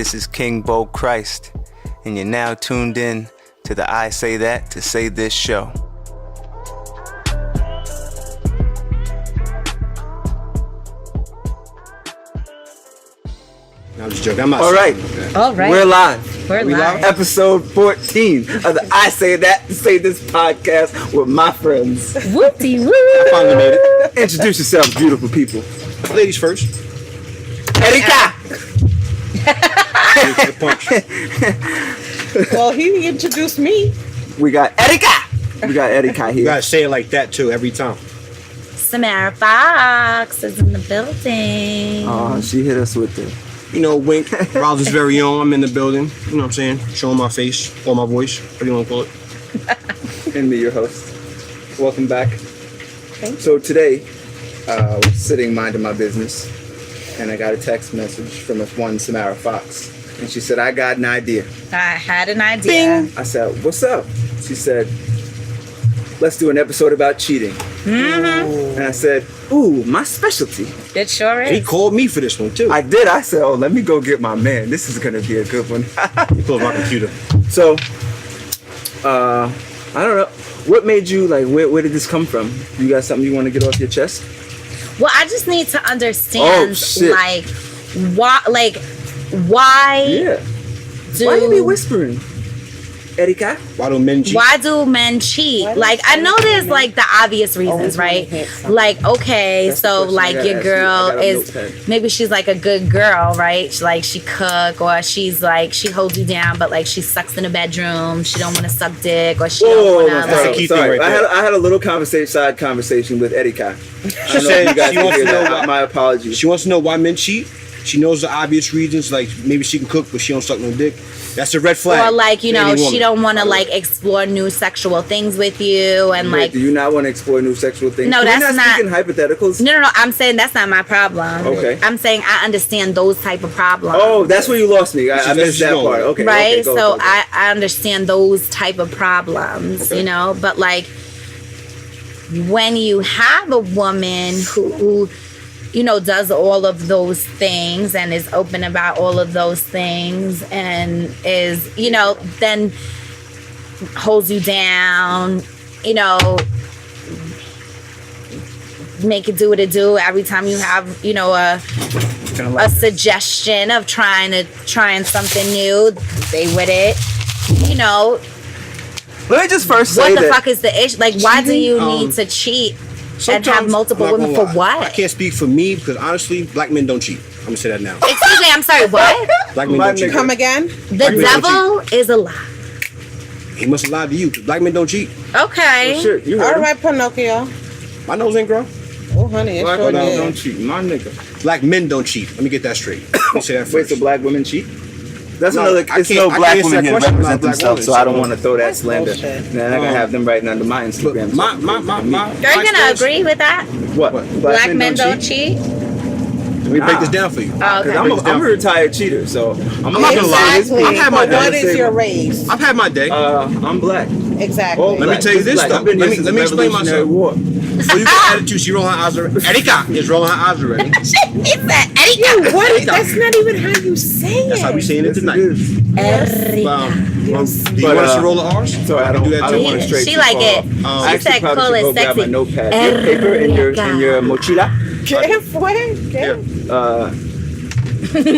This is King Bo Christ, and you're now tuned in to the I Say That to Say This show. I'm just joking. I'm not All right. We're live. We're live. Episode 14 of the I Say That to Say This podcast with my friends. Whoopty woo. I finally made it. Introduce yourselves, beautiful people. Ladies first. Eridddica! Well, he introduced me. We got Eridddica! We got Eridddica You here. gotta say it like that too every time. Samara Foxx is in the building. Oh, she hit us with the... You know, wink. Ralph's very own. I'm in the building. You know what I'm saying? Showing my face or my voice. What do you want to call it? And me, your host. Welcome back. So today, I was sitting minding my business, and I got a text message from one Samara Foxx, and she said, "I got an idea." I had an idea. I said, "What's up?" She said, "Let's do an episode about cheating." Mm-hmm. And I said, "Ooh, my specialty." It sure He is. called me for this one too. I did. I said, "Oh, let me go get my man. This is gonna be a good one." He closed my computer. So, I don't know. What made you like? Where did this come from? You got something you want to get off your chest? Well, I just need to understand, Oh, shit. why? Yeah. Why you be whispering, Eridddica? Why don't men cheat? Why do men cheat? Like, I know there's like the obvious reasons, right? Like, okay, That's the so question I like gotta your ask you. I girl got a is notepad. maybe she's like a good girl, right? She cook, or she's like she holds you down, but like she sucks in the bedroom. She don't want to suck dick, or she don't want to. That's a Like, key thing right I there. had a little side conversation with Eridddica. She said You guys she wants can to hear know that. why. My apologies. She wants to know why men cheat. She knows the obvious reasons, like maybe she can cook, but she don't suck no dick. That's a red flag. or like, you for know, any she woman. don't want to like explore new sexual things with you, and Wait, like do you not want to explore new sexual things? No, We're that's not- speaking hypotheticals. no. I'm saying that's not my problem. Okay. I'm saying I understand those type of problems. Oh, that's where you lost me. I That's missed where that she's part. going. Okay. Right, okay, go, so go, go. I understand those type of problems, Okay. you know, but like when you have a woman who you know does all of those things and is open about all of those things and is, you know, then holds you down, you know, make it do what it do every time you have, you know, a suggestion of trying something new, they with it, you know. Let me just first say What the that. fuck is the issue? Like, why do you Cheating, need to cheat and Sometimes, have multiple I'm not women gonna for lie. what? I can't speak for me because honestly, black men don't cheat. I'm gonna say that now. Excuse me, I'm sorry, what? Black men My don't cheat. nigga. Come again? The men don't devil is a lie. He must have lied to you. 'Cause black men don't cheat. Okay. Oh, shit, you heard All him. right, Pinocchio. My nose ain't grown. Oh, honey, it Black sure women did. don't cheat, my nigga. Black men don't cheat. Let me get that straight. Let me say that Wait, first. so black women cheat? That's No, another. I It's can't- no I black can't answer women that here to question about represent black themselves, women, so I don't so- want to throw that That's slander. bullshit. Then I gotta have them writing under my Look, Instagram. my You're gonna agree with that? What? Black men don't cheat? Let me break this down for you. Oh, okay. I'm a retired cheater, so I'm not gonna lie. Exactly. I've had my But what day. is your race? I've had my day. I'm black. Exactly. Oh, Let me black. tell you this, Black. though. I've been Let here me- since let me the explain Revolutionary myself. War. So you got attitude. She rolling her eyes already. Eridddica is rolling her eyes already. He said Eridddica. What? That's not even how you say it. That's how we saying it Yes, tonight. it is. Eridddica. Do you But, want us to roll the R's? Sorry, I can don't. do that I too. don't want to stray She too like far it. off. She I actually said probably call should it go grab my sexy. notepad. You have paper in your mochila. ¿Qué fue? ¿Qué?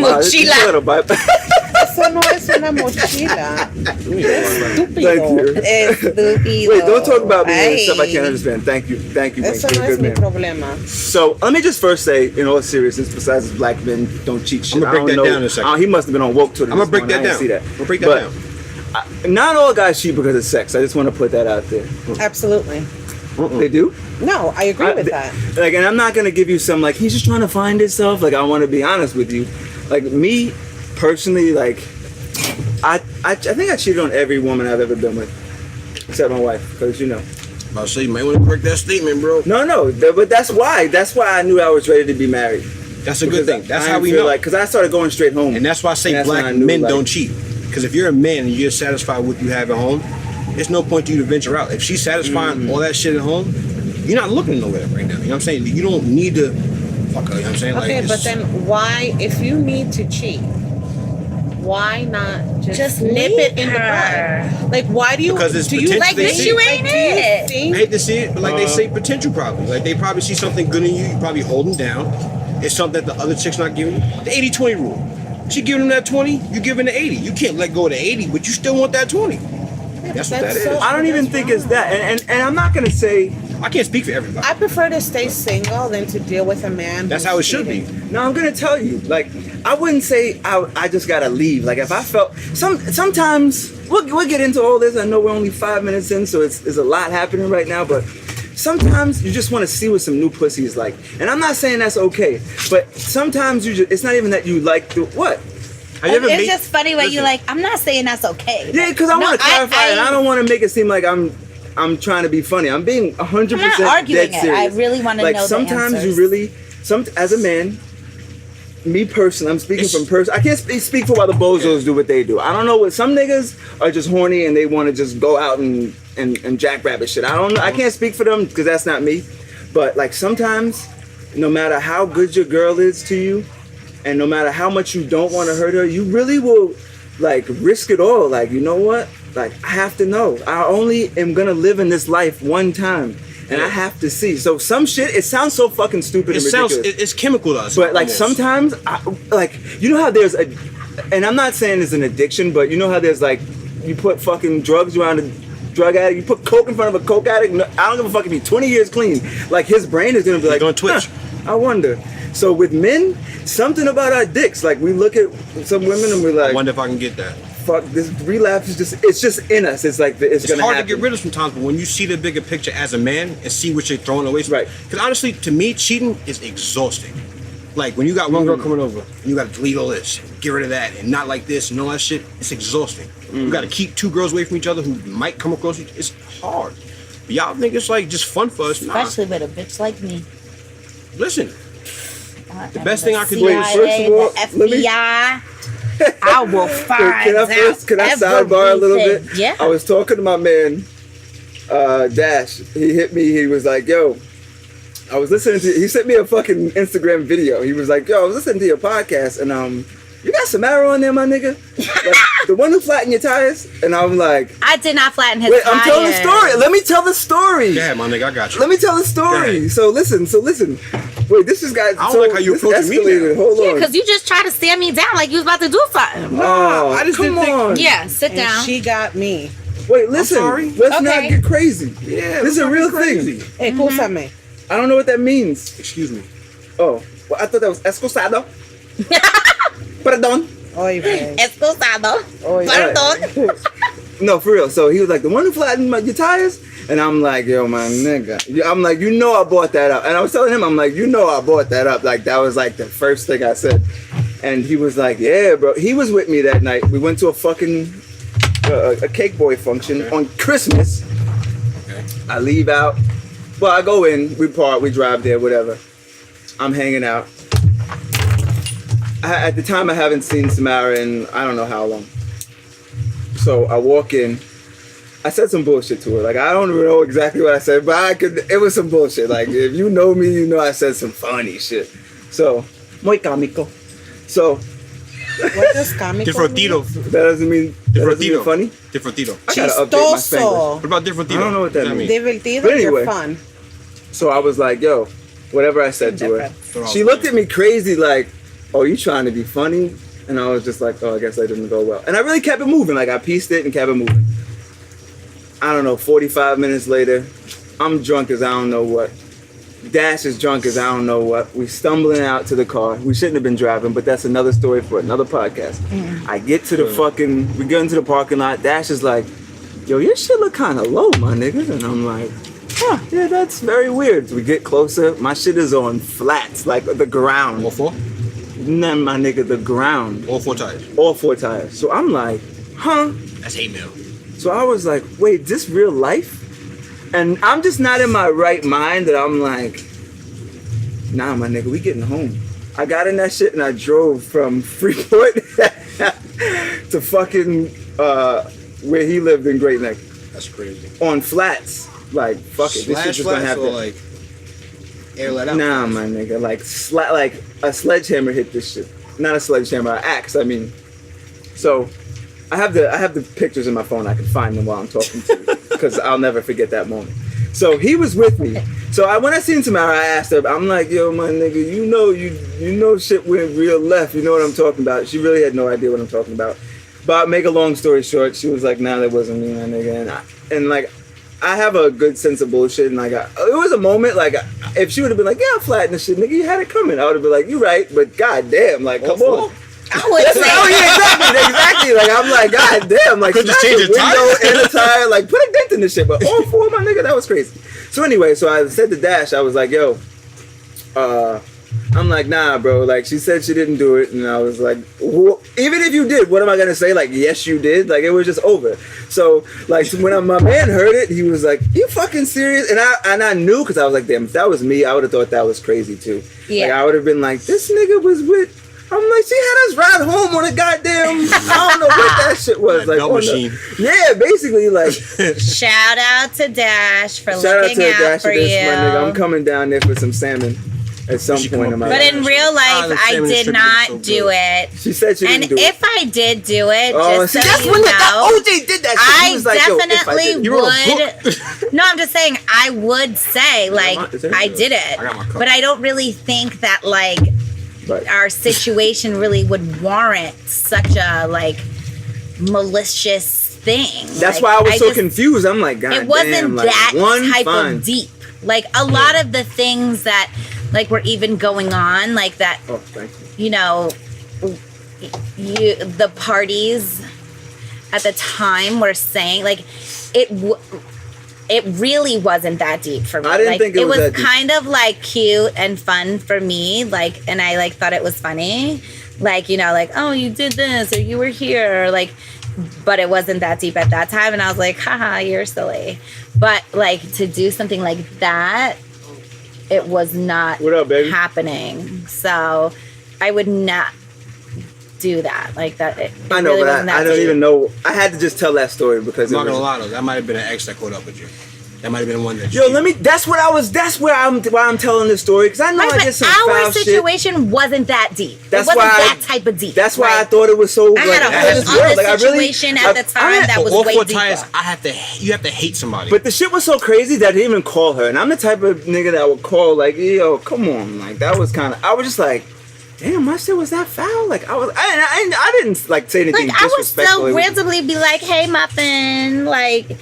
Wow, this is a little bit- Eso no es una mochila. Thank you. Estúpido. Wait, don't talk about me and Ay. stuff I can't understand. Thank you, Wayne. Eso You're no a es good mi man. problema. So let me just first say, in all seriousness, besides black men don't cheat shit. I'ma break I don't that know- down in a second. He must have been on woke Twitter. I'm gonna this break morning. that I down. didn't see that. I'm gonna break that But down. not all guys cheat because of sex. I just want to put that out there. Absolutely. They do. No, I agree with that. Like, and I'm not gonna give you some like he's just trying to find himself. Like, I want to be honest with you. Like me personally, like I think I cheated on every woman I've ever been with, except my wife, because you know. I'll say you might want to correct that statement, bro. No, but that's why I knew I was ready to be married. That's a good thing. That's I how we feel know. like, because I started going straight home, And that's why I say And that's when black I knew, men like- don't cheat. Because if you're a man and you're satisfied with what you have at home, there's no point to you to venture out. If she's satisfying all that shit at home, you're not looking nowhere right now. You know what I'm saying? You don't need to fuck her. You know what I'm saying? Okay, like, but then why, if you need to cheat, why not just nip leave it in the her. bud? Like, why do you? Because it's do you potential Like, they bitch, see. you ain't do you it. I think? hate to see it, but like they say, potential probably. Like they probably see something good in you. You probably hold them down. It's something that the other chick's not giving you. The 80-20 rule. She giving them that 20, you giving the 80. You can't let go of the 80, but you still want that 20. That's what that is. I don't even think it's that. And I'm not gonna say. I can't speak for everybody. I prefer to stay single than to deal with a man. That's who's how it should be. cheating. No, I'm gonna tell you. Like, I wouldn't say I just gotta leave. Like, if I felt sometimes we'll get into all this. I know we're only 5 minutes in, so there's a lot happening right now. But sometimes you just want to see what some new pussy is like. And I'm not saying that's okay, but sometimes it's not even that you like the what. Have you ever It's made- just funny when you're Listen. like, I'm not saying that's okay. Yeah, because I No, want to clarify, and I don't want to make it seem like I'm trying to be funny. I'm being 100% I'm not arguing dead it. I serious. really want to Like know the sometimes you answers. really, as a man, me personally, I'm speaking from person. I can't speak for why the bozos do what they do. I don't know what some niggas are just horny and they want to just go out and jackrabbit shit. I don't know. I can't speak for them because that's not me. But like sometimes, no matter how good your girl is to you, and no matter how much you don't want to hurt her, you really will like risk it all. Like, you know what? Like, I have to know. I only am gonna live in this life one time, and I have to see. So some shit, it sounds so fucking stupid It and sounds ridiculous. it's chemical to us. But like almost. sometimes, like, you know how there's a, and I'm not saying it's an addiction, but you know how there's like, you put fucking drugs around a drug addict, you put coke in front of a coke addict. No, I don't give a fuck if he's 20 years clean. Like his brain is gonna be like, gonna twitch. "Huh, I wonder." So with men, something about our dicks. Like we look at some women and we're I like, wonder if I can get that. "Fuck, this relapse is it's just in us." It's like it's It's gonna hard happen. to get rid of sometimes, but when you see the bigger picture as a man and see what you're throwing away, Right. Because honestly, to me, cheating is exhausting. Like when you got one girl coming over, and you got to delete all this, get rid of that, and not like this and all that shit. It's exhausting. You got to keep two girls away from each other who might come across you. It's hard. But y'all think it's like just fun for us? Nah. Especially with a bitch like me. Listen, The best thing I could do is- first of all, the let me- FBI. I will find Can I sidebar a little bit? everything. Yeah. I was talking to my man, Dash. He hit me. He was like, "Yo," I was listening to. He sent me a fucking Instagram video. He was like, "Yo, I was listening to your podcast, and you got Samara on there, my nigga, like, the one who flattened your tires." And I'm like, I did not flatten his "Wait, tires. I'm telling the story. Let me tell the story. yeah, my nigga, I got you. Let me tell the Go story. ahead. So listen. Wait, this is guys. I don't so like how you this approaching me escalated. now. Hold Yeah, on. because you just tried to stare me down like you was about to do something. Oh, I just come didn't think- on. Yeah, sit And down. she got me. Wait, listen. sorry. Let's not Okay. get crazy. Yeah, this is a let's real not get crazy. thing. Escúchame. I don't know what that means. Excuse me. Oh, well, I thought that was excusado. Perdón. Oy vey. Excusado. Oy Perdón. No, for real. So he was like, the one who flattened your tires? And I'm like, yo, my nigga. I'm like, you know I bought that up. And I was telling him, I'm like, you know I bought that up. Like, that was like the first thing I said. And he was like, yeah, bro. He was with me that night. We went to a fucking, a cake boy function on Christmas. Okay. I leave out. Well, I go in, we park, we drive there, whatever. I'm hanging out. At the time, I haven't seen Samara in I don't know how long. So I walk in. I said some bullshit to her. Like, I don't even know exactly what I said, but it was some bullshit. Like, if you know me, you know I said some funny shit. So, muy cómico. So, What does comical Differentito. that doesn't mean funny. Differentito. I gotta update my Spanglish. Chistoso. What about differentito? I don't know what that means. Divertido. But anyway. You're fun. So I was like, yo, whatever I said to her. Different. She looked at me crazy like, oh, you trying to be funny? And I was just like, oh, I guess I didn't go well. And I really kept it moving. Like, I pieced it and kept it moving. I don't know, 45 minutes later, I'm drunk as I don't know what. Dash is drunk as I don't know what. We stumbling out to the car. We shouldn't have been driving, but that's another story for another podcast. I get to the we get into the parking lot. Dash is like, yo, your shit look kind of low, my nigga. And I'm like, huh, yeah, that's very weird. We get closer. My shit is on flats, like the ground. All four? Nah, my nigga, the ground. All four tires. All four tires. So I'm like, huh? That's 8 mil. So I was like, wait, this real life? And I'm just not in my right mind that I'm like, nah, my nigga, we getting home. I got in that shit and I drove from Freeport to fucking where he lived in Great Neck That's crazy. on flats. Like, fuck it, this shit's Slash just gonna flats happen. or like air let out? Nah, my nigga, like a sledgehammer hit this shit. Not a sledgehammer, an axe. I mean, So I have the pictures in my phone. I can find them while I'm talking to you because I'll never forget that moment. So he was with me. So when I seen Samara, I asked her. I'm like, yo, my nigga, you know shit went real left. You know what I'm talking about? She really had no idea what I'm talking about. But make a long story short, she was like, nah, that wasn't me, my nigga. And I have a good sense of bullshit, and it was a moment, like, if she would have been like, yeah, I'm flattening the shit, nigga, you had it coming, I would have been like, you right, but goddamn, like, come on. I would say. Oh yeah, exactly. Like, I'm like, goddamn, like, could just smash change a the tire. window and a tire, like, put a dent in this shit. But all four, my nigga, that was crazy. So anyway, so I said to Dash, I was like, yo, I'm like, nah, bro. Like, she said she didn't do it, and I was like, even if you did, what am I gonna say? Like, yes, you did. Like, it was just over. So, like, when my man heard it, he was like, you fucking serious? And I knew, because I was like, damn, if that was me, I would have thought that was crazy too. Yeah. Like, I would have been like, this nigga was with. I'm like, she had us ride home on a goddamn, I don't know what that shit was. Like, machine. Yeah, basically, like. Shout out to Dash for Shout looking out to out Dash for for this, you. my nigga. I'm coming down there for some salmon at some point in my But life. in real life, the I salmon did is not so do good. it. She said she And didn't do it. if I did do it, Oh, just see, so that's you when know, that OJ did that shit. He I was like, yo, if I definitely did it. You wrote a would. No, I'm just saying I would say like Is there- I did it, I got my cup. but I don't really think that like Right. our situation really would warrant such a like malicious thing. That's Like, why I was so just- confused. I'm like, God it wasn't damn, like, that one type fine. of deep. Like a lot of the things that like were even going on, like that, Oh, thank you. you know, the parties at the time were saying like it really wasn't that deep for me. I didn't like, think it was that deep. kind of like cute and fun for me, like, and I like thought it was funny, like, you know, like, oh, you did this or you were here, like, but it wasn't that deep at that time, and I was like, haha, you're silly. But like to do something like that, it was not What up, baby? happening. So I would not do that like that. It I know, really but wasn't that I don't deep. even know. I had to just tell that story because I'm it not gonna was. lie though, that might have been an ex that caught up with you. That might have been one that Yo, let me. That's where I'm telling this story because I know Right, I but did some our foul shit. situation wasn't that deep. That's it wasn't why I- that type of deep. That's why I Like, thought it was so. I had a like, whole this real. other Like, I really- situation at the time that For was all way four deeper. tires, you have to hate somebody. But the shit was so crazy that I didn't even call her, and I'm the type of nigga that would call like, yo, come on, like that was kind of. I was just like, damn, my shit was that foul. Like I didn't like say anything Like I would disrespectful. still It was- randomly be like, "Hey, muffin," like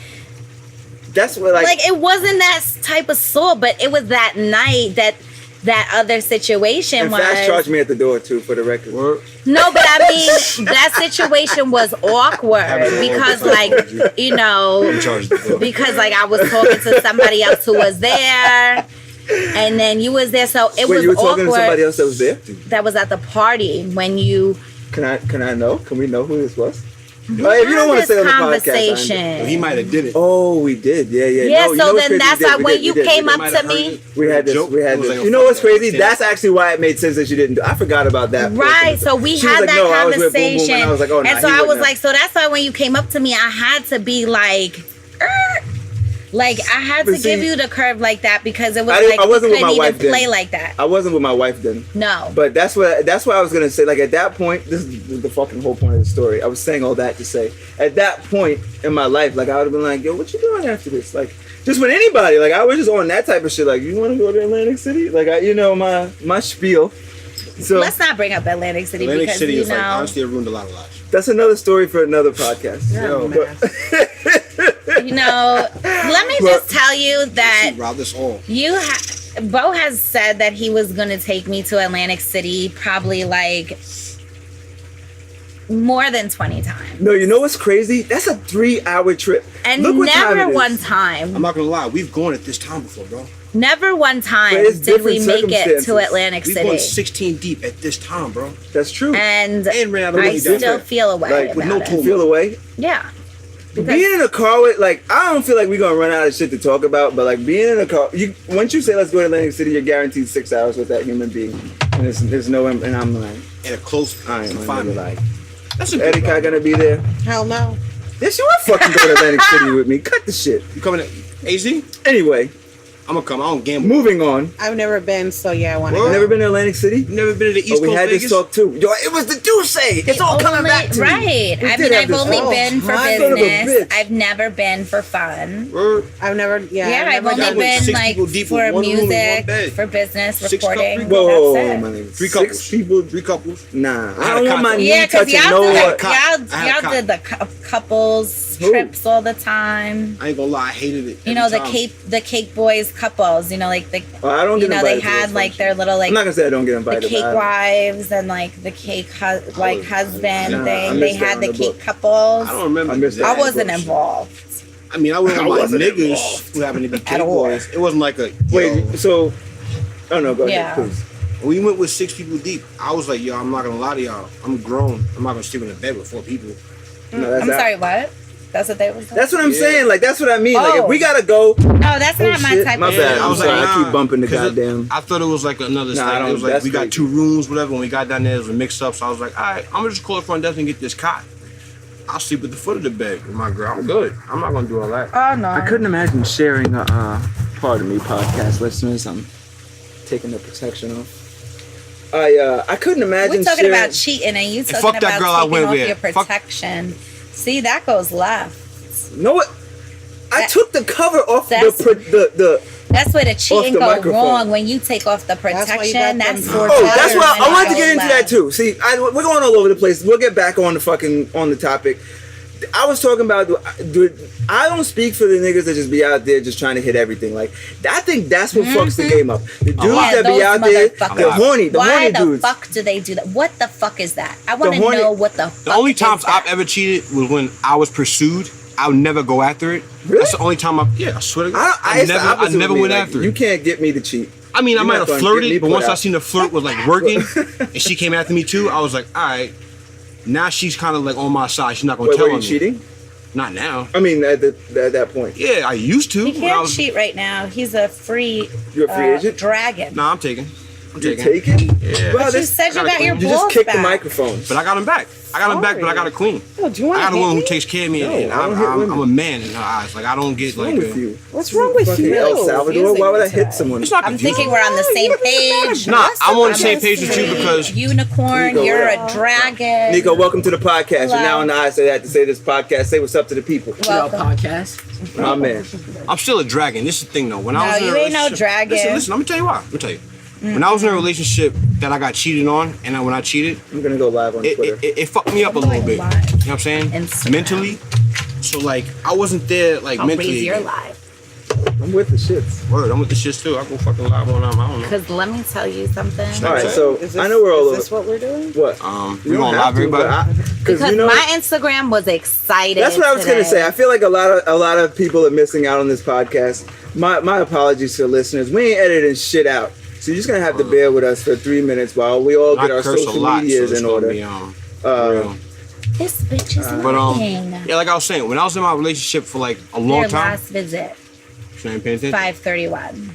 That's what like. it wasn't that type of soul, but it was that night that other situation and was. Fast charged me at the door too, for the record. No, but I mean that situation was awkward because, like, you know, I'm charged the bill. because like I was talking to somebody else who was there, and then you was there, so it Wait, was you were talking to awkward. somebody else that was there? That was at the party when you Can I know? Can we know who this was? If you don't want to this say on the podcast, I conversation. understand. He might have did it. Oh, we did. Yeah. Yeah, No, you know so what's then crazy? that's We did, why we when did, you we did. came They up might to have heard me, it. We had this. Joke. We had It was this. like a You know what's fuck crazy? that. That's actually why it made sense that you didn't do. I forgot about that. portion right? of it. So we She was had like, that no, I was with Boom Boom, conversation, and I was like, oh, nah, and so he I was wouldn't like, so that's why when you came up to me, I had to be like. Like I had But to give see, you the curve like that because it was I didn't- like I wasn't you with my couldn't wife even play then. like that. I wasn't with my wife then. No. But that's why I was gonna say. Like at that point, this is the fucking whole point of the story. I was saying all that to say, at that point in my life, like I would have been like, yo, what you doing after this? Like just with anybody. Like I was just on that type of shit. Like you want to go to Atlantic City? Like my spiel. So Let's not bring up Atlantic City Atlantic because City you is know. like honestly it ruined a lot of lives. that's another story for another podcast. You're a But- You know, let me But- just tell you that She robbed us all. Bo has said that he was going to take me to Atlantic City probably like more than 20 times. No, you know what's crazy? That's a 3-hour trip. And Look what time never it is. one time, I'm not gonna lie, we've gone at this time before, bro. never one time But it's did we different make it to circumstances. Atlantic We've gone City. 16 deep at this time, bro. That's true. And And ran out of I money still down there. feel away Like, with about no it. tool. Feel away. Yeah. Because- Being in a car with, like, I don't feel like we're gonna run out of shit to talk about, but like being in a car, once you say let's go to Atlantic City, you're guaranteed 6 hours with that human being, and there's no, and I'm like, And a close I ain't confinement. like, That's a good Eridddica gonna be there. Hell no. Yes, you are fucking go to Atlantic City with me. Cut the shit. You coming to AZ? Anyway, I'm gonna come. I don't gamble. Moving on. I've never been, so yeah, I want to Word? go. Never been to Atlantic City? You never been to the East Oh, we Coast had Vegas? this talk too. Yo, it was the Duce. It's all coming back to me. Right. We I did mean, have I've this only talk. been for My son of a business. bitch. I've never been for fun. Word. I've never, Yeah, I've never only I went been 6 like people deep for with one room and one music, bed. for business, 6 recording. couples. Whoa, That's my it. nigga. 3 Six couples. people. 3 couples. Nah, I had I don't a want my cot. knee Yeah, because touching y'all, no do one. I had a y'all cot. did the couples Who? trips all the time. I ain't gonna lie, I hated it. You know, every the time. cake boys couples. You know, like the Oh, I don't you get know they invited to had those like their little like I'm not gonna say I don't get the invited. cake but wives and like the cake husband Nah, I thing. They missed that had on the the cake book. couples. I don't remember. I missed that. I wasn't bullshit. involved. I mean, I went with I my wasn't niggas involved. who happened to be cake all. boys. It wasn't like a Wait, yo. so oh no, go Yeah. ahead, please. We went with 6 people deep. I was like, yo, I'm not gonna lie to y'all. I'm grown. I'm not gonna sleep in a bed with 4 people. No, that's I'm out. sorry, what? That's what they was. That's what I'm Yeah. saying. Like that's what I mean. Like Oh. if we gotta go. No, that's Oh, not my shit. type My of bad. thing. I'm sorry. I keep bumping the 'cause goddamn. I thought it was like another Nah, I thing. It don't- was like that's we got crazy. 2 rooms, whatever. When we got down there, it was a mix up. So I was like, all right, I'm gonna just call the front desk and get this cot. I'll sleep at the foot of the bed with my girl. I'm good. I'm not gonna do all that. Oh no. I couldn't imagine sharing pardon me, podcast listeners. I'm taking the protection off. I couldn't imagine We're talking sharing. about cheating, and you talking fuck that about girl I taking went off with. your Fuck- protection. See, that goes left. No, what? I That- took the cover off That's- the. That's where the cheating the go microphone. wrong when you take off the why you got protection. That's them- for. Oh, that's why I and wanted to it get goes into left. that too. See, we're going all over the place. We'll get back on the topic. I was talking about. I don't speak for the niggas that just be out there just trying to hit everything. Like I think that's what fucks the game up. The dudes Yeah, that be those out there, motherfuckers. the horny Why the dudes. fuck do they do that? What the fuck is that? I want to horny- know what the fuck. The only is times that? I've ever cheated was when I was pursued. I would never go after it. Really? That's the only time I swear to God. I I never went after You it. can't get me to cheat. I mean, I You're might not have gonna get me flirted, but put once I out. seen the flirt was like working, and she came after me too, I was like, all right. Now she's kind of like on my side. She's not gonna Wait, tell were you on me. cheating? Not now. I mean, at that point, Yeah, I used to. He when I can't was- cheat right now. He's a free. You're a free agent? Dragon. Nah, I'm taking. you're taking. Yeah. Well, You this, said you gotta got your clean. you just balls kicked the back. microphone. But I got him back. I got him back, but I got a queen. Oh, do you want I got to a woman hit who me? takes care of me, No, and I don't hit women. I'm a man in her eyes. Like I don't get What's wrong like. with you? What's wrong with Fucking you? El Salvador. Why would I hit someone? It's not I'm confusing. thinking we're on the same page. Nah, I'm on the I'm same a page with you free because unicorn. Nico, You're what a dragon. Nico, welcome to the podcast. You're Hello. now on the eyes. So I had to say this podcast. Say what's up to the people. Welcome. podcast. Oh man. I'm still a dragon. This is the thing though. When I No, was in you a ain't no relationship- dragon. Listen. Let me tell you why. Let me tell you. When I was in a relationship that I got cheated on, and when I cheated, I'm gonna go live on Twitter. it fucked me up a little bit. You know what I'm saying? Instagram. Mentally. So like I wasn't there like I'll mentally. raise your again. life. I'm with the shits. Word, I'm with the shits too. I go fucking live on them. I don't know. Because let me tell you something. All right, Okay. so Is this, I know we're all is over. this what we're doing? What? We You don't gonna have live to, but everybody. Because you know, my Instagram was excited. that's what I was gonna today. say. I feel like a lot of people are missing out on this podcast. My apologies to the listeners. We ain't editing shit out, so you're just gonna have to bear with us for 3 minutes while we all I get our curse a social lot, medias so it's in gonna order. be real. This bitch is But lying. yeah, like I was saying, when I was in my relationship for like a long Their time, last visit, she ain't paying attention. 5:31.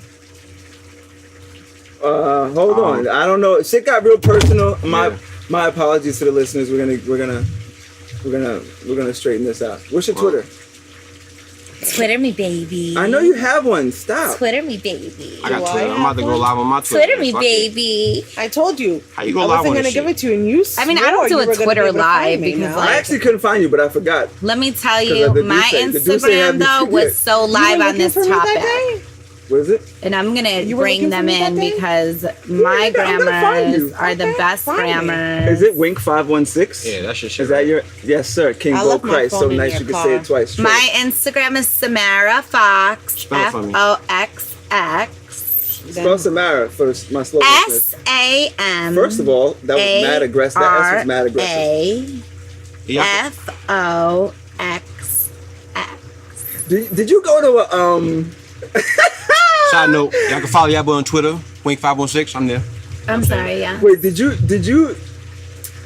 Hold on. I don't know. Shit got real personal. Yeah. My apologies to the listeners. We're gonna straighten this out. What's your Twitter? Twitter me, baby. I know you have one. Stop. Twitter me, baby. I got Do I Twitter. I'm about to go have live on my Twitter. Twitter me, Fuck it. baby. I told you. How you go I live wasn't on gonna this give shit? it to you, and you. I mean, I don't swore do you a were gonna Twitter be able to find live me because, now. I like- actually couldn't find you, but I forgot. Let me tell 'Cause you, of the my Duce. The Duce had Instagram me though forget. was so You live were on looking this for me that topic. day? What is it? And I'm gonna You were bring looking for them me that in day? because Yeah, my I'm gonna find you. grammars are the Okay, best find me. grammars. Is it Wink 516? Yeah, that's your shit. Is that your? Yes, sir. King I Bo left my Christ. So phone in nice your you can car. say it twice. straight. My Instagram is Samara Foxx. Spell it for me. FOXX. Spell Samara for my slow listeners. SAM. First of all, that was mad aggressive. That S was mad aggressive. Yeah, FOXX. Did you go to a Side note, y'all can follow y'all boy on Twitter, Wink516. I'm there. I'm sorry, yeah. Wait, did you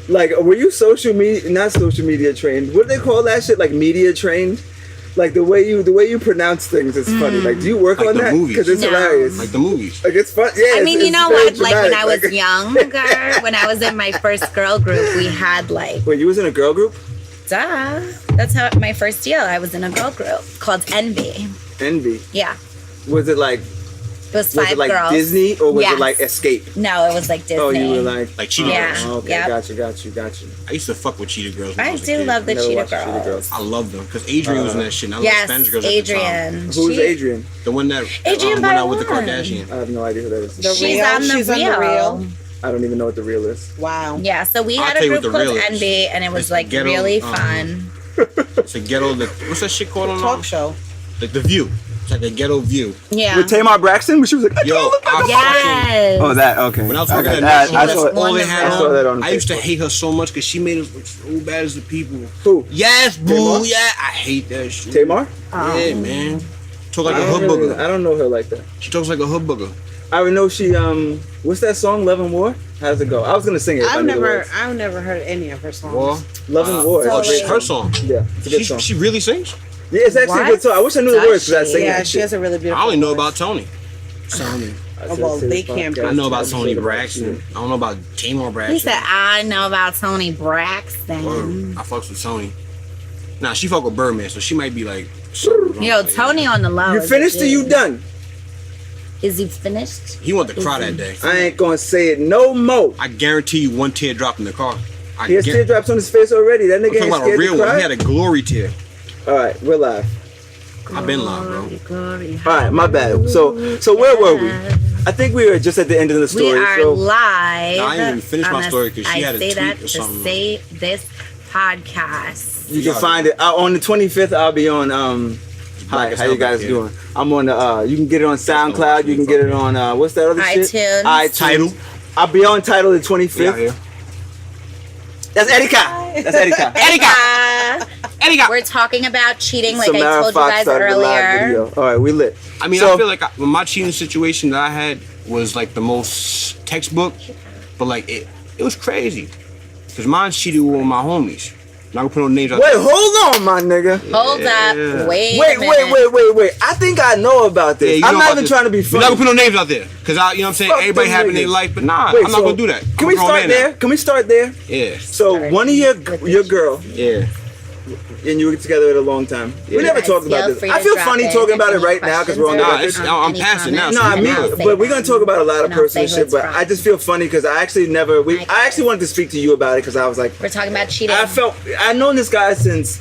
like were you social media not social media trained? What do they call that shit? Like media trained? Like the way you pronounce things is funny. Like do you work Like on the that? movies. Because it's No. hilarious. Like the movies. Like it's fun. Yeah. I mean, it's you know very what? Like when I was dramatic. younger, when I was in my first girl group, we had like, Wait, you was in a girl group? duh. That's how my first year I was in a girl group called Envy. Envy. Yeah. Was it like was Was 5 it like girls. Disney or was Yes. it like Escape? No, it was like Disney. Oh, you were like Cheetah Yeah. Girls. Oh, okay, Yep. got you. I used to fuck with Cheetah Girls. When I I was a do kid. love the Never Cheetah watched Cheetah Girls. Girls. I love them because Adrian was in that shit. And I love Yes, Spanish girls at the time. Adrian. Who's Adrian? The one that Adrian went out with the Barone. Kardashians. I have no idea who that is. The She's real. on the She's on the real. real. I don't even know what the real is. Wow. Yeah, so we I'll had tell a you what group the called real is. Envy, and it was It's like ghetto, really fun. It's a ghetto. What's that shit called on Talk show. Like The View. It's like a ghetto view. Yeah. With Tamar Braxton, when she was like, I Yo, don't look like I a Yes. Oh, that okay. When I was I working got at that. National, I She saw was it. all they had. I saw that on I used to Facebook. hate her so much because she made us look so bad as the people. Who? Yes, boo. Tamar? Yeah, I hate that shit. Tamar? Yeah, man. Talk like I a hood don't, booger. I don't know her like that. She talks like a hood booger. I would know she what's that song, Love and War? How's it go? I was gonna sing it. if I I've knew the never words. heard any of her songs. War. Love and War. So It's Oh, a it's great her song. song. Yeah, it's a good song. She really sings? Yeah, it's actually a What? good song. I wish I knew the Does words because I she? sing Yeah, that she shit. has a really beautiful I only know voice. about Tony. Tony. Oh, well, they can't be. I know about That's Tony about Braxton. you. I don't know about Tamar Braxton. He said, I know about Tony Or Braxton. I fucks with Tony. Nah, she fuck with Birdman, so she might be like. Yo, Tony on the low. You is finished or legit. you done? Is he finished? He wanted to cry that day. I ain't gonna say it no more. I guarantee you one tear dropped in the car. He has teardrops on his face already. That I'm nigga talking ain't about a scared real to one. cry. He had a glory tear. All right, we're live. I've been live, bro. Glory, All right, my bad. So where were we? I think we were just at the end of the We story. are so live. Nah, I ain't even finished my on story 'cause she I had a say tweet that or to something. say this podcast. you can find it on the 25th. I'll be on. Hi, as how hell you guys back here. doing? I'm on the. You can get it on SoundCloud. You can get it on what's that other shit? iTunes. iTunes. Tidal. I'll be on Tidal the Yeah, 25th. here. That's Eridddica. That's Eridddica. Eridddica. We're talking about cheating, like Samara I told Foxx you guys started the live earlier. video. All right, we lit. I mean, So- I feel like my cheating situation that I had was like the most textbook, but like it was crazy. Cause mine cheated with my homies. Not gonna put no names out Wait, there. hold on, my nigga. Hold Yeah. up. Wait. Wait. I think I know about Yeah, this. you I'm know not about even this. trying to be We're funny. not gonna put no names out there. Cause I, you know what I'm saying? Fuck Everybody them having their niggas. life, but nah, Wait, I'm so not gonna do that. Can I'm we a grown start man there? now. Can we start there? Yeah. So one of your girl Yeah. and you were together at a long time. We Yeah. never Guys, talked about feel this. free I to feel drop funny in talking about it any right now because we're on the questions Nah, record. I'm passing now. comments. No, I And mean, I'll say but we're gonna them. talk about a lot of And I'll personal say shit. who But it's I from. just feel funny because I actually never. I actually wanted to speak to you about it because I was like, We're talking about cheating. I've known this guy since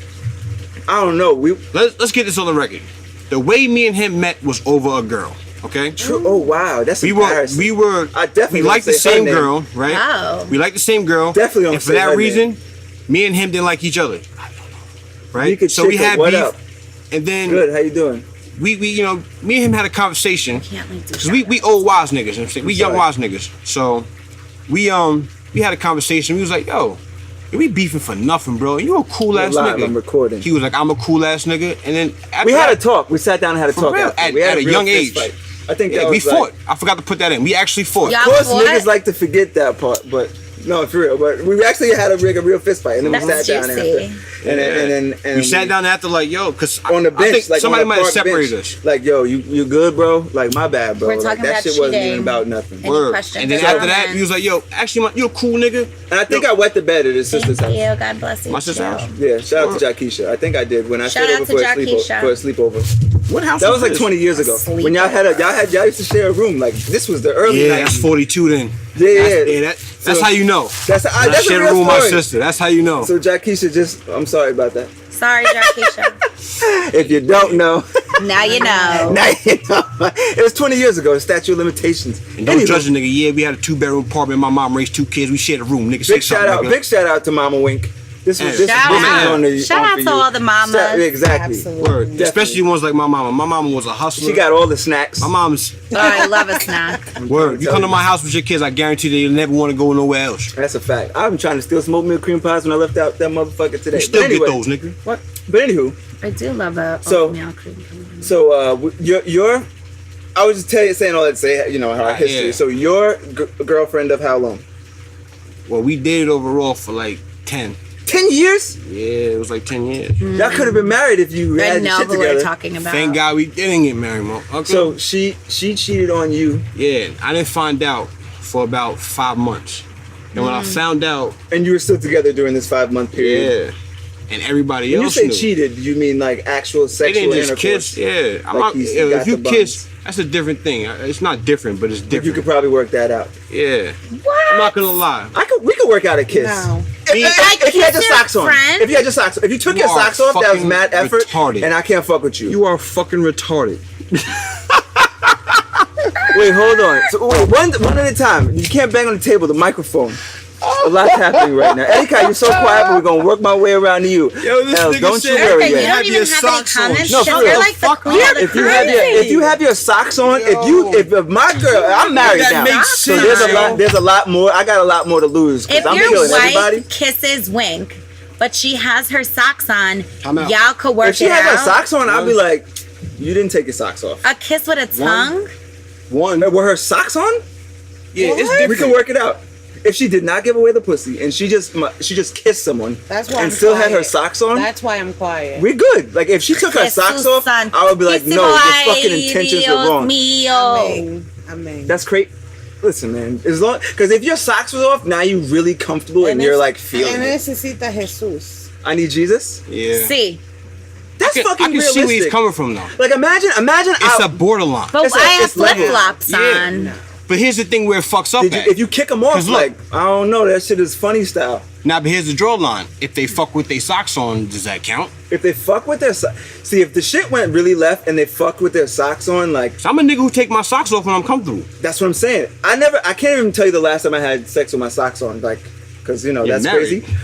I don't know. Let's get this on the record. The way me and him met was over a girl. Okay. True. Oh wow, that's We were embarrassing. I definitely we liked the won't say her same name. girl, right? Oh. We liked the same girl. Definitely don't And for say that her reason, me and him didn't like each other. Right? You could So we chick her, had what beef. up? And then Good. How you doing? we you know, me and him had a conversation. Can't leave this Cause we old wise niggas, you know what I'm saying? We young sorry. wise niggas. So we had a conversation. We was like, yo, we beefing for nothing, bro. You a cool ass Live, nigga. I'm recording. He was like, I'm a cool ass nigga. And then after We had a that, talk. We sat down and had a For talk. real? After. We had At a real young fist age. fight. I think yeah, that we was like, fought. I forgot to put that in. We actually fought. Yeah. Of course, What? niggas like to forget that part, but no, for real. But we actually had a real fist fight, and then we That's sat down juicy. after, and then we sat down after like, yo, cause on the I bench, think like somebody on the might have park separated bench. us. Like, yo, you good, bro? Like, my bad, bro. We're Like, talking that about shit wasn't cheating. even about nothing. Any Word. questions And then or after that, comments? he was like, yo, actually, you're a cool nigga. And I think I wet the bed at his sister's Thank house. you. God bless you. My sister's too. house? Yeah, shout out to Jackisha. I think I did when I Shout stayed out over to for a Jackisha. sleepover. What house That was like this? 20 years ago. When y'all used to share a room. Like, this was the early Yeah, that's 90s. 42 then. Yeah. That's how you know. That's I a shared a real room with my story. sister. That's how you know. So Jackisha I'm sorry about that. Sorry, Jarkeisha. If you don't know, Now you know. now you know. It was 20 years ago, the statute of limitations. And don't Anywho, judge a nigga. Yeah, we had a 2-bedroom apartment. My mom raised 2 kids. We shared a room. Nigga, say something, nigga. Big shout out to Mama Wink. This was Hey, Shout was out. on the Shout on out for to you. all the mamas. Exactly. Absolutely. Word. Definitely. Especially ones like my mama. My mama was a hustler. She got all the snacks. My mom's Oh, I love a snack. word. You tell come to you. my house with your kids, I guarantee they'll never want to go nowhere else. That's a fact. I've been trying to steal smoked milk cream pies when I left out that motherfucker today. You still But anyway, get those, nigga. What? But anywho, I do love a So- oatmeal cream. so your I was just saying all that to say, you know, our history. Yeah. So your girlfriend of how long? Well, we dated overall for like 10. 10 years? Yeah, it was like 10 years. Y'all could have been married if you I had your know shit who we're together. talking about. Thank God we didn't get married, Mo. Okay. So she cheated on you, yeah, I didn't find out for about 5 months. And when I found out, and you were still together during this 5-month period. yeah, and everybody When you else say knew. cheated, you mean like actual It sexual ain't just intercourse? kiss. Yeah, I'm Like not, he got if you the kiss, That's a different thing. It's not different, but it's different. You could probably work that out. Yeah. What? I'm not gonna lie. We could work out a kiss. No. If you had your kiss your socks on. friend? If you had your socks on. If you took You your are socks off, that was fucking mad effort. retarded. And I can't fuck with you. You are fucking retarded. Wait, hold on. So, wait, one at a time. You can't bang on the table, the microphone. A lot's happening right now. Eridddica, you're so quiet, but we're gonna work my way around to you. Yo, this Hell, nigga don't you said- worry Eridddica, you yet. don't even your have any socks on. comments. No, because for you're real. like the Fuck queen up. of the If you have your socks on, if my girl, I'm married That now, makes so sense, there's a lot more. I got a lot more to lose because If I'm your killing wife everybody. kisses Wink, but she has her socks on, Time out. y'all could work If she it has out. her socks on, I'll be like, you didn't take your socks off. A kiss with a tongue? Were her socks on? Yeah, it's We different. can work it out. If she did not give away the pussy and she just kissed someone That's why and I'm still had her quiet. socks on, That's why I'm quiet. we're good. Like if she took her socks off, I would be like, no, the fucking intentions were wrong. Amazing. That's crazy. Listen, man. As long because if your socks was off, now you really comfortable and you're like feeling it. Necesita Jesús. I need Jesus. Yeah. See. That's I fucking can realistic. see where he's coming from though. Like imagine. It's a borderline. But It's I have it's level. flip flops Yeah. on. But here's the thing where it fucks up at. If you kick them off, 'Cause look- like I don't know, that shit is funny style. Now, but here's the draw line. If they fuck with their socks on, does that count? If they fuck with their see, if the shit went really left and they fuck with their socks on, like So I'm a nigga who take my socks off when I'm comfortable. that's what I'm saying. I can't even tell you the last time I had sex with my socks on, like, cause you know You're that's married. crazy.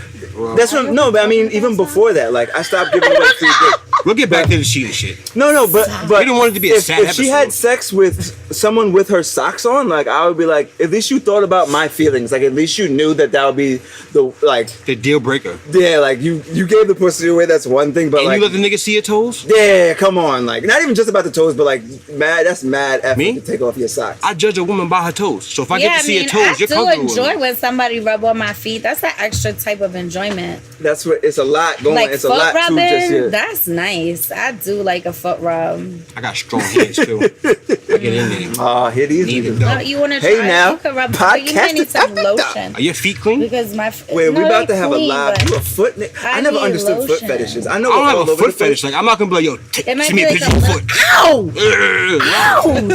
That's what. No, but I mean, even before that, like I stopped giving away free dick. We'll get back to the cheating shit. No, but We didn't want it to be a if, sad if she had episode. sex with someone with her socks on, like I would be like, at least you thought about my feelings. Like at least you knew that would be the like, The deal breaker. yeah, like you gave the pussy away. That's one thing, but And like, you let the nigga see your toes? yeah, come on, like not even just about the toes, but like that's mad effort Me? to take off your socks. I judge a woman by her toes. So if I get to see your I toes, you're do comfortable with enjoy me. when somebody rub on my feet. That's an extra type of enjoyment. That's what it's a lot going. Like It's a foot lot rubbing, too just here. that's nice. I do like a foot rub. I got strong hands too. I get in there. Oh, here these Need it niggas. though. No, you want to Hey, try? now, You could rub, but you might need some podcast lotion Are your feet clean? because my Wait, we no, about they to have clean, a live. but You a foot nigga? I I never need understood foot lotion. fetishes. I I know don't it's have all a over foot the place. fetish. Like I'm not gonna be like, yo, It might send me be a like picture a of your lip-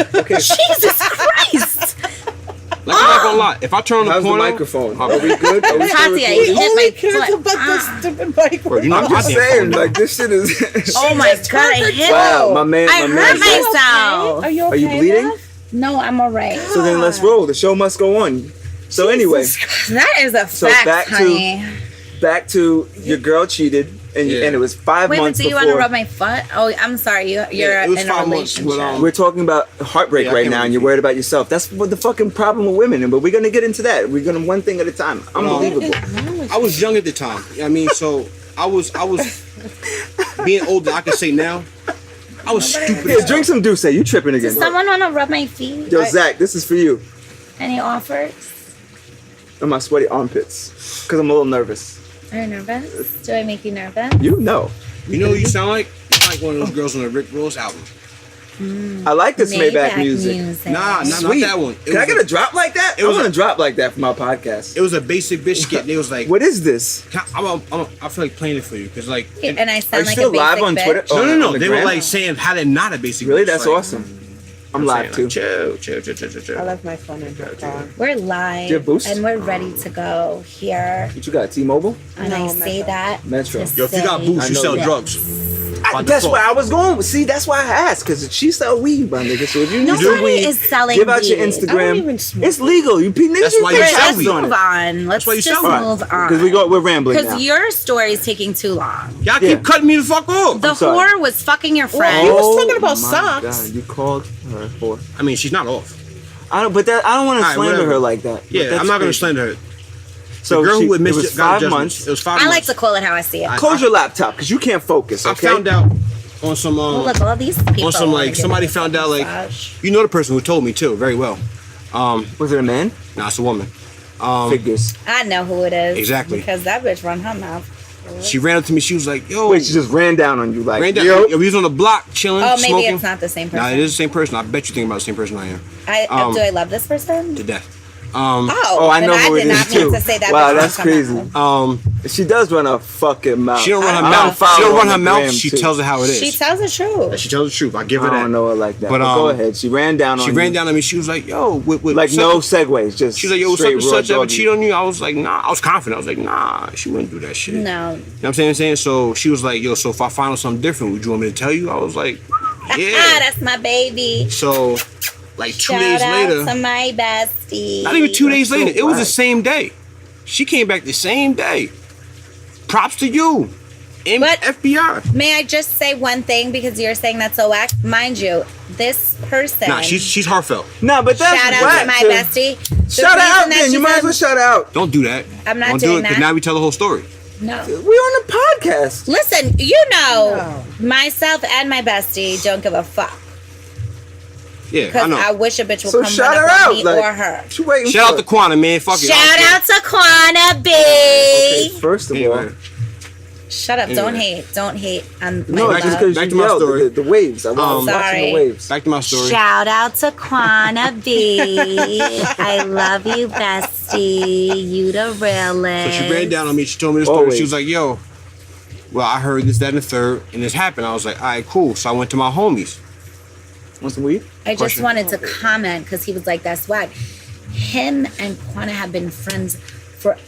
foot. Okay, Jesus Christ! Like I'm not gonna lie. If I turn on the how's the porno, microphone? my Are we good? Are we still Tatia, recording? you hit Only my cares foot. about this stupid microphone. Bro, you know I'm my just damn saying, phone, like this shit is. Oh my god, I hit. Wow, my man. I my hurt man. myself. Are you Are okay? you bleeding? love? No, I'm alright. So then let's roll. The show must go on. So anyway, That is a So fact, back to- honey. back to your girl cheated, and Yeah. and it was 5 Wait, but months do you before. want to rub my foot? Oh, I'm sorry. You're it was in a 5 months, relationship. but, We're talking about heartbreak Yeah, I right can't now, and really you're worried about yourself. That's what the fucking problem with women. But we're gonna get into that. We're gonna one thing at a time. Unbelievable. I was young at the time. I mean, so I was being older. I can say now, I was stupid. Yeah, drink some Douce. You tripping again? Does someone want to rub my feet? Yo, Zach, this is for you. Any offers? And my sweaty armpits, cause I'm a little nervous. Are you nervous? Do I make you nervous? You know. You know what you sound like? You like one of those girls on the Rick Ross album. I like this Maybach music. Nah, not Sweet. that one. Can I get a drop like that? I want a drop like that for my podcast. It was a basic bitch skit. They was like, What is this? I feel like playing it for you because like, And I Are sound you like still a basic live on bitch. Twitter? no. On the They were gram? like saying how they're not a basic. Really? bitch. That's Like, awesome. I'm live too. Like, chill. I left my phone in her car. We're Do you live have Boost? and we're ready to go here. What you got? T-Mobile? And No, I say Metro. that. Metro. to Yo, if you got say boost, I you know sell that. drugs. By That's default. where I was going. See, that's why I asked, because she sell weed, my nigga. So if you need some Nobody weed, is selling give out your weed. I Instagram. don't even smoke. It's legal. You niggas That's why you pay sell taxes weed. on Move it. on. Let's why you just sell it. move on. Because we're rambling now. Because your story is taking too long. Y'all Yeah. keep cutting me the fuck off. The sorry. whore was fucking your friend. You was talking about my socks. God, you called her for. I mean, she's not off. I don't. But that I don't want to Alright, slander whatever. her like that. Yeah, That's I'm not gonna crazy. slander her. So The girl she, who it admits was it got 5 judgment. months. It was 5 I months. like to call it how I see it. Close your laptop because you can't focus. I Okay. found out on some Look, all these people. on some wanna like give somebody us a found out like massage. you know the person who told me too very well. Was it a man? Nah, it's a woman. Figures. I know who it is. Exactly. Because that bitch run her mouth. She ran up to me. She was like, "Yo, Wait, she just ran down on you like. ran down. Yo. We was on the block chilling, Oh, maybe smoking. it's not the same person. Nah, it is the same person. I bet you think about the same person I am Do I love this person? to death. Oh, I then know who I it did is not mean too. to say that. Wow, bitch that's from somehow. crazy. She does run a fucking mouth. She don't run her I mouth. follow She don't her run on her the mouth. gram, She too. tells it how it is. She tells the truth. She tells the truth. I give her I that. don't know her like that. But, But go ahead. She ran down on She you. ran down on me. She was like, "Yo, with Like such no a-" segues, just She's like, "Yo, such straight and raw such ever doggy. cheat on you?" I was like, "Nah." I was confident. I was like, "Nah, she wouldn't do that shit." No. You know what I'm saying? So she was like, "Yo, so if I find out something different, would you want me to tell you?" I was like, "Yeah." That's my baby. So, like 2 Shout days out later, to my bestie. not even 2 days so later, it was the whack. same day. She came back the same day. Props to you, But- FBI. May I just say one thing because you're saying that's so whack? Mind you, this person. Nah, she's heartfelt. No, but that's shout out whack to my too. bestie. The Shout her reason out that then. You she's might as on- well shout her out. Don't do that. I'm not Don't doing do it, because that. now we tell the whole story. No. We on the podcast. Listen, you know, myself and my bestie don't give a fuck. Yeah, I Because know. I wish a bitch would So come shout run her up on out. me Like, or her. what you waiting Shout for? out to Quana, man. Fuck it. Shout out to Quana B. Okay, first of Anyway. all, Shut up. Don't Anyway. hate. Don't hate on my no, back to- just love. because back you to my yelled story. the waves. I was watching Sorry. the waves. Back to my story. Shout out to Quana B. I love you, bestie. You the So realest. she ran down on me. She told me the story. Always. She was like, "Yo, well, I heard this, that, and the third, and this happened." I was like, "All right, cool." So I went to my homies. Want some weed? I just Question. wanted to comment because he was like, that's why. Him and Quana have been friends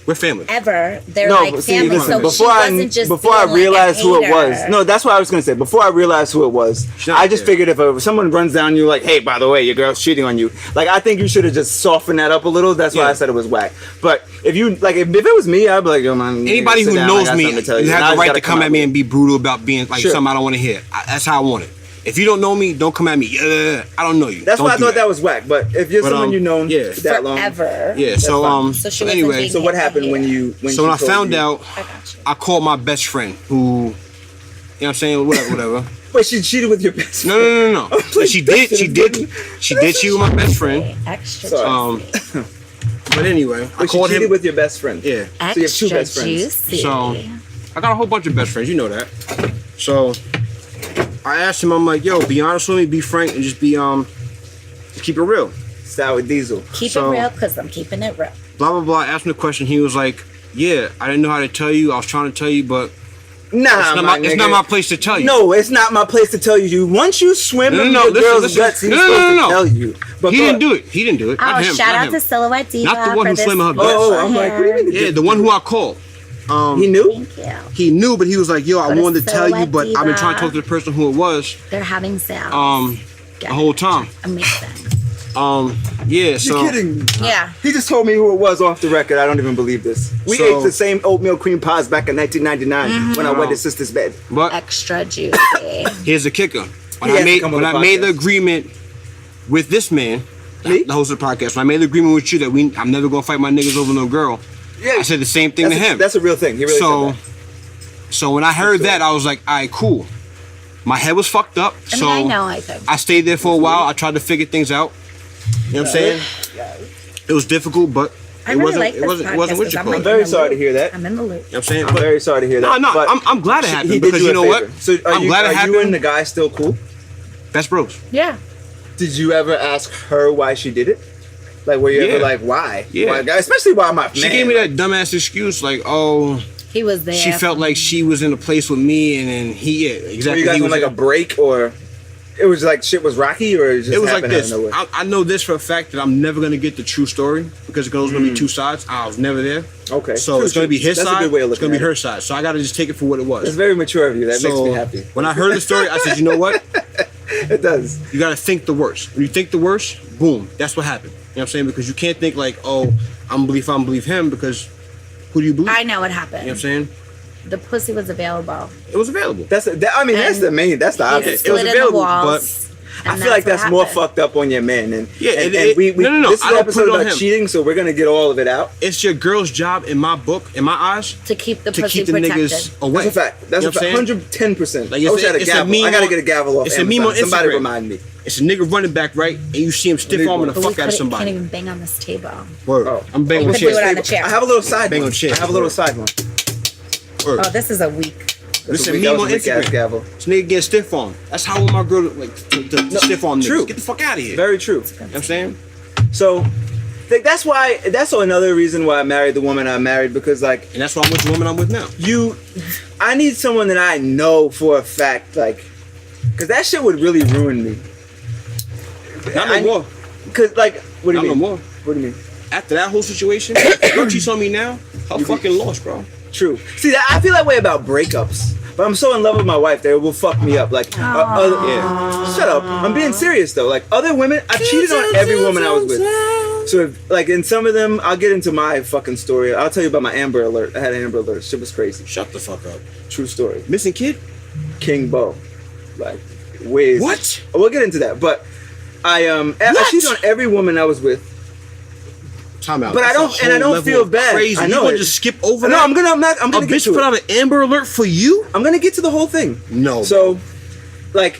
We're family. forever. They're No, like but see, family. listen, So before she I wasn't just before I feeling like a realized who it was. hater. No, that's what I was gonna say. Before I realized who it was, not I just there. figured if someone runs down you like, hey, by the way, your girl's cheating on you. Like, I think you should have just softened that up a little. That's why Yeah. I said it was whack. But if you like, if it was me, I'd be like, yo, man. Anybody sit who down, I knows got me, something to tell you And I have just the right gotta to come out at me with and be brutal about being like Sure. something I don't want to hear. That's how I want it. If you don't know me, don't come at me. I don't know you. That's Don't why I do thought that was whack. But if you're But, someone you known yeah. that long, Forever. Yeah. That's So fine. So she so wasn't anyway, being so what hit happened here. when you so when I she told found you? out, I got you. I called my best friend who, you know what I'm saying, whatever. Wait, she cheated with your best No, friend? no, no, no. like, She that did. shit She is did. good. She did cheat with my best friend. Extra Sorry. juicy. But anyway, I Wait, she called cheated him. with your best friend. Yeah. So you have two Extra best friends. juicy. So I got a whole bunch of best friends. You know that. So I asked him. I'm like, yo, be honest with me, be frank, and just be just keep it real. Style with Diesel. Keep So- it real because I'm keeping it real. Blah blah blah. I asked him the question. He was like, yeah, I didn't know how to tell you. I was trying to tell you, but Nah, it's not my place to tell you. No, it's not my place to tell you. Once you swim No, in no, your listen, girl's listen. guts, he's No, supposed no, to no. tell you. But He go didn't ahead. do it. He didn't do it. Oh, Not him. shout not out him. to Silhouette Diva. Not the one for who this slammed her butt. Oh, I'm like, what do you mean? Yeah, the one who I called. He knew? Thank you. He knew, but he was like, yo, I But wanted it's to tell you, Silhouette but I've been trying to Diva. talk to the person who it was. They're having sales. The whole time. Amazing. Yeah, so You're kidding. Yeah. He just told me who it was off the record. I don't even believe this. We So- ate the same oatmeal cream pies back in 1999 when I went to sister's bed. but Extra juicy. here's the kicker. When He I has to made come on when the I made the podcast. agreement with this man, Me? the host of the podcast, when I made the agreement with you that I'm never gonna fight my niggas over no girl, Yeah. I said the same thing That's to a, him. That's a real thing. He really So said so when I heard that, I was like, all right, cool. My head was fucked up, I so mean, I know I think. I stayed there for a while. I tried to figure things out. You know what I'm saying? It was difficult, but I it really wasn't. like this It wasn't what podcast you 'cause I'm call it. I'm You very in the sorry to loop. hear that. I'm in the loop. know what I'm saying? I'm very sorry to hear that. No, But I'm glad it he happened did because you you a know favor. what? So I'm glad it are you happened. and the guy still cool? Best bros. Yeah. Did you ever ask her why she did it? Like, were you Yeah. ever like, why? Yeah. Why, especially why my She man. gave me that dumbass excuse, like, oh, He was there. she felt like she was in a place with me, and then he, yeah, Were exactly. you guys he on was like a break, or it was like shit was rocky, or it just It was like happened out this. of nowhere? I know this for a fact that I'm never gonna get the true story because it's gonna be two sides. I was never there. Okay. So True, it's gonna true. be his That's side. a good way of It's gonna be looking at her side. So I gotta just take it for what it was. It's very mature of you. That makes So me happy. when I heard the story, I said, you know what? It does. You gotta think the worst. When you think the worst, boom, that's what happened. You know what I'm saying? Because you can't think like, oh, I'm believe him because who do you believe? I know what You know happened. what I'm saying? The pussy was available. It was available. That's the He obvious. slid in the available, walls. I and feel like that's what more happened. fucked up on your man. And Yeah, and, it- and we no, this is I an don't put episode it on about him. cheating, so we're gonna get all of it out. It's your girl's job in my book, in my eyes, To keep the to pussy keep the protected. niggas away. That's a fact. That's You a know fact. what I'm saying? 110%. Like, I wish I had a it's a gavel. meme I gotta on- get a gavel off it's a Amazon. meme on Somebody Instagram. remind me. It's a nigga running back, right? And you see him stiff Big arming the But we fuck out of can't somebody. even bang on this table. Word. Oh. I'm banging We on could do chairs. it on the chair. I have a little side Bang one. on chairs. I have a little side one. Word. Oh, this is a week. This is a That meme was on a big ass Instagram. gavel. This nigga getting stiff on. That's how I want my girl to, like to stiff on niggas. true. Get the fuck out of here. Very true. You know what I'm saying? So, Like, that's another reason why I married the woman I married, because like, And that's why I'm with the woman I'm with now. I need someone that I know for a fact, like, because that shit would really ruin me. Not no more. Because like, what do you Not no mean? more. What do you mean? After that whole situation, if she saw me now, I'm fucking lost, bro. True. See, I feel that way about breakups. But I'm so in love with my wife that it will fuck me up. Like, shut up. I'm being serious though. Like, other women, I've cheated on every woman I was with. So, like, in some of them, I'll get into my fucking story. I'll tell you about my Amber Alert. I had an Amber Alert. Shit was crazy. Shut the fuck up. True story. Missing kid? King Bo. Like, ways. What? We'll get into that. But I cheated on every woman I was with. Time out. But I don't feel bad. Crazy. I know You want it. to just skip over No, that? I'm gonna A get bitch to put it. out an Amber Alert for you? I'm gonna get to the whole thing. No. So, like,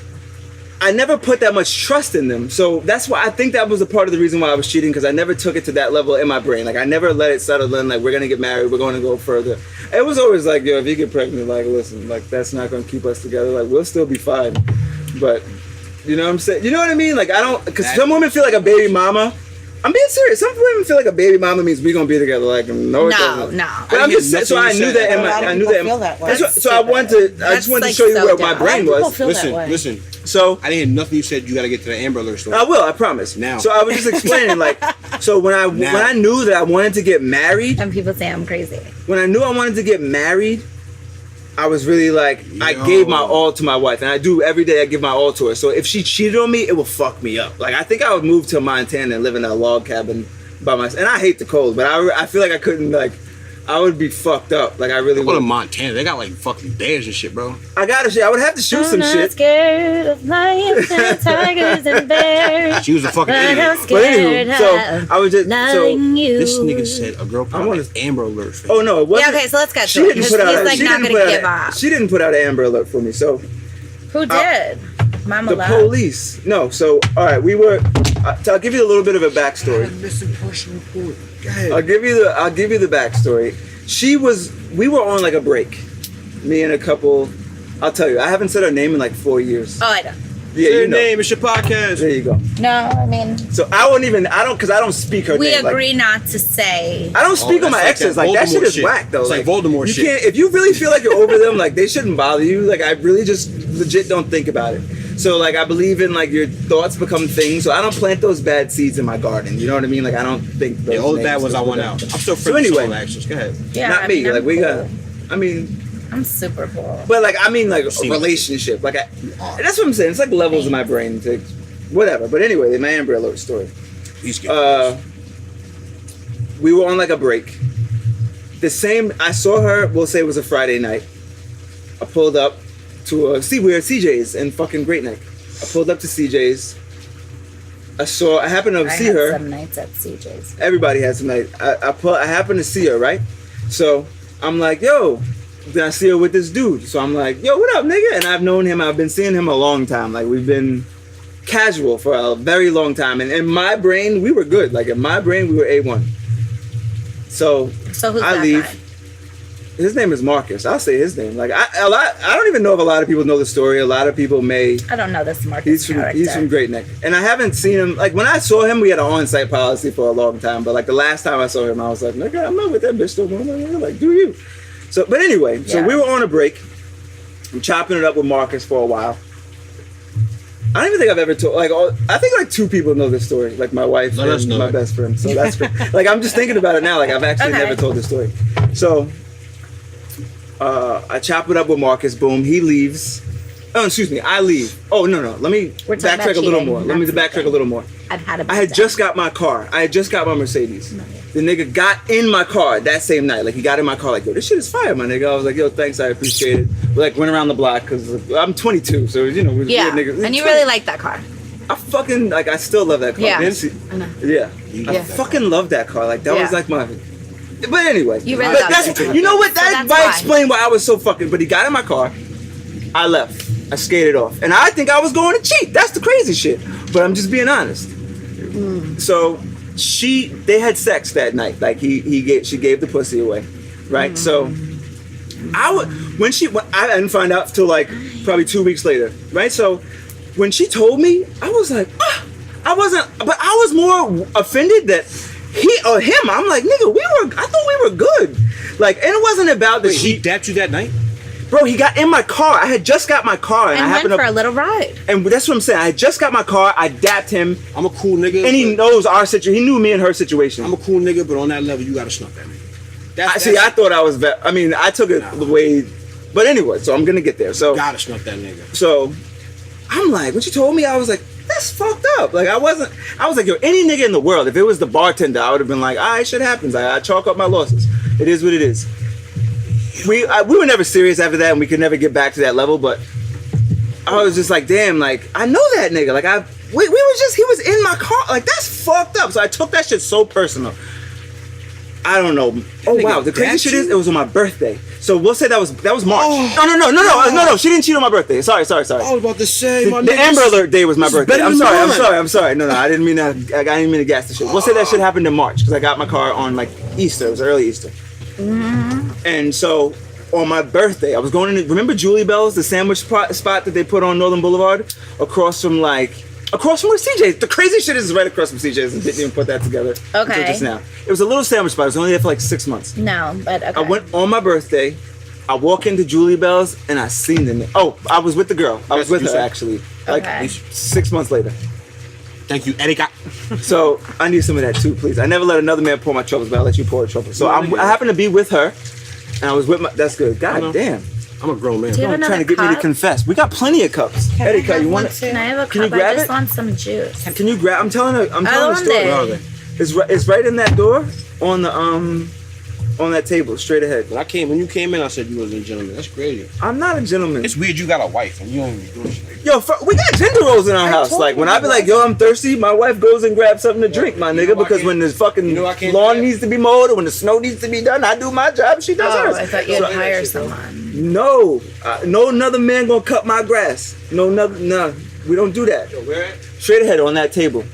I never put that much trust in them. So that's why I think that was a part of the reason why I was cheating, because I never took it to that level in my brain. Like, I never let it settle in, like, we're gonna get married, we're gonna go further. It was always like, yo, if you get pregnant, like, listen, like, that's not gonna keep us together. Like, we'll still be fine. But, you know what I'm saying? You know what I mean? Like, I don't, because some women feel like a baby mama. I'm being serious. Some women feel like a baby mama means we're gonna be together. Like, no, it doesn't. No. But I'm just so I knew that. I knew that. Feel that way. So I wanted to. I just wanted to show you where my brain was. Listen. So I didn't hear nothing you said. You got to get to the Amber Alert story. I will. I promise. Now. So I was just explaining, like, so when I knew that I wanted to get married, And people say I'm crazy. when I knew I wanted to get married, I was really like, I gave my all to my wife, and I do every day. I give my all to her. So if she cheated on me, it will fuck me up. Like, I think I would move to Montana and live in a log cabin by myself. And I hate the cold, but I feel like I couldn't, like, I would be fucked up. Like, I really Go to would. Montana. They got like fucking bears and shit, bro. I gotta shit. I would have to shoot some I'm shit. not scared of lions and tigers and bears. She was a fucking But I'm idiot. But scared anywho, so of I was just loving you. This nigga said a girl put out an Amber Alert for Oh you. no, it wasn't. Yeah, okay, so let's get She to it. didn't Because put he's out. like She not didn't going put to give out. up. She didn't put out an Amber Alert for me. So Who did? Mama the Love. police. No. So all right, we were. I'll give you a little bit of a backstory. Missing person report. Go ahead. I'll give you the backstory. We were on like a break. Me and a couple. I'll tell you. I haven't said her name in like 4 years. Oh, I don't. Yeah, Say you your know. name. It's your podcast. There you go. No, I mean, So I won't even. Because I don't speak her we name. agree not to say. I don't speak on that's my like exes. that Like, that shit Voldemort is shit. whack though. It's like Voldemort you shit. can't. If you really feel like you're over them, like, they shouldn't bother you. Like, I really just legit don't think about it. So like, I believe in, like, your thoughts become things. So I don't plant those bad seeds in my garden. You know what I mean? Like, I don't think. Those Yeah, all names that was I will went go out. down. I'm still So friends with anyway. all the actions. Go ahead. Yeah, Not I me. mean, Like, I'm we cool. got. I mean. I'm super cool. But like, I mean, like, a seen it. relationship. Like, that's what I'm saying. It's like levels in my brain to whatever. But anyway, my Amber Alert story. He's good. We were on like a break. I saw her. We'll say it was a Friday night. I pulled up to we were at CJ's in fucking Great Neck. I pulled up to CJ's. I happened to I see had her. some nights at CJ's. Everybody has some night. I happened to see her, right? So I'm like, yo. Then I see her with this dude. So I'm like, yo, what up, nigga? And I've known him. I've been seeing him a long time. Like, we've been casual for a very long time. And in my brain, we were good. Like, in my brain, we were A1. So who's I that leave. guy? His name is Marcus. I'll say his name. Like, I don't even know if a lot of people know the story. A lot of people may. I don't know this Marcus He's character. from Great Neck. And I haven't seen him. Like, when I saw him, we had an on-site policy for a long time. But like, the last time I saw him, I was like, nigga, I'm not with that bitch no more. Like, do you? So, but anyway, so Yeah. we were on a break. I'm chopping it up with Marcus for a while. I don't even think I've ever told, like, I think like 2 people know this story, like my wife Let us and know my it. best friend. So that's great. Like, I'm just thinking about it now. Like, I've actually Okay. never told this story. So I chop it up with Marcus. Boom, he leaves. Oh, excuse me, I leave. Oh, no. Let me We're talking backtrack about a little cheating, more. Let me not backtrack sleeping. a little more. I've had a I had breakdown. just got my car. I had just got my Mercedes. The nigga got in my car that same night. Like, he got in my car like, yo, this shit is fire, my nigga. I was like, yo, thanks, I appreciate it. We like went around the block because I'm 22, so you know, we're niggas. And you really like that car. I fucking like. I still love that car. Yeah. Man. I know. Yeah. I Yeah. fucking love that car. Like, that was Yeah. like my. But anyway, You really but love that's, it. you know what? So That that's might why. explain why I was so fucking. But he got in my car. I left. I skated off, and I think I was going to cheat. That's the crazy shit. But I'm just being honest. So they had sex that night. Like, she gave the pussy away, right? So I didn't find out till like probably 2 weeks later, right? So when she told me, I was like, I wasn't, but I was more offended that him. I'm like, nigga, I thought we were good. Like, and it wasn't about the Wait, he dapped you that night? Bro, he got in my car. I had just got my car, and I And happened went for to. a little ride. And that's what I'm saying. I had just got my car. I dapped him, I'm a cool nigga. and he knows our situation. He knew me and her situation. I'm a cool nigga, but on that level, you gotta snuff that nigga. I thought I was. I took it the way. But anyway, so I'm gonna get there. So Gotta snuff that nigga. So I'm like, when she told me, I was like, that's fucked up. Like, I was like, yo, any nigga in the world, if it was the bartender, I would have been like, all right, shit happens. I chalk up my losses. It is what it is. We were never serious after that, and we could never get back to that level, but I was just like, damn, like, I know that nigga. Like, he was in my car. Like, that's fucked up. So I took that shit so personal. I don't know. Oh, wow. The crazy shit is, it was on my birthday. So we'll say that was March. Oh. No. She didn't cheat on my birthday. Sorry. I was about to say, The Amber Alert day was my birthday. better I'm than sorry. No, I didn't mean that. I didn't mean to gas the shit. We'll say that shit happened in March because I got my car on like Easter. It was early Easter. And so on my birthday, I was going in. Remember Julie Bell's, the sandwich spot that they put on Northern Boulevard, across from where CJ's. The crazy shit is right across from CJ's, and didn't even put that together until Okay. just now. It was a little sandwich spot. I was only there for like 6 months. No, but okay. I went on my birthday. I walk into Julie Bell's and I seen them. Oh, I was with the girl. I was with her actually. Like Okay. 6 months later. Thank you, Eridddica. So I need some of that too, please. I never let another man pour my troubles, but I'll let you pour a trouble. So I happened to be with her, and I was with my. That's good. God damn. I'm a grown man. Do you have I'm trying to another get me to cup? confess. We got plenty of cups. Eridddica, you want it? Can I have a Can you cup? grab I just it? want some juice. Can you grab? I'm telling the story. ¿A dónde? It's right in that door on the on that table, straight ahead. When you came in, I said you was a gentleman. That's crazy. I'm not a gentleman. It's weird you got a wife and you don't even be doing shit. Yo, we got gender roles in our house. told Like when you I be like, yo, I'm thirsty, my wife goes and grabs something to drink, my you know nigga. why I Because can't- when the fucking you know why I can't do lawn that? needs to be mowed or when the snow needs to be done, I do my job. She does hers. Oh, I thought you'd So- hire someone. No, no another man gonna cut my grass. No, we don't do that. Yo, where at? Straight ahead on that table.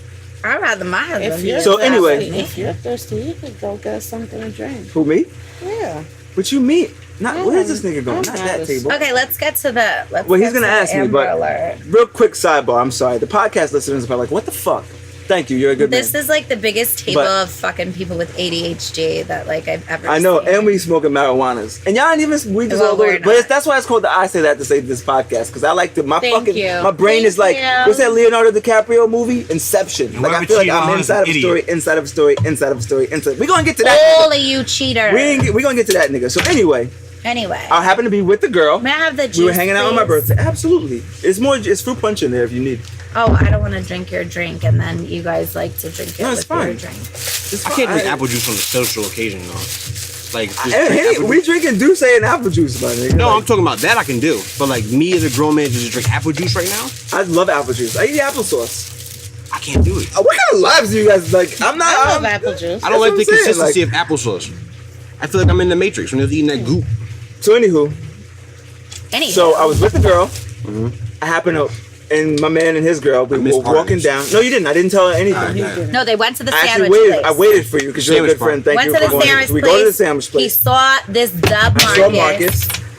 I'd rather my husband. If be you're So the anyway- thirsty. If you're thirsty, you could go get something to drink. Who, me? Yeah. What you mean? Where's this nigga going? I'm Not that honest. table. Okay, let's get to the. Well, he's gonna ask me, but Alert. real quick sidebar. I'm sorry. The podcast listeners are probably like, what the fuck? Thank you. You're a good This man. is like the biggest table But- of fucking people with ADHD that like I've ever I know, seen. and we smoking marijuanas, and y'all ain't even we just Well, all we're over. But not. that's why it's called the I Say That to Say This podcast because I like to my Thank fucking you. my brain is like Thank you. what's that Leonardo DiCaprio movie Inception? Like I whoever feel like cheated on I'm is inside an of a story, idiot. inside of a story, inside of a story, inside. We gonna get to that. All of you cheaters. We gonna get to that nigga. So anyway, Anyway, I happen to be with the girl. may I have the juice? We were hanging out on my please? birthday. Absolutely, it's fruit punch in there if you need. Oh, I don't want to drink your drink, and then you guys like to drink it No, it's with fine. your drink. It's I fine. can't drink apple juice on a social occasion though. Like just drink Hey, apple we juice. drinking Douce and apple juice, my nigga. No, I'm Like, talking about that I can do. But like me as a grown man just drink apple juice right now, I love apple juice. I eat applesauce. I can't do it. What kind of lives do you guys like? I'm not. I love I'm- apple juice. I don't That's like the what I'm saying, consistency of applesauce. I feel like I'm in the Matrix when they're eating that goop. So anywho, Anyway, so I was with the girl. I happened to, and my man and his girl, we I missed were part of walking this. down. No, you didn't. I didn't tell her anything. Alright, no, they went to the I actually sandwich waited. place. I waited for you because you're a Sandwich good friend. Thank Went you to for the going. sandwich We place. go to the sandwich He place. saw this dub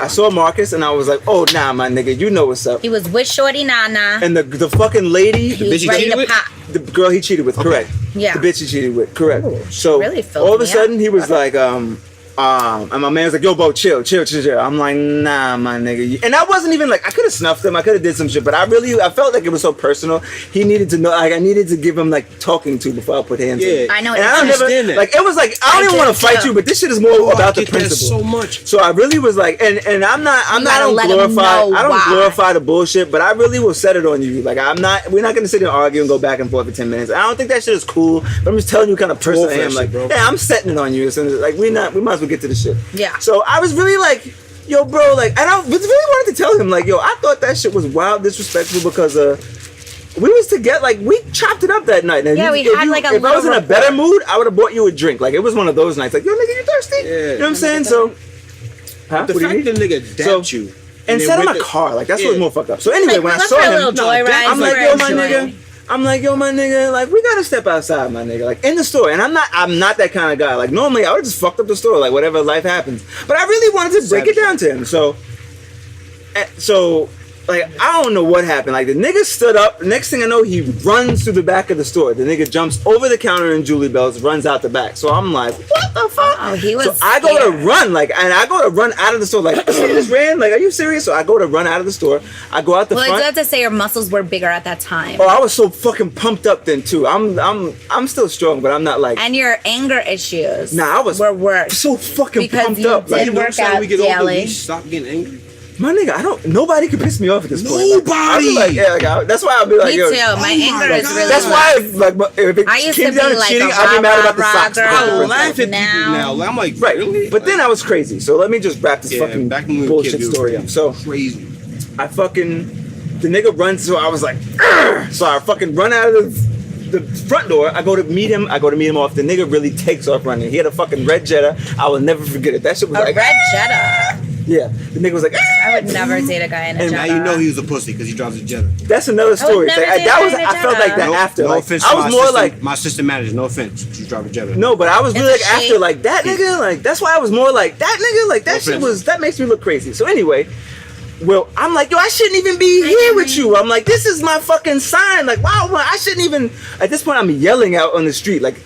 I saw Marcus, and I was like, "Oh, nah, my nigga, you know what's up." He was with Shorty Nana. And the fucking lady, He was bitch he ready cheated to with? pop. the girl he cheated with, correct? Yeah. The bitch he cheated with, correct. Ooh, So really filled all of a me sudden up. he was like, and my man was like, yo, bro, chill. I'm like, nah, my nigga. And I wasn't even like, I could have snuffed him. I could have did some shit, but I felt like it was so personal. He needed to know, like, I needed to give him like talking to before I put hands on him. Yeah. I know. And it's I don't just- understand that. like, it was like, I don't even I want to do fight too. you, but this shit is more Oh, about I the get that principle. so much. So I really was like, and I'm not, I gotta don't let 'em glorify, know I don't why. glorify the bullshit, but I really will set it on you. Like, we're not gonna sit here and argue and go back and forth for 10 minutes. I don't think that shit is cool, but I'm just telling you what kind of person old I for am. that Like, shit, bro. yeah, I'm setting it on you. So, like, we might as well get to the shit. Yeah. So I was really like, yo, bro, like, and I was really wanted to tell him, like, yo, I thought that shit was wild disrespectful because we was together, like, we chopped it up that night. Now, Yeah, we had, like, a if I was in a little better rapport. mood, I would have bought you a drink. Like, it was one of those nights. Like, yo, nigga, you thirsty? Yeah. You know what I'm saying? So, huh? The What do you fact mean? that nigga dapped So- you And then sat in went my to- car. Like, that's Yeah. what's more fucked up. So anyway, Like, when I let's saw for a him, little joyride. I'm we like, were yo, my enjoying. nigga. I'm like, yo, my nigga, like, we gotta step outside, my nigga. Like, in the store. And I'm not that kind of guy. Like, normally I would have just fucked up the store, like, whatever life happens. But I really wanted to break it down to him. So like, I don't know what happened. Like, the nigga stood up. Next thing I know, he runs through the back of the store. The nigga jumps over the counter in Julie Bell's, runs out the back. So I'm like, what the fuck? Oh, he was So I go to scared. run, like, and I go to run out of the store. Like, this nigga just ran? Like, are you serious? So I go to run out of the store. I go out the Well, I front. do have to say your muscles were bigger at that time. Oh, I was so fucking pumped up then too. I'm still strong, but I'm not like. And your anger issues Nah, I was were worse. so fucking Because pumped you up. did Like, You know what I'm work saying? out We get older, daily. we stop getting angry. my nigga, nobody can piss me off at this point. Like, Nobody! I'll be like, yeah, like, that's why I'll be like, Me yo. too. My my anger is God. really That's low. why, like, if it I used came to down be to like cheating, a I'd be mad about the rah-rah socks. girl. I Right. laugh at people Now- now. Like, I'm like, Right, really? but then I was crazy. So let me just wrap this Yeah, fucking back when we were bullshit kids, we were story crazy. up. So Crazy. I fucking, the nigga runs, so I was like, "Argh!" So I fucking run out of the front door. I go to meet him off. The nigga really takes off running. He had a fucking red Jetta. I will never forget it. That shit was A like, red Jetta. yeah. The nigga was like, I would never date a guy in a And Jetta. Now you know he was a pussy because he drives a Jetta. that's another story. never Like, date that a was, guy in a I felt like that Jetta. after. No Like, offense I to was my more assistant, like, my assistant manager. No offense. You drive a Jetta. no, but I was really like It's a after shame. like that nigga, like that's why I was more like that nigga, like that shit was that makes me look crazy. So anyway, well, I'm like, yo, I shouldn't even be here with you. I'm like, this is my fucking sign. Like, wow, I shouldn't even. At this point, I'm yelling out on the street. Like,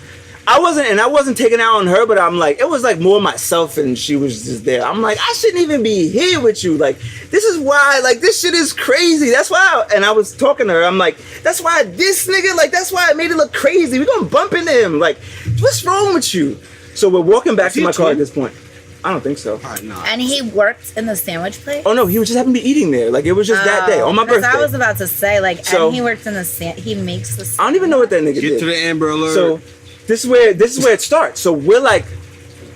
I wasn't taking out on her, but I'm like, it was like more myself, and she was just there. I'm like, I shouldn't even be here with you. Like, this is why, like, this shit is crazy. That's why. And I was talking to her. I'm like, that's why this nigga, like, that's why it made it look crazy. We're gonna bump into him. Like, what's wrong with you? So we're walking back to he my a car at twin? this point. I don't think so. All right, nah. And he worked in the sandwich place? Oh no, he was just happened to be eating there. Like, it was just that day on my 'cause birthday. I was about to say, like, So- and he works in the he makes the I don't even know what that nigga Get did. to the Amber Alert. So this is where it starts. So we're like,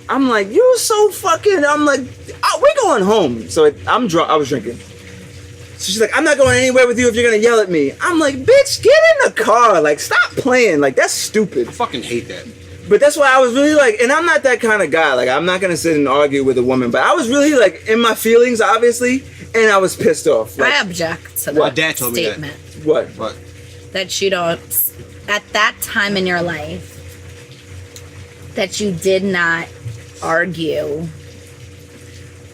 I'm like, you so fucking. I'm like, we're going home. So I'm drunk. I was drinking. So she's like, I'm not going anywhere with you if you're gonna yell at me. I'm like, bitch, get in the car. Like, stop playing. Like, that's stupid. I fucking hate that. But that's why I was really like, and I'm not that kind of guy. Like, I'm not gonna sit and argue with a woman. But I was really like in my feelings, obviously, and I was pissed off. Like, I object to My that dad told me that. statement. what? But That you don't, at that time in your life, that you did not argue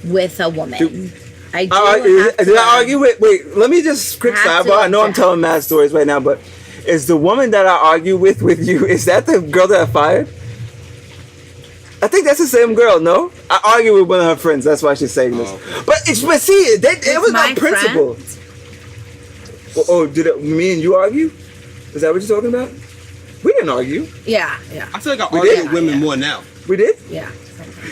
with a woman. I do have Did to- I argue with? Wait, let me just quick Have to sidebar. I know I'm object. telling mad stories right now, but is the woman that I argue with you? Is that the girl that I fired? I think that's the same girl. No, I argue with one of her friends. That's why she's saying this. okay. But see, it was my my principle. Oh, did me and you argue? Is that what you're talking about? We didn't argue. Yeah. I feel like I We argue did? with women more now. We did. Yeah.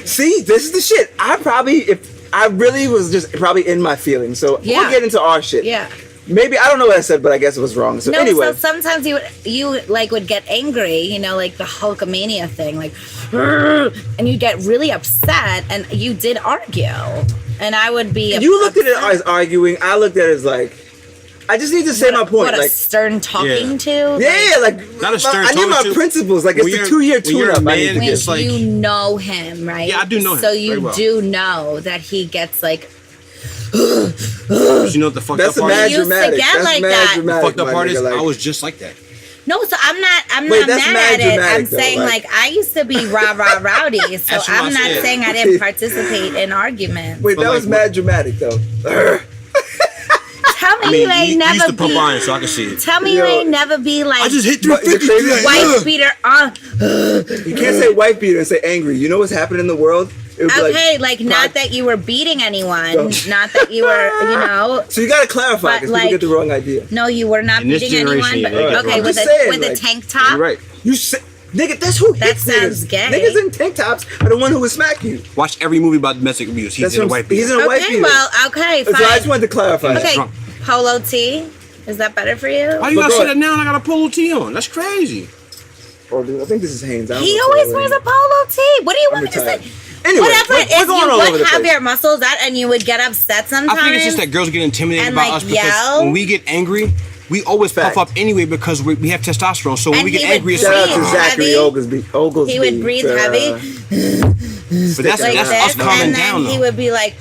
See, this is the shit. If I really was just probably in my feelings. So Yeah. we'll get into our shit. Yeah. Maybe I don't know what I said, but I guess it was wrong. So No, anyway, so sometimes you like would get angry, you know, like the Hulkamania thing, like, and you get really upset, and you did argue, and I would be. you looked at it upset. as arguing. I looked at it as like, I just need to say my point. What, a Like, stern talking Yeah. to? yeah, like Not a stern I need my talking to. principles. Like, it's When the you're- 2-year when you're a tune-up. I need to man, When get. it's like- you know him, right? Yeah, I do know him So very you well. do know that he gets like. But you know what the fucked That's up a part mad is? You used to dramatic. get That's like mad that. dramatic. Fucked up my part is nigga, like- I was just like that. No, so I'm not Wait, that's mad mad at it. I'm dramatic, though, saying like- like I used to be rah rowdy, so That's what I'm I not said. saying I didn't participate in arguments. Wait, But that like, was mad dramatic though. Tell me I mean, you ain't you never used to pump be. iron, so I can see it. Tell me Yo. you ain't never be like I just hit But the 350 crazy- today. wife beater on. You can't say wife beater and say angry. You know what's happening in the world? It would be Okay, like not that you were beating anyone, No. not that you were, you know. So you gotta clarify But, because like- people get the wrong idea. No, you were not In this beating anyone, generation, but yeah, they get okay, wrong. with I'm a just saying, with a like, tank top. You're right. You say, nigga, that's who That hits sounds niggas. gay. Niggas in tank tops are the one who would smack you. Watch every movie about domestic abuse. He's That's in a what white he's in a white Okay, beater. well, okay, So I just fine. wanted to clarify. that. Okay, drunk. polo tee. Is that better for you? Why you But gotta go say ahead. that now and I got a polo tee on? That's crazy. Oh, dude, I think this is Haynes. I don't He know always if wears I a polo tee. What do you I'm want me to say? retired. Anyway, Whatever we're it is, going you all over would the have place. your muscles out and you would get upset sometimes. I think it's just that girls get intimidated And, about like, us because yell. when we get angry, we always Fact. puff up anyway because we have testosterone. So when And we get he would angry, it's Shout out breathe to Zachary heavy. Oglesby. He would breathe heavy but that's like us this, calming and down then he though. would be like,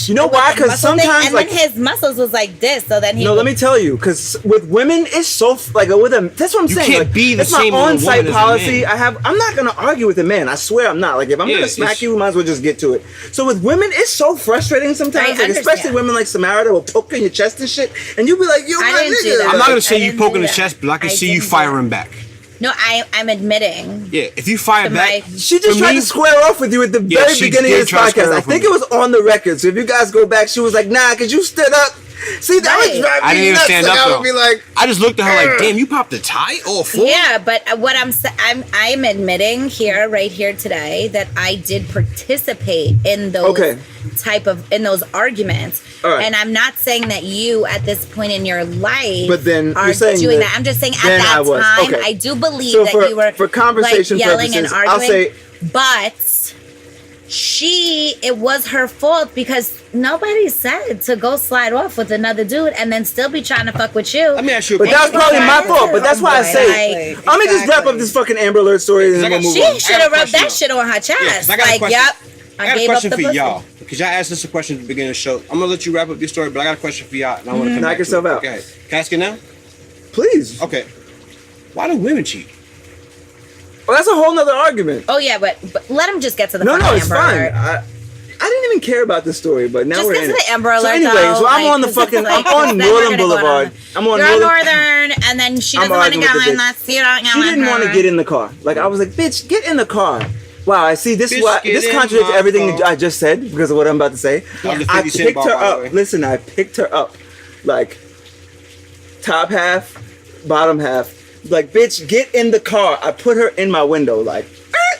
You know why? Because sometimes, and then his muscles was like this, so then he. No, let me tell you, because with women, it's so like with them. That's what I'm saying. Can't like, be the it's same my with a on-site woman as a policy. man. I'm not gonna argue with a man. I swear I'm not. Like if I'm gonna smack you, we might as well just get to it. So with women, it's so frustrating sometimes. Like, especially women like Samara that will poke in your chest and shit, and you'll be like, "Yo, my nigga." I'm not gonna say you poking the chest, but I can see you firing back. No, I'm admitting. Yeah, if you fire back, she just tried to square off with you at the very beginning of this podcast. I think it was on the record. So if you guys go back, she was like, "Nah, cause you stood up." See, that was driving me I didn't even nuts. stand like, up. I would be like, I just looked at her like, "Damn, you popped a tie all four?" Yeah, but what I'm admitting here, right here today, that I did participate in those in those arguments, and I'm not saying that you at this point in your life, but then are you're saying doing that. that. I'm just saying at that time, I do believe that you were for conversation like, yelling purposes, and arguing, I'll say, but it was her fault because nobody said to go slide off with another dude and then still be trying to fuck with you. Let me ask you. But that's probably my fault. But that's why I say, let me just wrap up this fucking Amber Alert story and then we'll move on. She should have rubbed that shit on her chest. Like, yep. I got a question for y'all because y'all asked us a question at the beginning of the show. I'm gonna let you wrap up your story, but I got a question for y'all, and I want to knock yourself out. Okay, can I ask it now? Please. Okay. Why do women cheat? Well, that's a whole nother argument. Oh yeah, but let him just get to the no, it's Amber fine. Alert. I didn't even care about this story, but now just we're get in to it. the Amber Alert. So anyway, though, I'm on the fucking, I'm on Northern Boulevard. I'm on Northern, and then she doesn't want to go in that seat. She didn't want to get in the car. Like I was like, bitch, get in the car. Wow, I see. This contradicts everything I just said because of what I'm about to say. I picked her up. Listen, I picked her up, like top half, bottom half. Like, bitch, get in the car. I put her in my window, like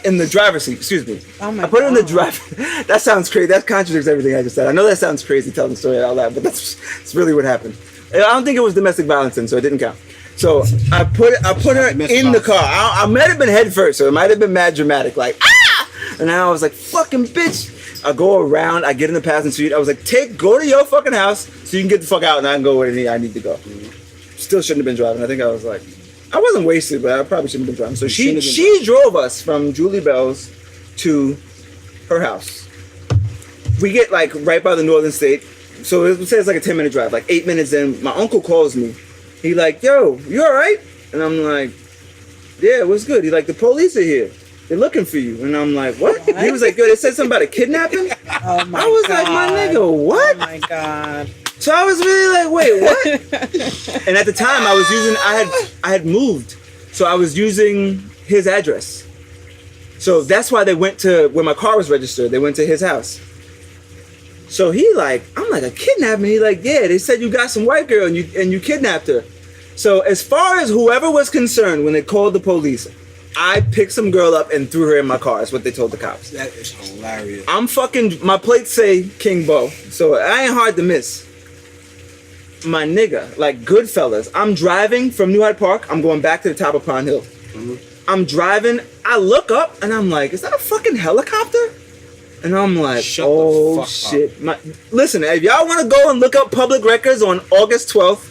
in the driver's seat. Excuse me. Oh my I put her in the God. driver. That sounds crazy. That contradicts everything I just said. I know that sounds crazy telling the story all that, but that's really what happened. I don't think it was domestic violence, so it didn't count. So I put her in the car. I might have been head first, so it might have been mad dramatic, like and then I was like, fucking bitch. I go around, I get in the passenger seat. I was like, go to your fucking house so you can get the fuck out and I can go where I need to go. Still shouldn't have been driving. I think I was like, I wasn't wasted, but I probably shouldn't have been driving. So she drove us from Julie Bell's to her house. We get like right by the Northern State. So it says like a 10-minute drive, like 8 minutes in. My uncle calls me. He like, yo, you all right? And I'm like, yeah, what's good? He like, the police are here. They're looking for you. And I'm like, what? He was like, yo, they said something about a kidnapping? Oh my I was God. like, my nigga, what? Oh my God. So I was really like, wait, what? And at the time I was using, I had moved. So I was using his address. So that's why they went to where my car was registered. They went to his house. So he like, I'm like, a kidnapping? He like, yeah, they said you got some white girl and you kidnapped her. So as far as whoever was concerned when they called the police, I picked some girl up and threw her in my car. That's what they told the cops. That is hilarious. My plates say King Bo, so I ain't hard to miss. My nigga, like Goodfellas. I'm driving from New Hyde Park. I'm going back to the top of Pond Hill. Mm-hmm. I'm driving. I look up and I'm like, is that a fucking helicopter? And I'm like, oh shit. Listen, if y'all want to go and look up public records on August 12th,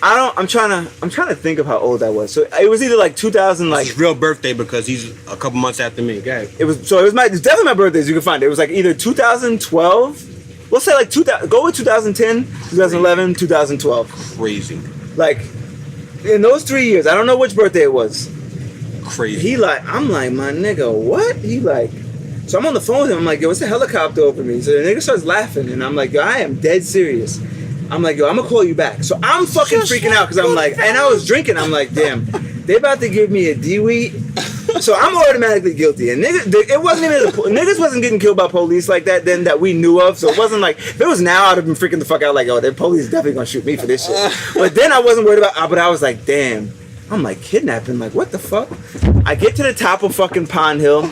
I'm trying to think of how old I was. So it was either like 2000, like his real birthday because he's a couple months after me. Go ahead. It's definitely my birthday, as you can find it. It was like either 2012. We'll say like 2000. Go with 2010, 2011, 2012. Crazy. Like in those 3 years, I don't know which birthday it was. Crazy. I'm like, my nigga, what? He like, so I'm on the phone with him. I'm like, yo, it's a helicopter over me. So the nigga starts laughing, and I'm like, yo, I am dead serious. I'm like, yo, I'm gonna call you back. So I'm fucking freaking out because I'm like, and I was drinking. I'm like, damn, they about to give me a D-weed. So I'm automatically guilty. And it wasn't even niggas wasn't getting killed by police like that then that we knew of. So it wasn't like if it was now, I'd have been freaking the fuck out like, oh, the police is definitely gonna shoot me for this shit. But then I wasn't worried about. But I was like, damn. I'm like kidnapping. Like what the fuck? I get to the top of fucking Pond Hill.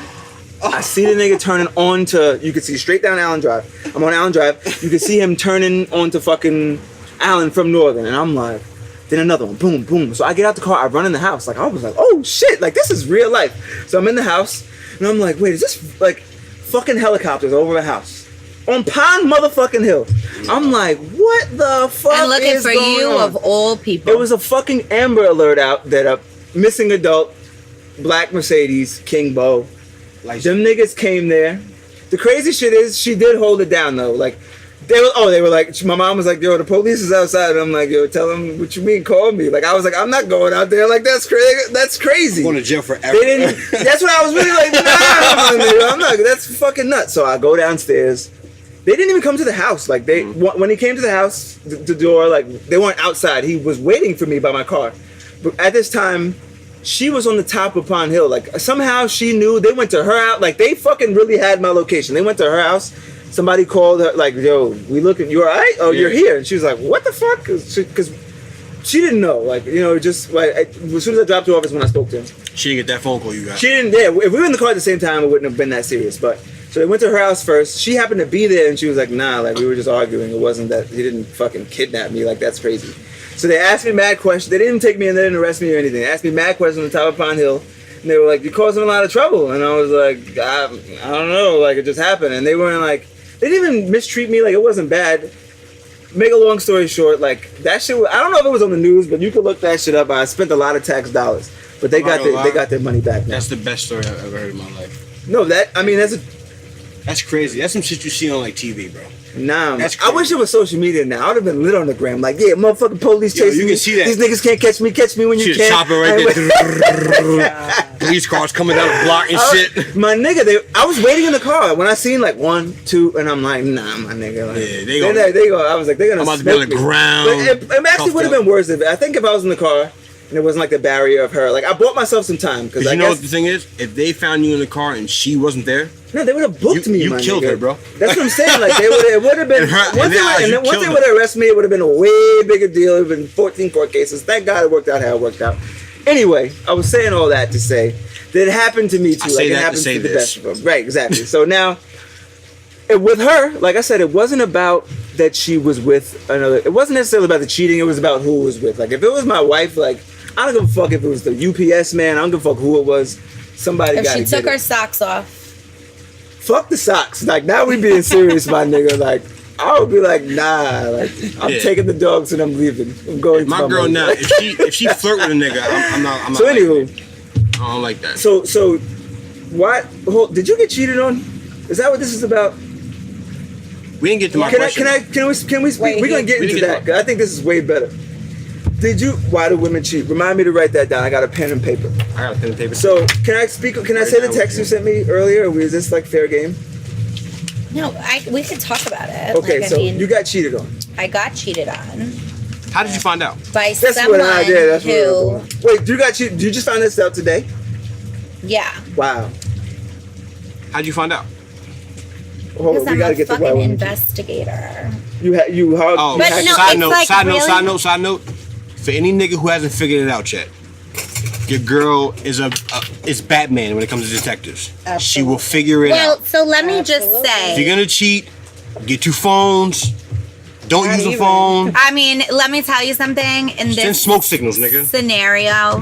I see the nigga turning onto, you can see straight down Allen Drive. I'm on Allen Drive. You can see him turning onto fucking Allen from Northern. And I'm like, then another one, boom, boom. So I get out the car, I run in the house. Like, I was like, oh shit, like this is real life. So I'm in the house and I'm like, wait, is this like fucking helicopters over the house? On Pond motherfucking Hill. I'm like, what the fuck and looking is for going you on? of all people. It was a fucking Amber Alert out that a missing adult, black Mercedes, King Bo. Like them niggas came there. The crazy shit is she did hold it down though. Like They were like, my mom was like, yo, the police is outside. And I'm like, yo, tell them what you mean, call me. Like, I was like, I'm not going out there. Like, that's crazy. That's crazy. Going to jail forever. They didn't. That's what I was really like. Nah, I'm not. That's fucking nuts. So I go downstairs. They didn't even come to the house. Like when he came to the house, the door, like they weren't outside. He was waiting for me by my car. But at this time, she was on the top of Pond Hill. Like somehow she knew. They went to her house. Like they fucking really had my location. They went to her house. Somebody called her, like, yo, we looking, you all right? Oh, you're here. And she was like, what the fuck? Because she didn't know. Like, you know, just like, as soon as I dropped her off is when I spoke to him. She didn't get that phone call you got. She didn't, yeah. If we were in the car at the same time, it wouldn't have been that serious. But, so they went to her house first. She happened to be there and she was like, nah, like, we were just arguing. It wasn't that, he didn't fucking kidnap me. Like, that's crazy. So they asked me mad questions. They didn't take me and they didn't arrest me or anything. They asked me mad questions on the top of Pond Hill. And they were like, you're causing a lot of trouble. And I was like, I don't know. Like, it just happened. And they weren't like, they didn't even mistreat me. Like, it wasn't bad. Make a long story short, like, that shit was, I don't know if it was on the news, but you could look that shit up. I spent a lot of tax dollars. But they got their money back now. That's the best story I've ever heard in my life. No, That's crazy. That's some shit you see on like TV, bro. Nah, that's I wish it was social media now. I would have been lit on the gram. Like, yeah, motherfucking police chasing you me. can see that. These niggas can't catch me. Catch me when you can. Chopper right there. Police cars coming down the block and shit. My nigga, I was waiting in the car when I seen like 1, 2, and I'm like, nah, my nigga. Like, yeah, they go. I was like, they're gonna. I'm about to be on the ground. But it actually would have been worse I think if I was in the car and it wasn't like the barrier of her. Like, I bought myself some time because you know what the thing is? If they found you in the car and she wasn't there. No, they would have booked me. You killed her, bro. That's what I'm saying. Like it would have been. Once they would have arrested me, it would have been a way bigger deal. It would have been 14 court cases. Thank God it worked out how it worked out. Anyway, I was saying all that to say that it happened to me too. Like it happened to the best of them. Right, exactly. So now, with her, like I said, it wasn't about that she was with another. It wasn't necessarily about the cheating. It was about who it was with. Like if it was my wife, like I don't give a fuck if it was the UPS man. I don't give a fuck who it was. Somebody got to get it. If she took her socks off. Fuck the socks. Like now we being serious, my nigga. Like I would be like, nah. Like I'm taking the dogs and I'm leaving. I'm going. My girl now, if she flirt with a nigga, I'm not. So anywho, I don't like that. So, what? Did you get cheated on? Is that what this is about? We didn't get to my question. Can we speak? We're gonna get into that. I think this is way better. Why do women cheat? Remind me to write that down. I got a pen and paper. I got a pen and paper. So can I speak? Can I say the text you sent me earlier? Or is this like fair game? No, we could talk about it. Okay, like, so you got cheated on. I got cheated on. How did you find out? By That's someone what I did. That's who. Wait, you got cheated? You just found this out today? Yeah. Wow. How'd you find out? Hold on, Because we gotta I'm a get the fucking right one. investigator. Oh, But no, side note. For any nigga who hasn't figured it out yet, your girl is Batman when it comes to detectives. Absolutely. She will figure it out. Well, so let me just If say. you're gonna cheat, get 2 phones. Don't use a phone. I mean, let me tell you something. In Send this smoke signals, nigga. scenario,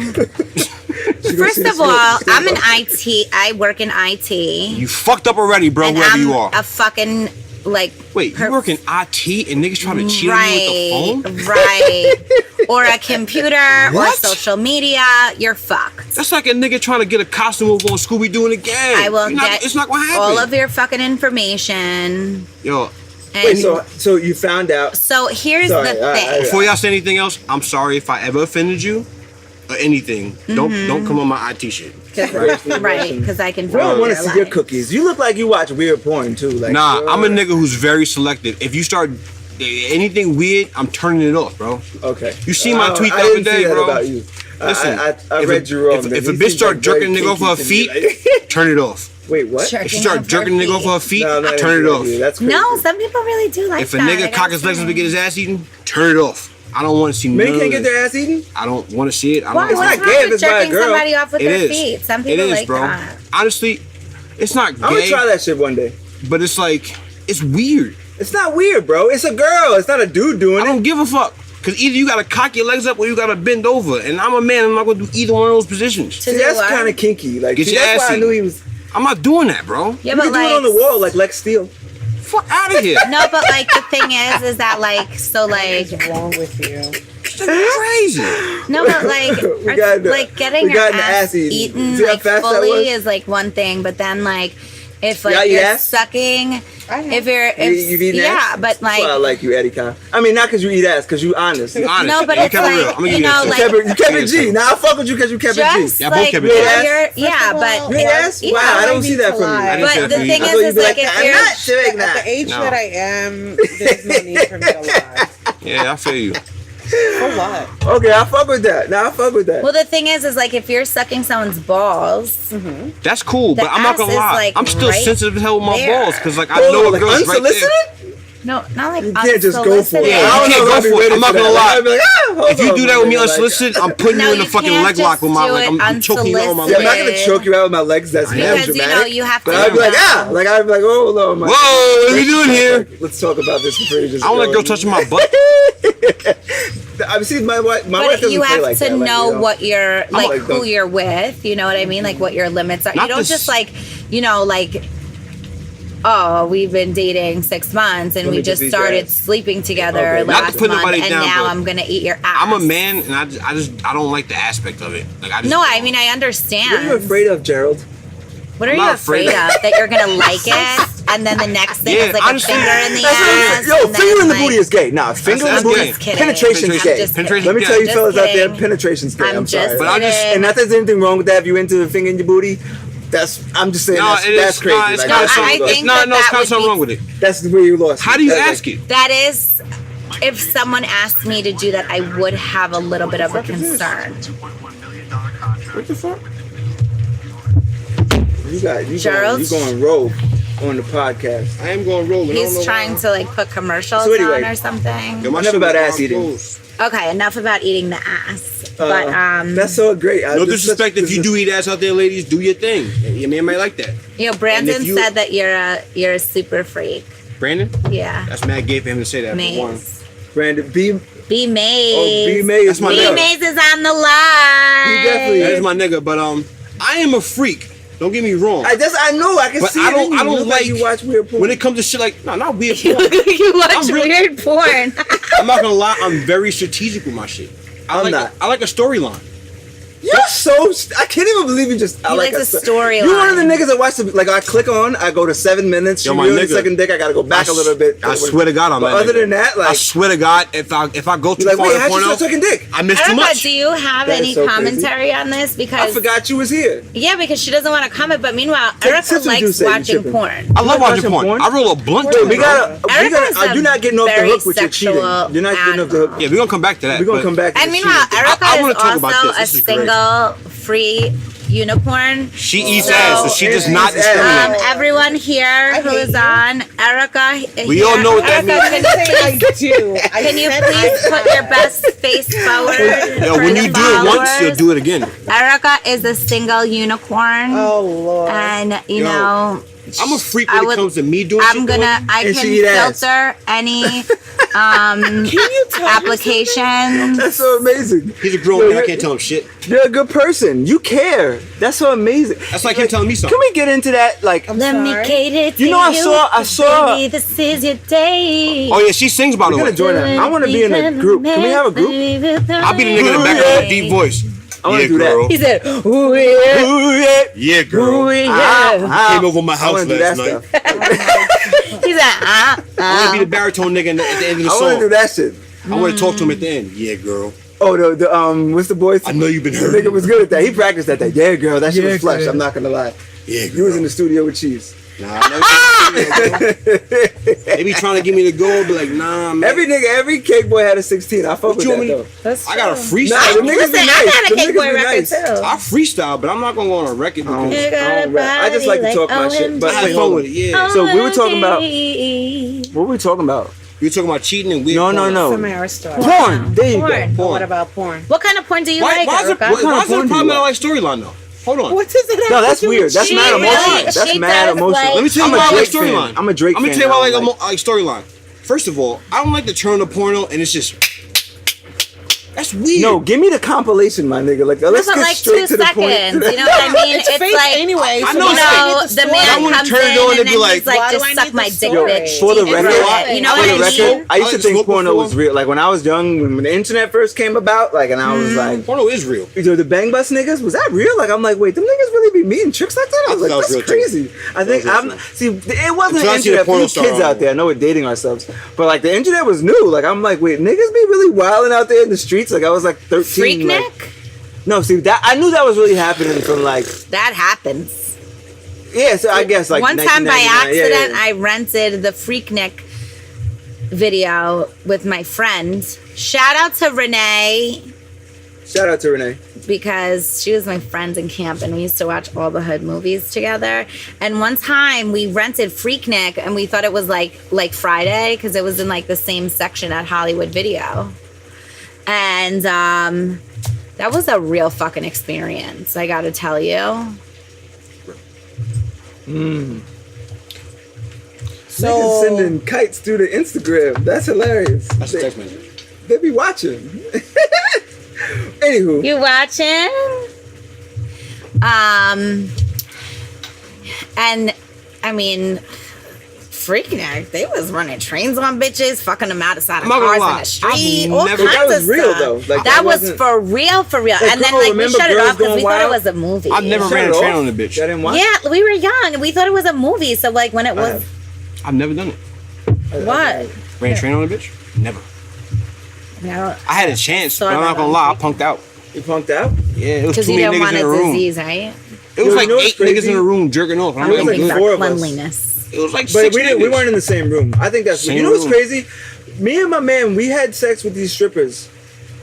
first of all, I'm in IT. I work in IT. You fucked up already, bro. And Wherever I'm you are. a fucking like. Wait, you work in IT and niggas trying to cheat on you with the phone? Right. Or a computer or What? social media. You're fucked. That's like a nigga trying to get a costume over on Scooby-Doo in the game. I will get it's not gonna happen. all of your fucking information. Yo, And Wait, so you found out? so here's Sorry, the thing. before y'all say anything else, I'm sorry if I ever offended you or anything. Don't come on my IT shit. Right, because I can. We don't want to see your life. cookies. You look like you watch weird porn too. Like Nah, I'm a nigga who's very selective. If you start anything weird, I'm turning it off, bro. Okay. You see my tweet the I other didn't see day, that bro? about you. Listen, I read you wrong. If a bitch start jerking a nigga off her feet, turn it off. Wait, what? Jerking If she start off her jerking a nigga off feet. her feet, No, not turn it even off. you. That's crazy. No, some people really do like If a that. nigga I cock his legs up to get his ass eaten, turn it off. I don't want to see Men none can't of get this. their ass eaten? I don't want to see it. I Why? don't It's What's not wrong gay if with it's by a jerking girl. somebody off with It their is. feet? Some It people is, like bro. that. Honestly, it's not gay. I'm gonna try that shit one day. But it's like, it's weird. It's not weird, bro. It's a girl. It's not a dude doing I it. don't give a fuck. Because either you gotta cock your legs up or you gotta bend over. And I'm a man, I'm not gonna do either one of those positions. To See, do that's what? kind of kinky. Like, Get see, your that's ass why I knew eaten. he was. I'm not doing that, bro. Yeah, You but can do like it on the wall like Lex Steele. Fuck out of here. no, but like the thing is that like so like What's wrong with you? It's crazy. no, but like We got the- like getting we your got the ass ass eaten. eaten See how like fast that fully was? is like one thing, but then like if Y'all like eat you're ass? sucking If you're, You've eaten ass? but That's why I like, like you, Eridddica. I mean, not because you eat ass, because you honest. You Honest. no, but You it's kept it real. like, I'ma give you you know, that. like, kept it G. Now I fuck with you because you kept it just G. Yeah, both like, kept it when real. you're, First of but all, You eat ass? you Wow, know, I don't I see need that to from you. lie. I didn't say but that the for you. thing I thought is you'd be like, like, if I'm you're, not saying At that. the age No. that I am, there's no need for me to lie. Yeah, I feel you. For what? Okay, I fuck with that. Now I fuck with that. well, the thing is like, if you're sucking someone's balls, That's cool, The but I'm not ass gonna is, lie. like, I'm still right sensitive as hell with my there. balls because, like, I Hold know on, a like girl's right there. unsolicited? no, not like You can't just go for it. unsolicited. I You don't can't know go if I'd be for it. ready I'm not for gonna that. lie. I'd be like, hold If you on, do that with me man, like- unsolicited, I'm putting No, you in the you fucking can't leg lock with my just like do I'm it choking you on my Yeah, I'm leg. not gonna choke you out with my legs. That's mad Because, you know, dramatic. you have But to I'd be like, know. like I'd be like, oh no, my. Whoa, what are we doing here? Like, let's talk about this before you just. I don't like go girl and- touching my butt. I've seen my wife. My wife But doesn't you play have like to that. Like, know you know, what you're like, like, who don't- you're with. You know what I mean? Like what your limits are. Not You don't this- just like, you know, like, oh, we've been dating 6 months and Let we me just just eat started your ass. sleeping together Okay. Not to last put month, nobody and down, now but I'm gonna eat your ass. I'm a man, and I don't like the aspect of it. Like I just No, I mean I understand. What are you afraid of, Gerald? What are I'm you not afraid afraid of? That you're gonna like it, and then the next thing Yeah, is like I a understand. finger in the That's what I'm ass. saying. Yo, and finger then, in the like, booty is gay. Nah, finger in the that's booty. gay. just kidding. Penetration's Penetration- gay. just kidding. penetration- Let me tell you, Just fellas out there, kidding. penetration's gay. I'm sorry. just But I just- kidding. And not that there's anything wrong with that. If you into the finger in your booty, I'm just saying No, that's, it is. that's crazy. Nah, it's Like, kind of that's I where you something. lost. think No, that no, it's that kind of would something be- wrong with it. That's where you lost. How do you That's ask like- it? That is, if someone asked me to do that, I would have a little bit of a concern. What the fuck? You Gerald? going rogue on the podcast. I am going rolling. He's trying to like put commercials So anyway. on or something. Enough about ass eating. Okay, enough about eating the ass. But That's so great. No disrespect if you do eat ass out there, ladies. Do your thing. Your man might like that. you know, Brandon And if you- said that you're a super freak. Brandon, Yeah. that's mad gay for him to say that. For one. Maze. Brandon B. B Maze. Oh, B. May is my my B nigga. Maze is on the line. He definitely That is my nigga. But I am a freak. Don't get me wrong. I know. I can But see I it. don't- in you. I don't You look like- you watch weird porn. when it comes to shit like not weird porn. You watch I'm real- weird porn. I'm not gonna lie. I'm very strategic with my shit. I'm not. I like a storyline. You're I can't even believe you just. I He like likes a sto- storyline. You're one of the niggas that watch the like. I click on. I go to 7 minutes. Yo, She my really nigga. sucking dick. I gotta go back a little bit. I swear to God, I'm But that other nigga. than that, I like, swear to God, if I go too you're like, far wait, to how'd you porno, start sucking dick? I miss too Erica, much. do you have That is any so crazy. commentary on this? I Because forgot you was here. yeah, because she doesn't want to comment. But meanwhile, Erica since we do likes say you watching tripping. porn. I love like watching porn. porn? I roll a blunt. Wait, too, we bro. gotta. Erica's a You're not getting off the very hook with your cheating. sexual You're not getting off the hook. Yeah, we're gonna come back to that. We're gonna but come back. To And the meanwhile, cheating. Erica I wanna is talk about also this. a This is great. single, free unicorn. She eats So- ass, so she does She not eats ass. discriminate. Everyone here who hate is you. on, Erica. We all know what that Erica, means. I do. Can you please put your best face forward? Yo, for when the you do it once, you'll followers? do it again. Erica is a single unicorn, Oh Lord. and you Yo, know. I'm a freak I when would- it comes to me doing I'm shit. gonna. I And can she eat ass. filter any Can you tell applications. That's so amazing. He's a grown Yo, man. I you're- can't tell him shit. You're a good person. You care. That's so amazing. That's like him telling me something. Can we get into that? Like, Let me sorry? cater to You know, I saw- Baby, this is your day. Oh yeah, she sings by the we're gonna way. join that. I want to be in a group. Can we have a group? I'll be the nigga in the back with a deep voice. I wanna Yeah, do that. girl. He said, "Ooh yeah, Ooh, yeah. Yeah, girl. ooh yeah." Came over my I house want to do that last night. stuff. He said, I want to be the baritone nigga at the end of the I want to do song. that shit. I want to talk to him at the end. Yeah, girl. Oh, the what's the boys? I know you've been The hurt. nigga was good at that. He practiced at that. Yeah, girl, that shit was flush. I'm not gonna lie. Yeah, He was in girl. the studio with Cheese. Nah, I know they be trying to give me the goal, but like, nah, man. Every cake boy had a 16. I fuck What with you that want me though. That's I got a Nah, freestyle. them niggas "Listen, be I nice. got a Them Cake niggas Boy be record nice. too." I freestyle, but I'm not gonna go on a record I don't- because You got I a don't rap. I just like to body talk my like shit. But I have wait, fun hold with on. it. Yeah. So we were talking about OMG. what were we talking about? We were talking about cheating and weird. No, porn. Samara story. Porn. There you Porn. go. Porn. What about porn? What kind of porn do you Why, like, why is it, Erica? why is it a porn do you problem that I like? like storyline though? Hold on. What does it have No, to that's do weird. with That's She mad really- emotional. That's she mad does emotional. like- Let me tell I'm you a why I like Drake fan. storyline. I'm a Drake Let me fan. tell you why I now, like storyline. First of all, I don't like to turn the porno and it's just That's weird. No, give me the compilation, my nigga. Like, let's but get like straight 2 to the seconds. point. You know what I mean? It's fake like anyway. I so know you why it's know, need the story? man I wouldn't comes turn it in on and and then be like, he's like, why do just I suck need my the dick, story? bitch. For the And record, then, you know for what the I record, mean? I used to think smoke porno before. was real. Like when I was young, when the internet first came about, like, and I was like, Porno is real. the bang bus niggas, was that real? Like, I'm like, wait, them niggas really be meeting chicks like that? I was That like, was that's real too. crazy. I think That was I'm real see, it wasn't Until the I see the internet for porno you star kids on out there. I know we're dating ourselves, but like the internet was new. Like I'm like, wait, niggas be really wilding out there in the streets. Like I was like 13. Like, Freaknik? no, see that I knew that was really happening from like That happens. yeah. So I guess like One time by 1999, accident, yeah. I rented the Freaknik video with my friend. Shout out to Renee, Shout out to Renee. because she was my friend in camp and we used to watch all the hood movies together. And one time we rented Freaknik and we thought it was like Friday because it was in like the same section at Hollywood Video. And that was a real fucking experience, I gotta tell you. So Niggas sending kites through the Instagram. That's hilarious. That's a text message. They be watching. Anywho, You watching? And I mean, Freaknik, they was running trains on bitches, fucking them outside of I'm not gonna cars lie. in the street, I've all never- kinds That was of real, stuff. though. Like, that that was wasn't- for real, for real. Like, And then come on, like we remember shut it Girls off because Gone we thought it Wild? was a movie. I've never shut ran it a train off. on a bitch. Y'all didn't watch? Yeah, we were young and we thought it was a movie. So like when it was I've never done it. what? Ran a train on a bitch? Never. I mean, I don't, I had a chance, Saw but I'm that not gonna on lie, I Freaknik. punked out. You punked out? Yeah, it was because too you many didn't niggas want in a the room. disease, right? It was Yo, like you know what's 8 niggas crazy? in the room jerking off. I'm I'm was like, like thinking good. four about of us. cleanliness. It was like But 6 we niggas. weren't in the same room. I think that's Same you know what's room. crazy? Me and my man, we had sex with these strippers,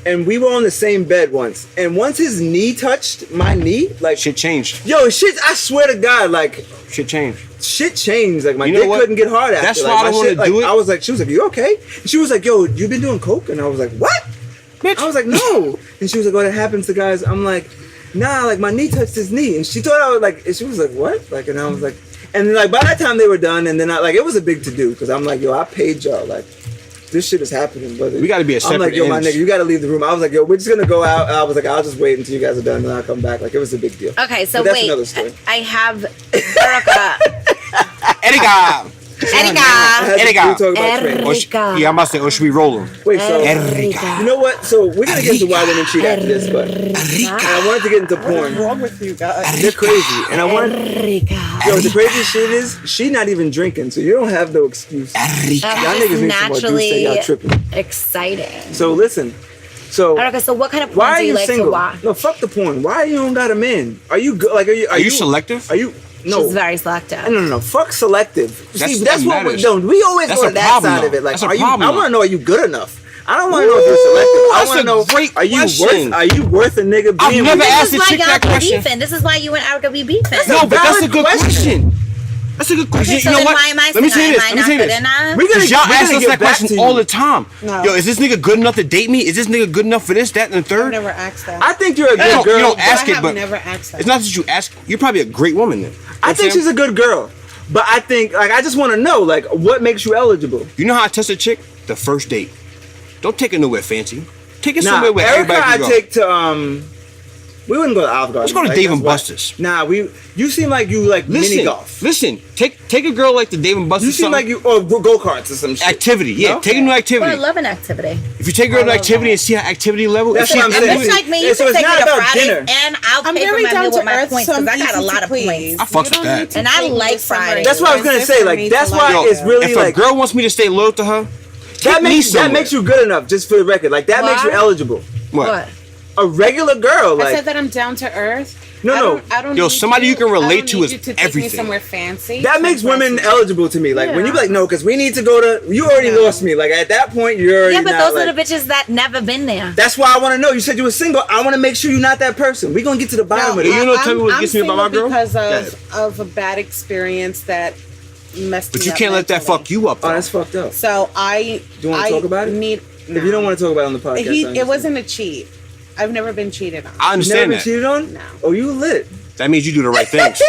and we were on the same bed once. And once his knee touched my knee, like Shit changed. yo, shit! I swear to God, like Shit changed. shit changed. Like my You know dick what? couldn't get hard after. That's like, why I my don't wanna shit, like, do it. I was like, she was like, "You okay?" And she was like, "Yo, you been doing coke?" And I was like, "What?" Bitch. I was like, "No." And she was like, "Oh, that happens to guys." I'm like, "Nah, like my knee touched his knee." And she thought I was like, and she was like, "What?" Like, and I was like, and then like by that time they were done, and then I like it was a big to do because I'm like, "Yo, I paid y'all like." This shit is happening, brother. We gotta be a I'm like, separate yo, my ends. nigga, you gotta leave the room. I was like, yo, we're just gonna go out. And I was like, I'll just wait until you guys are done, and I'll come back. Like, it was a big deal. Okay, so But that's wait, another story. I have Erica. Eridddica. I Erica. had to Eridddica. talk about trains. Or yeah, I'm about to say, or should we roll them? Wait, so Eridddica. you know what? So we're gonna get into why women cheat after this, but and I wanted to get into what's porn. wrong with you guys? They're crazy, and I wanted. Erica. Yo, the craziest shit is she not even drinking, so you don't have no excuse. Y'all That's niggas just need some more juice. Say y'all naturally tripping. exciting. So listen. So Erica, so what kind of porn why are do you you like single? to watch? No, fuck the porn. Why you don't got a man? Are you good? Like, Are you selective? Are you? No. She's very selective. No. Fuck selective. See, that's that what we matters. don't. We always That's go a to that problem, side of though. it. Like, That's a are you? problem, I though. want to know, are you good enough? I don't want to know if you're selective. I that's want to a know, great are you question. worth? Are you worth a nigga I've being? never with you? asked This is a why chick y'all that be question. beefing. This is why you and Erica be beefing. No, but that's a valid good question. question. That's a good question. Okay, so You know then what? why am I Let me single? say this. Am I Let me not say good this. enough? We're gonna, Because y'all we're ask gonna us get that back question to you. all the time. No. Yo, is this nigga good enough to date me? Is this nigga good enough for this, that, and the I've third? never asked that. I think you're a You good don't- girl. you don't ask I it, have but never asked that. it's not that you ask. You're probably a great woman then. I think she's a good girl, but I think like I just want to know like what makes you eligible. You know how I test a chick? The first date. Don't take her nowhere fancy. Take her Nah, somewhere where Erica, everybody I can go. take to we wouldn't go to Olive Garden. Let's go to Like, Dave that's and why. Buster's. Nah, you seem like you like mini golf. Listen. Take a girl like the Dave and Buster's. You seem like you or go karts or some shit. activity. Yeah, No? take her to Well, I activity. love an activity. If you take her to activity and see her activity level, That's if she what I'm into saying. it, It's like me. Yeah, You so can it's take me not to about Fridays, dinner. and I'll I'm pay for very my down meal to with my earth, points so I'm because I got a easy lot to of please. points. I fucks with You don't that. need to And I take me like to somebody Fridays. That's what I was gonna insist say. for Like me that's to why like it's it. really if a like girl wants me to stay loyal to her, that take me makes somewhere. you good enough. Just for the record, like that makes you Why? eligible. What? A regular girl, I said like that I'm down to earth. No. I don't Yo, need somebody you can I relate don't to need is you to take everything. me somewhere fancy. that makes women Fancy. eligible to me. Like when you be Yeah. like, no, because we need to go to. You already No. lost me. Like at that point, you're already Yeah, but not, those like, are the bitches that never been there. That's why I want to know. You said you were single. I want to make sure you're not that person. We're gonna get to the bottom of it. You know, tell me what I'm gets me about my single girl? because of a bad experience that messed But me you up can't let that mentally. fuck you up. Oh, Though. that's fucked up. So I Do you wanna I talk about it? Need, If you don't want to talk about it on the podcast, I it understand. wasn't a cheat. I've never been cheated on. I You never understand been that. cheated on? No. Oh, you lit. That means you do the right things.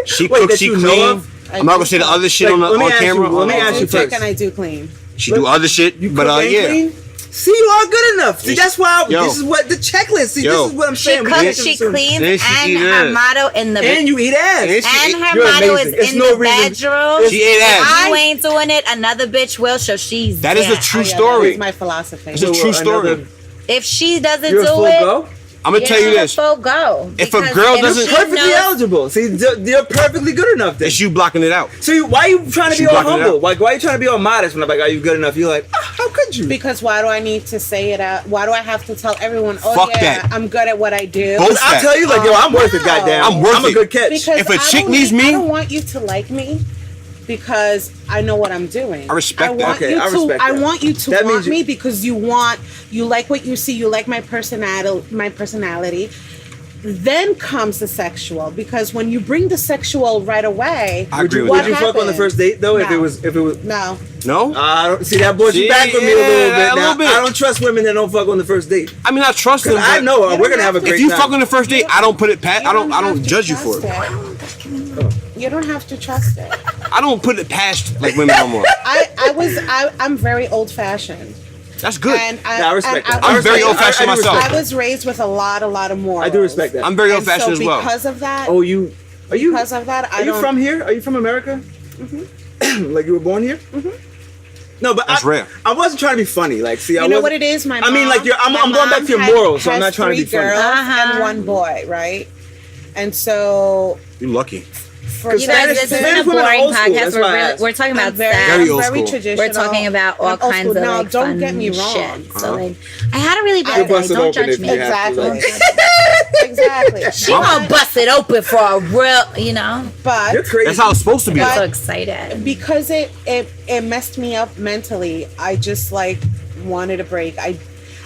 She Wait, cooks, that she you know clean. of? I'm not gonna say the other shit Like, on let me on ask you- camera. let me I ask do you cook first. and I do clean. She do other shit, You but cook and yeah. clean? See, you are good enough. See, that's why Yo. this is what the checklist. See, Yo. this is what I'm She saying. cooks, she cleans, Then she and eat her ass. motto in the And you eat ass. And she- and her You're motto amazing. is It's in no the reason- bedroom. She ate ass. If you ain't doing it, another bitch will. So she's That is there. a true Oh, yeah, story. That is my philosophy. It's a true story. Another- If she doesn't You're a do full it, go. I'm gonna tell you this. Full go. If a Because girl if doesn't- she Perfectly knows- eligible. See, you're perfectly good enough. Then. It's you blocking it out. So why are you trying to She be all blocking it humble? out. Like, why are you trying to be all modest when I'm like, are you good enough? You're like, how could you? Because why do I need to say it out? Why do I have to tell everyone, oh Fuck yeah, that. I'm good at what I do? Both I'll tell you, like, yo, I'm worth it, No. goddamn. I'm worth I'm a it. good catch. Because If a I chick don't needs need- me- I don't want you to like me because I know what I'm doing. I respect that. want Okay, you I to, respect I that. want you to That want means you- me because you like what you see, you like my personality. Then comes the sexual, because when you bring the sexual right away, I agree with Would that. you fuck on the first date though? If No. it was no. No? I don't see that brought See, you back with me a yeah, little bit. a Now, little bit. I don't trust women that don't fuck on the first date. I mean, I trust them. 'Cause I but know You we're don't gonna have a have to- great If you time. fuck on the first date, I don't put it past. I don't have to judge you for trust it. You don't have to trust it. I don't put it past like women no more. I'm very old fashioned. That's good. And Nah, I respect that. I'm very respect- old-fashioned I do myself. respect I was raised with a lot of morals. I do respect that. I'm very And old-fashioned so as well. Because of that, Oh, are you? because of that, Are you from here? Are you from America? Mm-hmm. Like you were born here? Mm-hmm. No, but That's rare. I wasn't trying to be funny. Like, see, I You know wasn't- what it is, my mom. I mean, like, I'm my going back to your mom morals, so I'm has not trying to be 3 funny. girls Uh-huh. and 1 boy, right? And so You lucky. for You guys, this Spanish isn't a women are boring old school, podcast. that's why I asked. We're talking about I'm very, sex. Very old very school. traditional. We're talking about all I'm old kinds school. of Now, like don't fun get me wrong. shit. So like, I had a really bad You'll day. bust it Don't open judge if me. you have to, Exactly. though. Exactly. She gonna bust it open for a real, you know. But You're crazy. That's how it's supposed to be. I'm But- so excited. because it messed me up mentally, I just like wanted a break.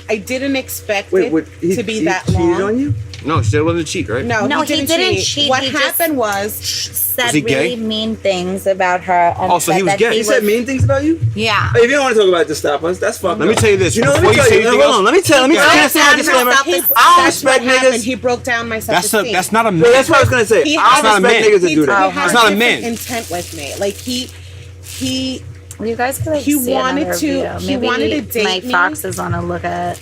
I didn't expect Wait, it to be that cheated long. on you? No, she said it wasn't a cheat, right? No, he didn't cheat. What He just- happened was Said he really gay? mean things about her. And Oh, so he said was that gay. He said mean things about you? Yeah. Hey, if you don't want to talk about it, just stop us. That's fucked Let me up. tell you this. You know, let Before me you tell say you. anything Hold else, on. Let me tell you. Broke Can I say my down disclaimer? her I don't that's respect what happened. niggas. He broke down my self-esteem. That's not a man. Well, that's what I was gonna say. He I had- don't That's not a respect man. niggas that He do had that. That's not a different man. intent with me. Like he You guys could like He see wanted another to- video. he Maybe wanted to date my me. Fox is on a look at.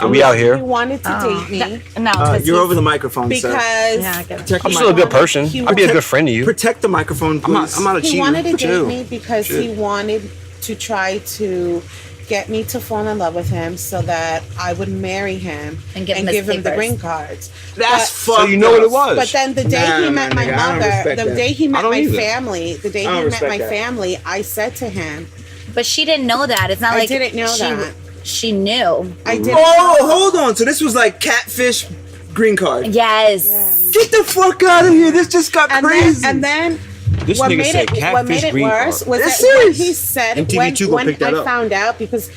Are we out he here? wanted to date me No, 'cause You're he's- over the microphone, sir. because Yeah, I get it. Protect I'm the still a mic- good person. He I'd be a wanted- good friend to you. Protect the microphone, please. I'm not a he cheater. wanted to Chill. date me because he wanted to try to get me to fall in love with him so that I would marry him And give him his the papers. green cards. That's But- fucked So you know what it up. was. But then the day Nah, he met my my nigga, I don't mother, respect the that. day he I met don't my either. family, the day I don't he met respect my that. family, I said to him, But she didn't know that. It's not I like didn't know she, that. She knew. I didn't. Oh, hold on. So this was like Catfish, green card. Yes. Get the fuck out of here. This just got crazy. And then This what nigga made said it Catfish Green worse Card. was That's that when serious. he said MTV2 gonna when pick that I up. found out because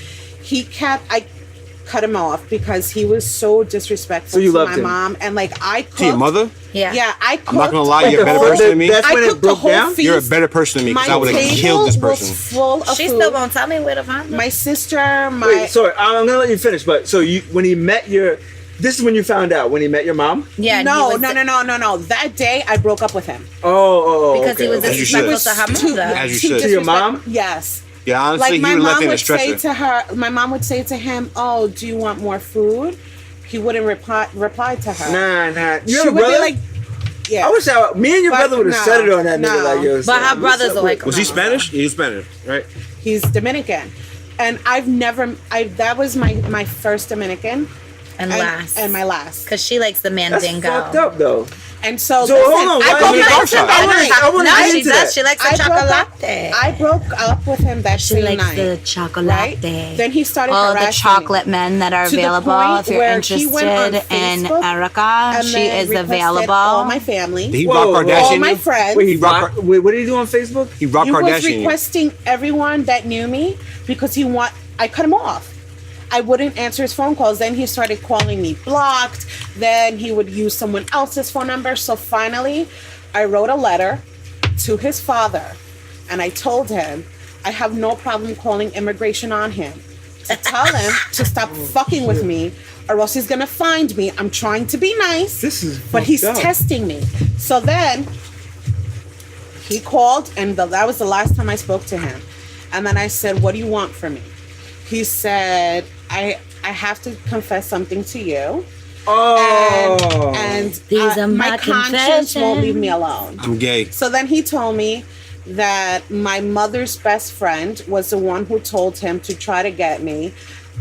I cut him off because he was so disrespectful So you to loved my him. mom and like I cooked. To your mother? Yeah. Yeah, I cooked. I'm not gonna lie, Wait, you're a the better whole- person than me. That's I when it cooked the broke whole down? feast. You're a better person than me because My I would have table killed this was person. full of She food. still won't tell me where to find it. My sister, my Wait, sorry. I'm gonna let you finish. But so when he met your, this is when you found out when he met your mom. Yeah. and he no. That day I broke up with him. Oh, Because okay, he was okay. As you disrespectful to her should. mother. As you should. To your mom? Yes. Yeah, honestly, Like he my would have left mom in a would say stretcher. to her, my mom would say to him, "Oh, do you want more food?" He wouldn't reply to her. Nah. You She have a would brother? be like, "Yeah." I wish me and your But brother would have no, said it on that nigga. no. Like, yo, But son, her what's brothers up are with- like, Was he Spanish? He was Spanish, right? He's Dominican, and that was my first Dominican and last. and my last. Because she likes the That's mandingo. fucked up though. And so, So, listen, hold on, I why- broke I mean, up I'm with him sorry, that I wanna- night. I wanna No, get she into does. that. She likes the I broke up- chocolate. I broke up with him that She same likes night. the chocolate. Right? Then he started all the harassing chocolate me. men that are To the available. point If you're where he went on interested in Facebook Eridddica, and she then is requested available. all my family, Did he Whoa, rock whoa. Kardashian? all my you? friends. Wait, wait, what did he do on Facebook? He rock He was Kardashian. you. requesting everyone that knew me because I cut him off. I wouldn't answer his phone calls. Then he started calling me blocked. Then he would use someone else's phone number. So finally, I wrote a letter to his father, and I told him I have no problem calling immigration on him to tell him to stop fucking with me, or else he's gonna find me. I'm trying to be nice, This is but he's fucked up. testing me. So then he called, and that was the last time I spoke to him. And then I said, "What do you want from me?" He said, I have to confess something to you. Oh. And These are my my conscience won't leave me alone. I'm gay. So then he told me that my mother's best friend was the one who told him to try to get me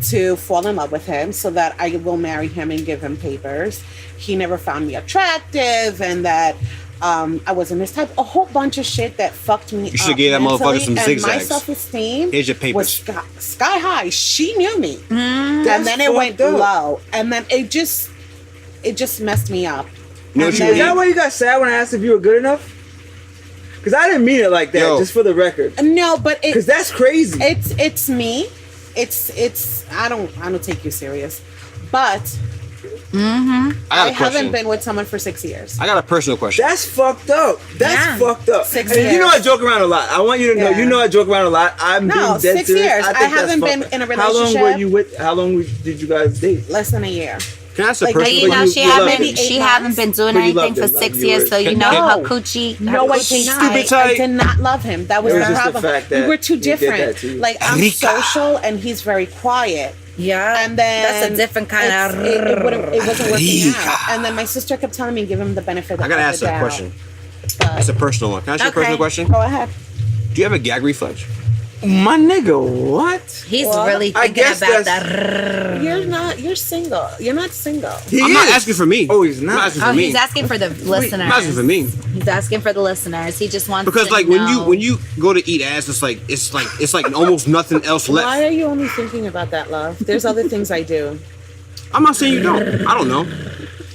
to fall in love with him so that I will marry him and give him papers. He never found me attractive and that I wasn't his type. A whole bunch of shit that fucked me up. You should have gave that motherfucker some mentally, and my zigzags. self-esteem Here's your was papers. sky high. She knew me. And That's then it went fucked up. low. And then it just messed me up. You know And what you then- Is that why you got sad when I asked if you were good enough? Because I didn't mean it like that, Yo. just for the record. No, but Because that's crazy. it's me. It's I don't take you serious. But I got I a haven't question. been with someone for 6 years. I got a personal question. That's fucked up. That's Yeah. fucked up. 6 And you know years. I joke around a lot. I want you to know. Yeah. You know I joke around a lot. I'm No, being dead 6 serious. years. think I that's haven't fucked been up. in a How long were relationship. you with? How long did you guys date? Less than a year. Can I ask a Like, But personal you But know you- she you love haven't him. she 8 haven't been months. doing But you anything loved for him, like 6 you years, were- so you know No. her coochie. No, her I coochie did not. not. Stupid I tight. did not love him. That was It the was just the problem. fact that we were too he did that different. to you. Like I'm Rica. social and he's very quiet. Yeah, And then that's a different kind of. it wasn't working Rica. out. And then my sister kept telling me give him the benefit. I gotta of ask the that doubt. question. But It's a personal one. Can I ask you a Okay. personal question? go ahead. Do you have a gag reflex? My nigga, what? He's Well, really I thinking guess about that's- that. You're single. You're not single. He I'm not is. asking for me. Oh, he's I'm not. asking for Oh, me. he's asking for the listeners. I'm asking for me. He's asking for the listeners. He just wants Because to like know. when you go to eat ass, it's like almost nothing else left. Why are you only thinking about that, love? There's other things I do. I'm not saying you don't. I don't know.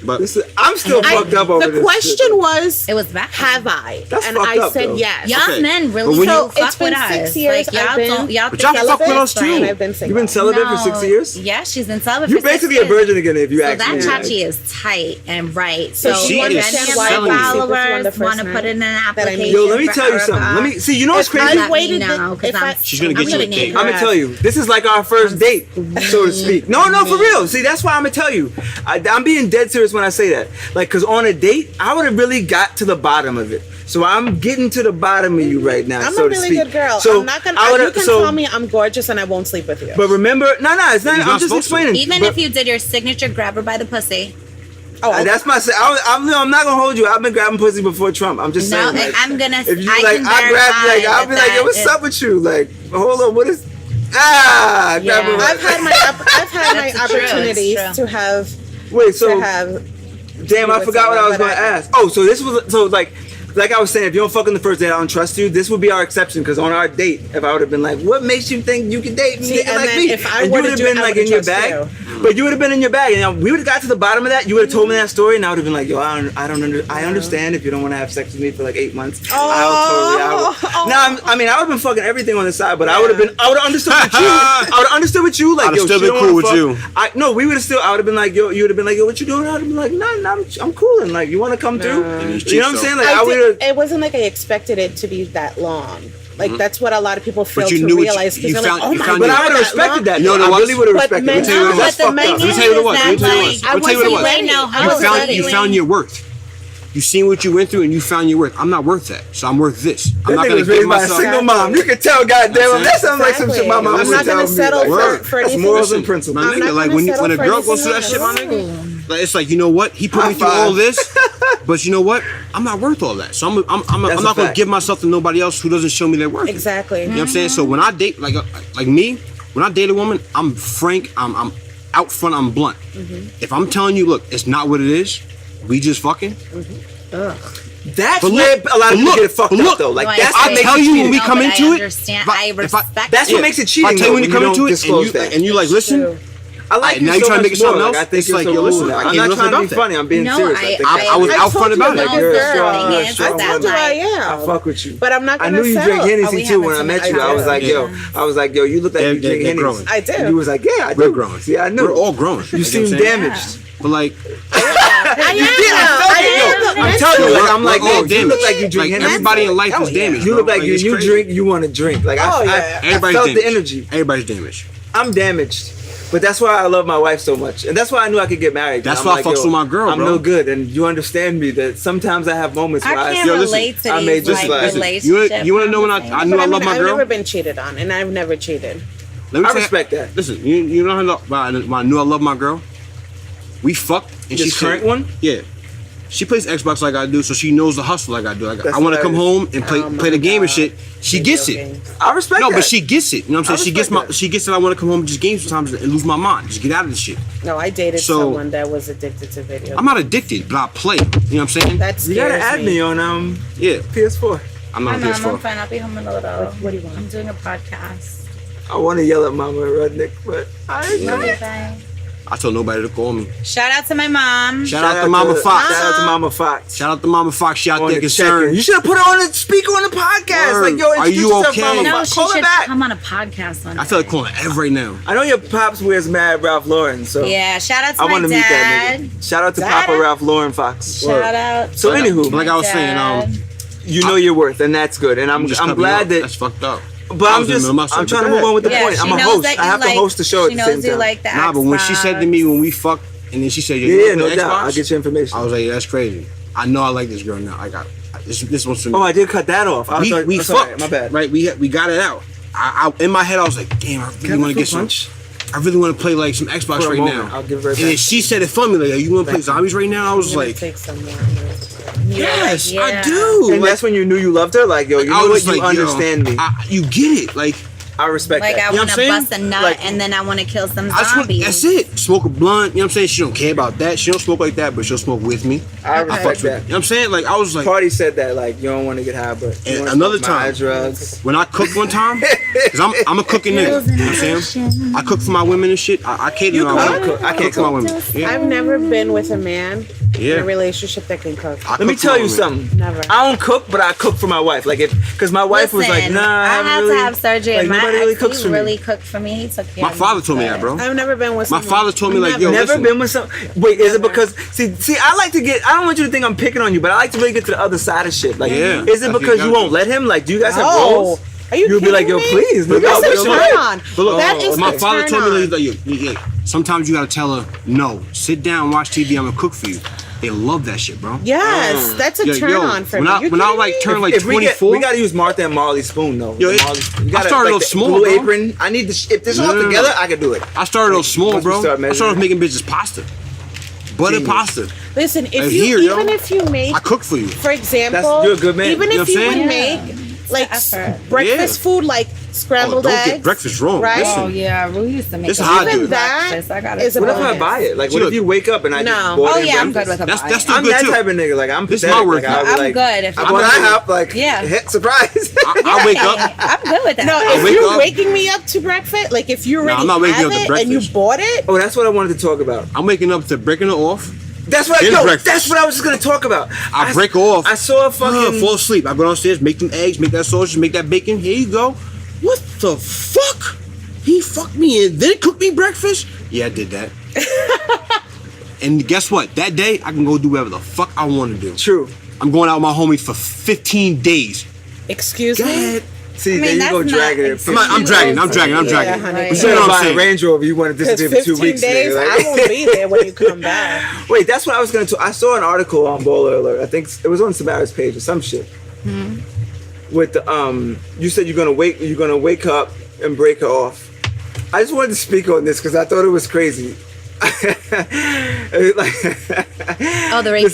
But I'm still fucked up over The this. question shit. was, it was back. have I? That's and fucked I up, said though. yes. Y'all Okay. men But really when don't you- fuck It's been with 6 us. years Like y'all I've been- don't. Y'all But think y'all fuck with us too. And I've been single. You've been celibate for 6 years? Yeah, she's been celibate. You're for 6 basically a years. virgin again if you So ask that me. chachi is tight and right. So So she if is any of my selling it. followers The want to first put in an night that I application. meet Yo, let me for tell you something. Eridddica, Let me see. You know what's If crazy? I let me waited know, 'cause I'm- She's gonna get you a gonna date. need I'm gonna tell you, this is like our first date, so to speak. No, for real. See, that's why I'm gonna tell you. I'm being dead serious when I say that. Like, cause on a date, I would have really got to the bottom of it. So I'm getting to the bottom of you right now, I'm so a to really speak. good girl. So I'm not gonna. I You would've- can so- tell me I'm gorgeous and I won't sleep with you. But remember, no, it's not. You're I'm not just supposed to. explaining. Even But- if you did your signature grab her by the pussy. oh, that's my. I'm not gonna hold you. I've been grabbing pussy before Trump. I'm just No, saying. Like, I'm gonna. if you I like, can I grab like, verify I'll be like, yo, what's that up with you? Like, hold on, what is? Grab Yeah. her. I've had my That's true, it's opportunities true. to have Wait, so damn, I with forgot what I was someone, going to but ask. Oh, so this was so like I was saying, if you don't fuck on the first date, I don't trust you. This would be our exception because on our date, if I would have been like, "What makes you think you can date me See, and like then me?" if I and you were would to have do been it, I like in would've your trust bag, but you would have been in your bag, and we would have got to the bottom of that. You would have told me that story, and I would have been like, "Yo, I understand if you don't want to have sex with me for like 8 months. I would have been fucking everything on the side, but I would have understood with you. I would have understood with you, like, I'd yo, have still she been don't cool wanna with fuck. We would have still. I would have been like, yo, you would have been like, yo, what you doing? I would have been like, nah, I'm cool, and like, you want to come through? You know what I'm saying? Like, I would have. It wasn't like I expected it to be that long. Like that's what a lot of people fail you to knew what you- realize. 'Cause you they're found- like, oh you my found God, But I would have that long? respected that. You know I what? really would have But respected men- it. Tell you what it That's was. fucked up. Let me tell you what it was. Let me tell you what it was. I Let me tell you what it was. wasn't ready. I You wasn't found ready. you found your worth. You seen what you went through and you found your worth. I'm not worth that, so I'm worth this. I'm That not nigga gonna was give raised by a myself. single mom. You can tell, goddamn. That sounds like some shit my mom I'm would not tell gonna me. settle Like, for that's anything. morals and My principles. I'm nigga, not like gonna when settle a for girl goes through that anything shit, my else. nigga, like, it's like, you know what? He put me through High all five. this, but you know what? I'm not worth all that. So I'm That's not a gonna fact. give myself to nobody else who doesn't show me their worth. Exactly. You know what I'm saying? So when I date, like me, when I date a woman, I'm frank. I'm out front. I'm blunt. If I'm telling you, look, it's not what it is. We just fucking. That's But where look, a lot of but people look, get it fucked but up look, though. Like No, that's I what makes tell it you when cheating. we come but into I it. understand. I respect That's it. what makes it If I cheating. tell you when though, you come don't into it and disclose you that. and you like listen. True. I like Alright, you now so you trying to much make it something more. else? Like, I think It's you're like, so yo, cool listen, now. I I'm can't not do nothing trying to be about that. funny. I'm being No, serious. I think I was that's- out front about it. Like, No, you're a the strong thing woman, is strong that, woman. like, I am. I fuck with you. But I'm not I gonna knew you settle. drink Are Hennessy we too when I having met some- you. I was like, Yeah. yo, you look like you drink They're Hennessy. growing. I do. And you was like, yeah, I do. We're growing. See, I knew. We're all growing. You know seem what I'm saying? damaged. But like, I'm telling you, like, I'm like, we're all yo, you look like you damaged. drink Like Hennessy. everybody in life Oh, is yeah. damaged. You bro. look like it's you crazy. drink, you want to drink. Like Oh, I yeah. Everybody's felt damaged. the energy. Everybody's damaged. I'm damaged. But that's why I love my wife so much. And that's why I knew I could get married. That's I'm why I like, fucks yo, with my girl, I'm bro. no good. And you understand me that sometimes I have moments where I can't Yo, listen, relate to I made these just like like- relationship. You wanna know when I knew I love my I've girl? never been cheated on, and I've never cheated. Let me I tell respect that. Listen, you know how when I knew I loved my girl, we fucked, and This current one? Yeah. She plays Xbox like I do, so she knows the hustle like I do. Like, That's I want to come hilarious. home and play the game and shit. She gets it. I respect No, that. but she gets it. You know what I'm saying? respect that. She gets that I want to come home and just game sometimes and lose my mind. Just get out of this shit. No, I dated So- someone that was addicted to video. I'm not addicted, but I play. You know what I'm saying? That You gotta scares add me on Yeah. PS4. I'm Hi, not Mom. this I'm for. fine. I'll be home in a little. What do you want? I'm doing a podcast. I want to yell at Mama Redneck, but I Love you, ain't. bye. I told nobody to call me. Shout out to my mom. Shout out to Mama Fox. Shout out to Mama Fox. Shout out to Mama Fox. She out On there the concerned. check-in. You should have put her on the speaker on the podcast. Word. Like, yo, Are introduce you yourself, okay? Mama No, Fox. she Call her should back. come on a podcast one I feel like calling Ev right now. I know your pops wears mad Ralph Lauren, so Yeah, shout out to I my want to meet that dad. nigga. Shout out to Dad? Papa Ralph Lauren Fox. Shout out. So to anywho, my like I was saying, dad. You know your worth, and that's good. And I'm You just cut me glad off. that. That's fucked up. But I I'm was in the just middle of my story, I'm trying to but move on with the Yeah, point. she I'm a knows host. that I you have to like- host the show at she the knows same you time. like the Nah, but when she said to me when we fucked, and then she said, "You Yeah, love no the doubt. I'll Xbox?" get your information. I was like, yeah, "That's crazy. I know I like this girl now. I got this one's for me." Oh, I did cut that off. I we thought, we I'm sorry, fucked. my bad. Right? We got it out. I in my head I was like, "Damn, I Can really I want to have a get some. punch? I really want to play like some Xbox For a right moment. now." I'll give it right and then back. she said it for me like, "You want to play zombies right now?" I was I'm gonna like, take some more. "Yes, Yeah. I do." And Like, that's when you knew you loved her. Like, yo, you I know was what? You like, yo, understand me. you get it. Like, I respect Like, that. I You know want what to I'm saying? bust a nut Like- and then I want to kill some I just want, zombies. that's it. Smoke a blunt. You know what I'm saying? She don't care about that. She don't smoke like that, but she'll smoke with me. I I respect fucks with. You that. know what I'm saying? Like, I was like, Party said that. Like, you don't want to get high, but you And wanna another smoke my time. drugs. when I cooked one time, because I'm a cooking nigga. You know what I'm saying? I cook for my women and shit. I cater to my women. cook? I can't for my cook. women. Yeah. I've never been with a man in Yeah. a relationship that can cook. I Let me cook for tell my you women. something. Never. I don't cook, but I cook for my wife. Like, because my wife was like, Listen, nah, I haven't had really, to have surgery. Like, and my nobody really ex, cooks he for really me. cooked for me. He took care My of me. father told me But- that, bro. I've never been with My someone. father told me like, Never. yo, Never listen. been with some. Wait, is it because see? I like to get. I don't want you to think I'm picking on you, but I like to really get to the other side of shit. Like, Yeah. is it That's because what you you won't gotta let him? Like, do you guys have Oh, roles? are you You'll be like, yo, kidding me? please, look That's out a for turn your on. But look, That is my a father turn told me on. like, yo, sometimes you gotta tell her, no, sit down, watch TV. I'm gonna cook for you. They love that shit, bro. Yes, that's a Yo, turn yo, on for when me. I You when I kidding like me? turned like If we 24. we gotta use Martha and Marley spoon though. Yo, The it- Marley, you I gotta, started like, off the small, Blue bro. Apron. I need to. If this is all No. together, I can do it. I started off small, Once we bro. start I started off measuring. making bitches pasta, butter Genius. pasta. Listen, if Like you here, yo. even if you make, I cook for you. for example, you're a good man. even You know if what you I'm would saying? make like effort. breakfast Yeah. food, like scrambled don't eggs, get breakfast wrong. right? Listen. Oh yeah, Rue used to make This us is how I do even it. breakfast. I gotta Is a What if I bonus. buy it? Like, what Look. if you wake up and I No. just bought Oh in yeah, I'm good breakfast? with a That's bite. still I'm good that too. type of nigga. Like, I'm This is pathetic. my work Like, I'll be I'm like, good if I I'm bought good. IHOP. Like, Yeah. hit surprise. I wake up. I'm good with that. No, I if wake you're up- waking me up to breakfast, like if you already I'm not waking have up to it and you breakfast. bought it, Oh, that's what I wanted to talk about. I'm waking up to breaking it off. That's what. Then Yo, breakfast. that's what I was just gonna talk about. I break off. I saw a fucking. fall asleep. I go downstairs, make them eggs, make that sausage, make that bacon. Here you go. What the fuck? He fucked me and then cooked me breakfast? Yeah, I did that. And guess what? That day, I can go do whatever the fuck I want to do. True. I'm going out with my homies for 15 days. excuse Go me. ahead. See, mean, there you go that's dragging not it. I'm dragging. Yeah, honey. Right. You You should know have what I'm bought a saying? Range Rover. You want to Because disappear for 2 15 weeks. days, nigga. I Like- won't be there when you come back. Wait, that's what I was gonna. I saw an article on Baller Alert. I think it was on Samara's page or some shit. With the you said you're gonna wake up and break her off. I just wanted to speak on this because I thought it was crazy. Oh, the rape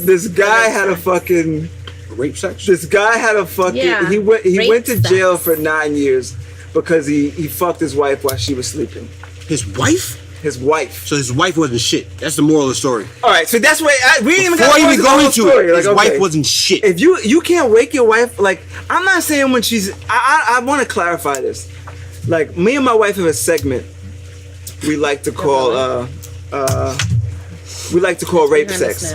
This guy had a fucking. Rape sex? This guy had a fucking. Yeah, He went rape to sex. jail for 9 years because he fucked his wife while she was sleeping. His wife? His wife. So his wife wasn't shit. That's the moral of the story. All right, so that's what we didn't even Before got even the go whole into story. it, Like, his okay. wife wasn't shit. If you can't wake your wife, like, I'm not saying when she's. I want to clarify this. Like, me and my wife have a segment we like to call rape sex.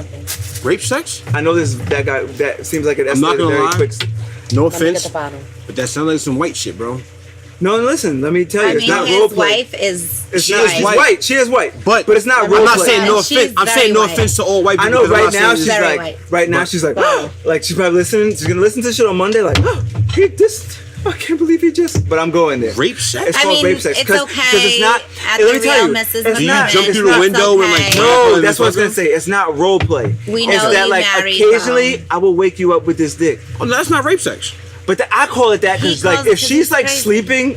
Rape sex? I know that seems like it I'm not escalated gonna very lie. quick. No Let me get offense, the bottle. but that sounds like some white shit, bro. No, listen. Let me tell you, I it's mean, not his role play. wife is. It's She not. is She's white. white. She is white. But it's not I'm role not play. saying no And she's offense. I'm very saying no white. offense to all white I people. know. because I'm Right not now saying she's this- Very like. white. Right now she's like. Like she's probably listening. She's gonna listen to shit on Monday. Like, hey, this. I can't believe he just. But I'm going there. rape sex. It's I called mean, rape sex. it's 'cause okay. it's not. At let the me tell real you, Mrs. it's Do you not. jump It's through the not- window and like okay. No, that's what I was gonna say. It's not role play. We It's know that you like married, occasionally I will wake you up with this dick. Oh, no, that's not rape sex. But I call it that He because like calls if it 'cause she's he's like crazy. sleeping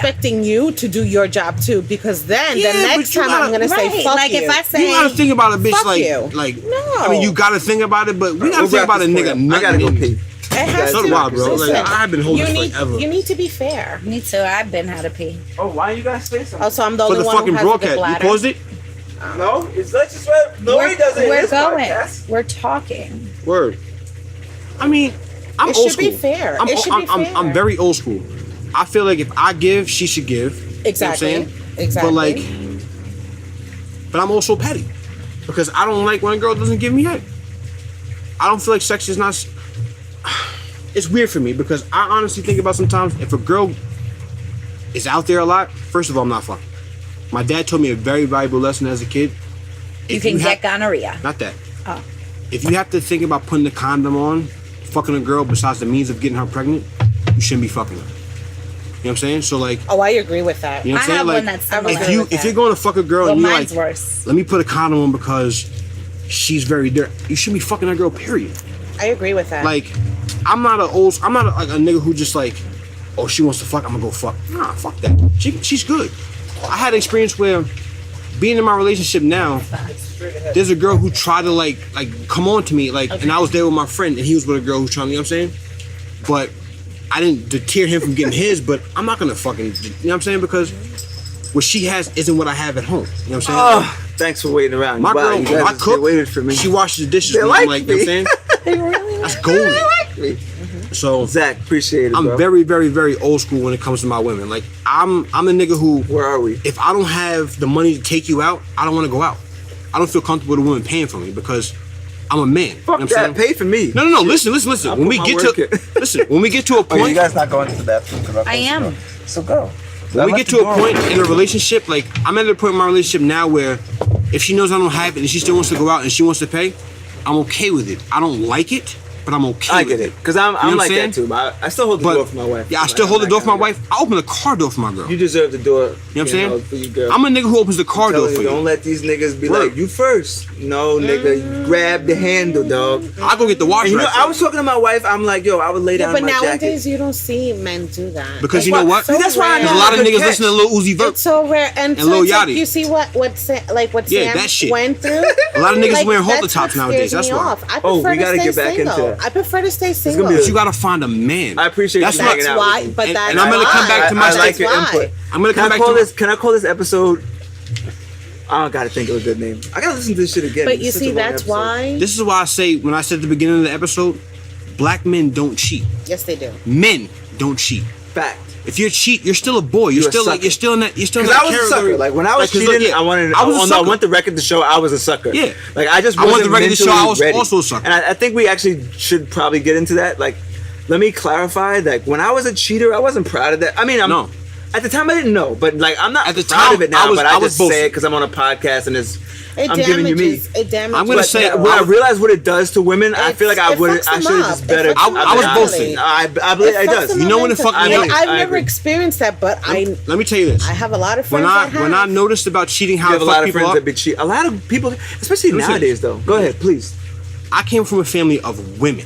expecting you to do your job too, because then Yeah, the next but you time gotta- I'm gonna say Right, fuck like you. if I say You gotta think about a bitch Fuck like, you. no. I mean, you gotta think about it, but we gotta think about a nigga. I gotta go pee. It has So to. do I, bro. Listen, Like, I've been holding this forever. You need to be fair. me too, I've been how to pee. Oh, why you guys say something? Also, I'm the For only the one fucking who has a good broadcast, you bladder. paused it. No, it's let's just nobody does it. In We're this going. podcast. We're talking. Word. I mean, I'm It old should be school. fair. I'm, It should be I'm fair. very old school. I feel like if I give, she should give. Exactly. You know what I'm saying? Exactly. But I'm also petty because I don't like when a girl doesn't give me head. I don't feel like sex is not. It's weird for me because I honestly think about sometimes if a girl is out there a lot. First of all, I'm not fucking. My dad told me a very valuable lesson as a kid. You can get gonorrhea. Not that. Oh. If you have to think about putting the condom on, fucking a girl besides the means of getting her pregnant, you shouldn't be fucking her. You know what I'm saying? So like. Oh, I agree with that. You know what I'm saying? have like, one that's similar. if you're going to fuck a girl Well, and you're mine's like, worse. let me put a condom on because she's very dirty. You shouldn't be fucking that girl. Period. I agree with that. Like, I'm not like a nigga who just like, oh, she wants to fuck, I'm gonna go fuck. Nah, fuck that. She's good. I had an experience where being in my relationship now, there's a girl who tried to like come on to me, like, and I was there with my friend and he was with a girl who's trying, you know what I'm saying? But I didn't deter him from getting his, but I'm not gonna fucking, you know what I'm saying? Because what she has isn't what I have at home. You know what I'm saying? Oh, thanks for waiting around. My girl, you when I they cook, waited for me. she washes the dishes. They I'm like like, you know what I'm saying? They really That's golden. Me. So Zach, appreciate it, I'm bro. very, very, very old school when it comes to my women. Like I'm the nigga who. Where are we? If I don't have the money to take you out, I don't want to go out. I don't feel comfortable with a woman paying for me because I'm a man. Fuck you know what I'm that. saying? Pay for me. No. Listen. I'll When put we my get work to in. listen, when we get to a Oh, point, you guys not going to the bathroom? 'Cause I'm I am. So go. when we get to a point in a relationship, like I'm at a point in my relationship now where if she knows I don't have it and she still wants to go out and she wants to pay, I'm okay with it. I don't like it, but I'm okay I with get it. Because I'm You know what like I'm that too. I still hold the But door for my wife. yeah, I Like, still I'm hold the that door for my kind of wife. I open the car door for my girl. guy. You deserve the door. You know what I'm saying? For you, girl. I'm a nigga who opens the car door Telling for you, you. don't let these niggas be Word. like, you first. No, nigga, you grab the handle, dog. I go get the wash And you know, rack. I was talking to my wife. I'm like, yo, I would lay yeah, down but my nowadays jacket. you don't see men do that. Because you know what? So That's why I rare. know There's a lot of Good niggas catch. listening to Lil Uzi Vert. It's so rare, and so Lil it's like, Yachty. you see what Yeah, Sam that shit. went through. A lot of niggas Like, wearing halter that's tops what nowadays. scares That's me why. off. I Oh, prefer we to gotta stay get back into single. that. I prefer to stay gonna single. be But you gotta find a man. I appreciate That's you what- hanging out Why? with me. But And- that's and I'm gonna why. come back to my I like statement. your That's why. input. I'm gonna Can come I back call to this? Can I call this episode? I gotta think of a good name. I gotta listen to this shit again. But It's you such a see, long that's episode. why. This is why I say when I said at the beginning of the episode, black men don't cheat. Yes, they do. Men don't cheat. Fact. If you cheat, you're still a boy. You're You're a still like sucker. you're still in that. You're still in Because that I was a category. sucker. Like when I was 'cause, cheating, yeah, I wanted. I was a I sucker. want the record to show I was a sucker. Yeah. Like I just I want wasn't the record to show I was mentally also a sucker. And I think we actually should probably get into that. Like, let me clarify. Like when I was a cheater, I wasn't proud of that. I mean, No. At the time, I didn't know, but like I'm not At the proud time, of it now. I was- but I I was just boasting. say it because I'm on a podcast and It I'm giving you me. It damages. I'm gonna But say when I realize what it does to women, I feel like I It would. fucks I them should have up. just It better. fucks them I was up. boasting. I believe it does. You know when it fucked me up? I've I never agree. experienced that, but I Let me tell you this. have a lot of friends When I that have. when I noticed about cheating, how You it have a lot fucked of people friends up, that be cheat. A lot of people, especially Let me say nowadays, this. though. Go ahead, please. I came from a family of women.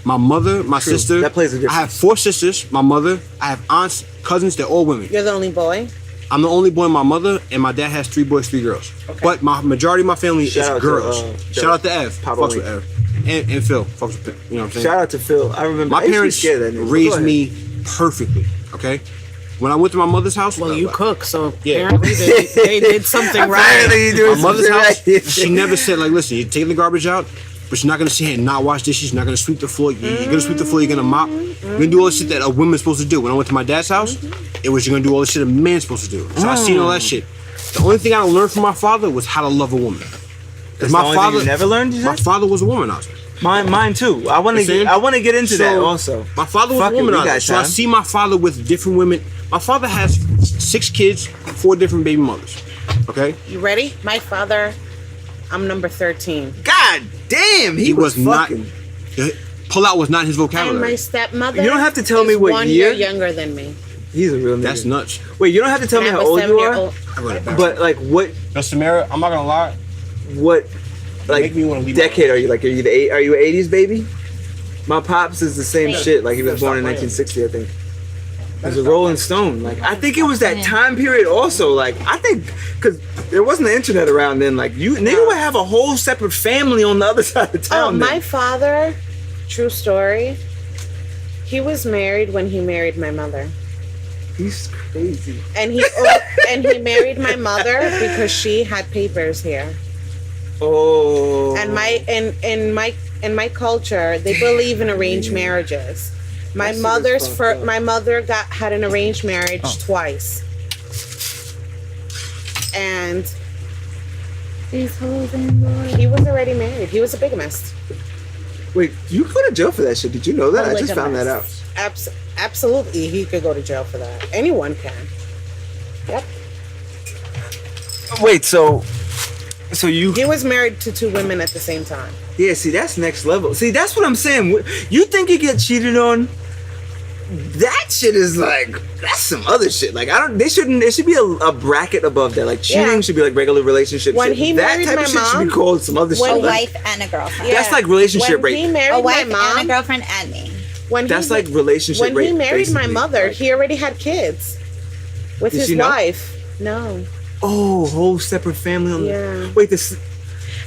My mother, my True. sister. That plays a difference. I have 4 sisters. My mother. I have aunts, cousins. They're all women. You're the only boy. I'm the only boy in my mother, and my dad has 3 boys, 3 girls. But my majority of my family Shout out is to, girls. Joe. Shout out to Ev. Papa Fucks with Wink. Ev. And Phil. Fucks with, you know what I'm saying? Shout out to Phil. I remember My I used to be parents scared of that nigga. Go raised ahead. me perfectly. Okay. When I went to my mother's house, Well, you cook, so Yeah. apparently they did something right. Apparently you doing my mother's something house, right. she never said like, listen, you're taking the garbage out, but you're not gonna sit here and not wash dishes. You're not gonna sweep the floor. You're gonna sweep the floor. You're gonna mop. You're gonna do all the shit that a woman's supposed to do. When I went to my dad's house, it was you're gonna do all the shit a man's supposed to do. So I seen all that shit. The only thing I learned from my father was how to love a woman. That's my the only father thing you never learned. You My said? father was a womanizer. Mine too. I want You see? to get into that So, also. My father was Fuck a it, we womanizer. got So I time. see my father with different women. My father has 6 kids, 4 different baby mothers. Okay? You ready? My father, I'm number 13. God damn, he was fucking. Pull-out was not his And vocabulary. my stepmother. You don't have to tell me is what 1 year. year younger than me. He's a real nigga. That's nuts. Wait, you don't have to tell me And how I'm a old you are. 7-year-old. I wrote it back. But like, what Samara, I'm not gonna lie. like Make me wanna leave decade my- are you? Like, are you 80s baby? My pops is the same shit. Like he was born in 1960, I think. He's a Rolling Stone. Like I think it was that time period also. Like I think because there wasn't the internet around then. Like nigga would have a whole separate family on the other side of Oh, town. my then. father, true story. He was married when he married my mother. He's crazy. And he married my mother because she had papers here. Oh. And in my culture, they believe in arranged marriages. My That shit is mother's fucked up. my mother had an arranged marriage twice. And These hoes and boys. he was already married. He was a bigamist. Wait, you go to jail for that shit? Did you know that? I just found that out. Absolutely, he could go to jail for that. Anyone can. Yep. Wait, so you? He was married to 2 women at the same time. Yeah, see, that's next level. See, that's what I'm saying. You think you get cheated on? That shit is like, that's some other shit. Like, there should be a bracket above that. Like, cheating Yeah. should be like regular relationship When shit. he that married type my of shit should mom, be called some other A shit. Like, wife and a girlfriend. That's like relationship when he rape. married A my wife and a mom. girlfriend and me. That's like relationship When rape. he married my basically. mother, Like, he already had kids with Did his she know? wife. No. oh, whole separate family. On Yeah. Wait, this.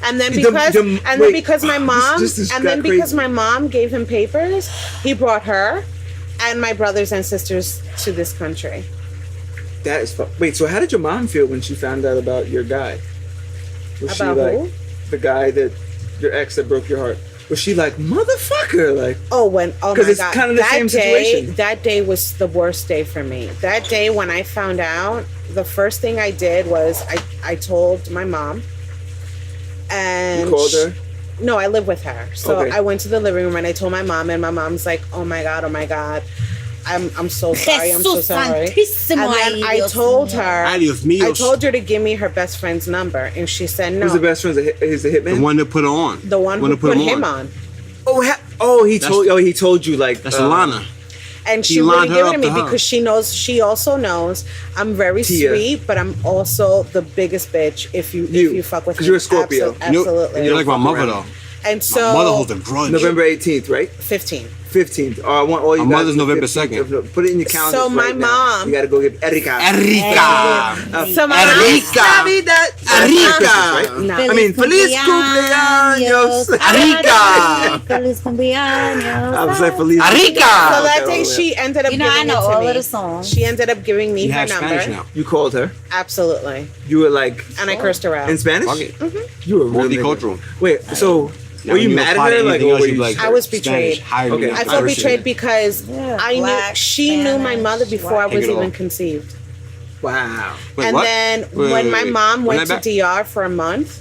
And then The- because the- and wait, then because my mom this and got then because crazy. my mom gave him papers, he brought her and my brothers and sisters to this country. That is wait. So how did your mom feel when she found out about your guy? Was About she like who? the guy that your ex that broke your heart? Was she like motherfucker? Like Oh my 'Cause it's God. kind of the that same day, situation. That day was the worst day for me. That day when I found out, the first thing I did was I told my mom. And you called her? No, I live with her. So Okay. I went to the living room and I told my mom, and my mom's like, "Oh my god, I'm so sorry, I'm so Jesús sorry." santísimo, And then ay, I Dios told mío. her, Ay, Dios mío. I told her to give me her best friend's number, and she said no. Who's the best friend? He's the hitman. The one that put her on. The one who that put him on. He told you like That's Alana. And she He wouldn't lined give her it to up me to her. because she also knows I'm very Tia. sweet, but I'm also the biggest bitch if you fuck with me. 'Cause you're a Scorpio. Absolutely. You're like my mother, though. And so My mother holds a grudge. November 18th, right? 15. 15th. Oh, I want all you My guys. mother's to November 15th. 2nd. Put it in your calendar. So my right now. mom- You gotta go get Eridddica. Eridddica. Samara. Navidad. Eridddica. No. I mean, feliz cumpleaños. Eridddica. Feliz cumpleaños. I was like, feliz. Eridddica. So that Okay, day oh, she ended up You know, I giving know it to all me. of the songs. She ended up giving me You her have number. Spanish now. You called her. Absolutely. You were like And I cursed her out. in Spanish. Fuck it. You were really Multicultural. Wait, so Now, were you when mad apply at to her? Like, anything or else, were you'd you? be like, I was Spanish, betrayed. hire me Okay. as I a felt person. betrayed because Yeah, I knew black, she knew my Spanish, mother before I white. was Take it even off. conceived. Wow. Wait, And what? then Wait, when wait, my wait. mom Run went to that back. DR for a month,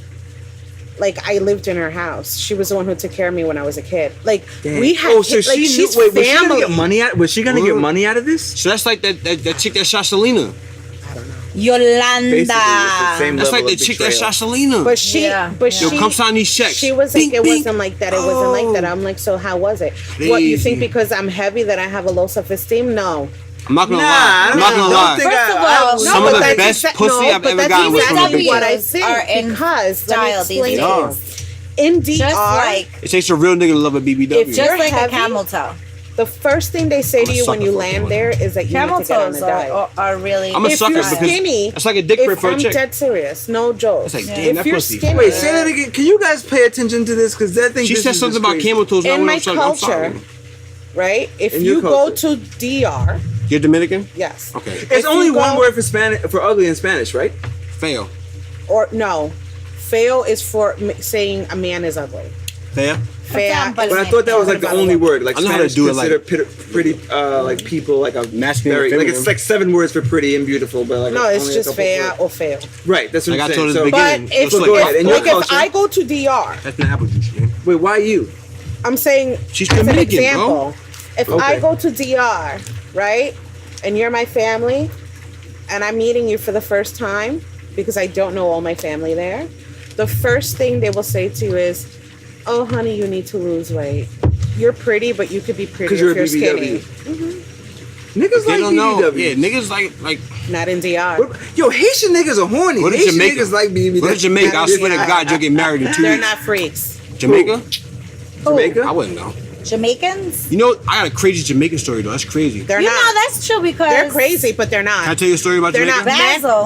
like I lived in her house. She was the one who took care of me when I was a kid. Like Damn. we had, Oh, so like she knew. she's Wait, was she gonna family. get money out? Was she gonna get Word. money out of this? So that's like that chick that shot Selena. Yolanda. Basically, it's the same That's like level the of chick that betrayal. shot Selena. But she, Yeah, but yeah. Yo, come sign these checks. She was Bink, like, it bink. wasn't like that. It wasn't like that. I'm like, so how was it? What you think Crazy. because I'm heavy that I have a low self-esteem? No. I'm not gonna Nah, lie. I'm not I gonna don't lie. think First of I all, would- Some but of the that's best exact- pussy I've but ever that's gotten was from a exactly big what I bitch. think Are in because let me style these explain to you. days. In DR, Just like It takes a real nigga to love a BBW. If just You're like heavy? a camel toe. the first thing they say I'm to a you when sucker you for land one. there is that you Camel need to get on toes a diet. are really. I'm a If sucker you're because skinny, it's like a dick grip if for a I'm chick. dead serious, no joke. It's like, damn, if that you're pussy. skinny, Wait, say that again. Can you guys pay attention to this? Because that thing. She this said is something just about crazy. camel toes. in I'm my sorry. culture, right? If In your you go culture. to DR, You're Dominican? yes, Okay. There's If only you one go- word for Spanish for ugly in Spanish, right? Fail. or no, fail is for saying a man is ugly. Fail. Fair. But But I thought that was like the only word. Like I know how to Spanish do it, like- consider pretty like people like a Masculine very and like feminine. it's like 7 words for pretty and beautiful, but like No, it's only a just couple fair words. or fail. Right, that's what Like I'm I saying. told So, at the But beginning. if, it's like, go ahead. In your like if culture- I go to DR, that's not apple juice, man. wait, why you? I'm saying She's as an Dominican, bro. example. If Okay. I go to DR, right, and you're my family, and I'm meeting you for the first time because I don't know all my family there, the first thing they will say to you is, "Oh, honey, you need to lose weight. You're pretty, but you could be pretty Because if you're you're a BBW. skinny." Niggas They like don't know. BBW. Yeah, niggas like. Not in DR. Yo, Haitian niggas are horny. What is Haitian Jamaica? niggas like BBW. What is Jamaica? I swear to God, you'll get married in 2 They're weeks. not freaks. Jamaica? Jamaica? I wouldn't know. Jamaicans. You know, I got a crazy Jamaican story though. That's crazy. They're You not. know that's true because They're crazy, but they're Can I not. tell you a story about They're Jamaica? not. Basil.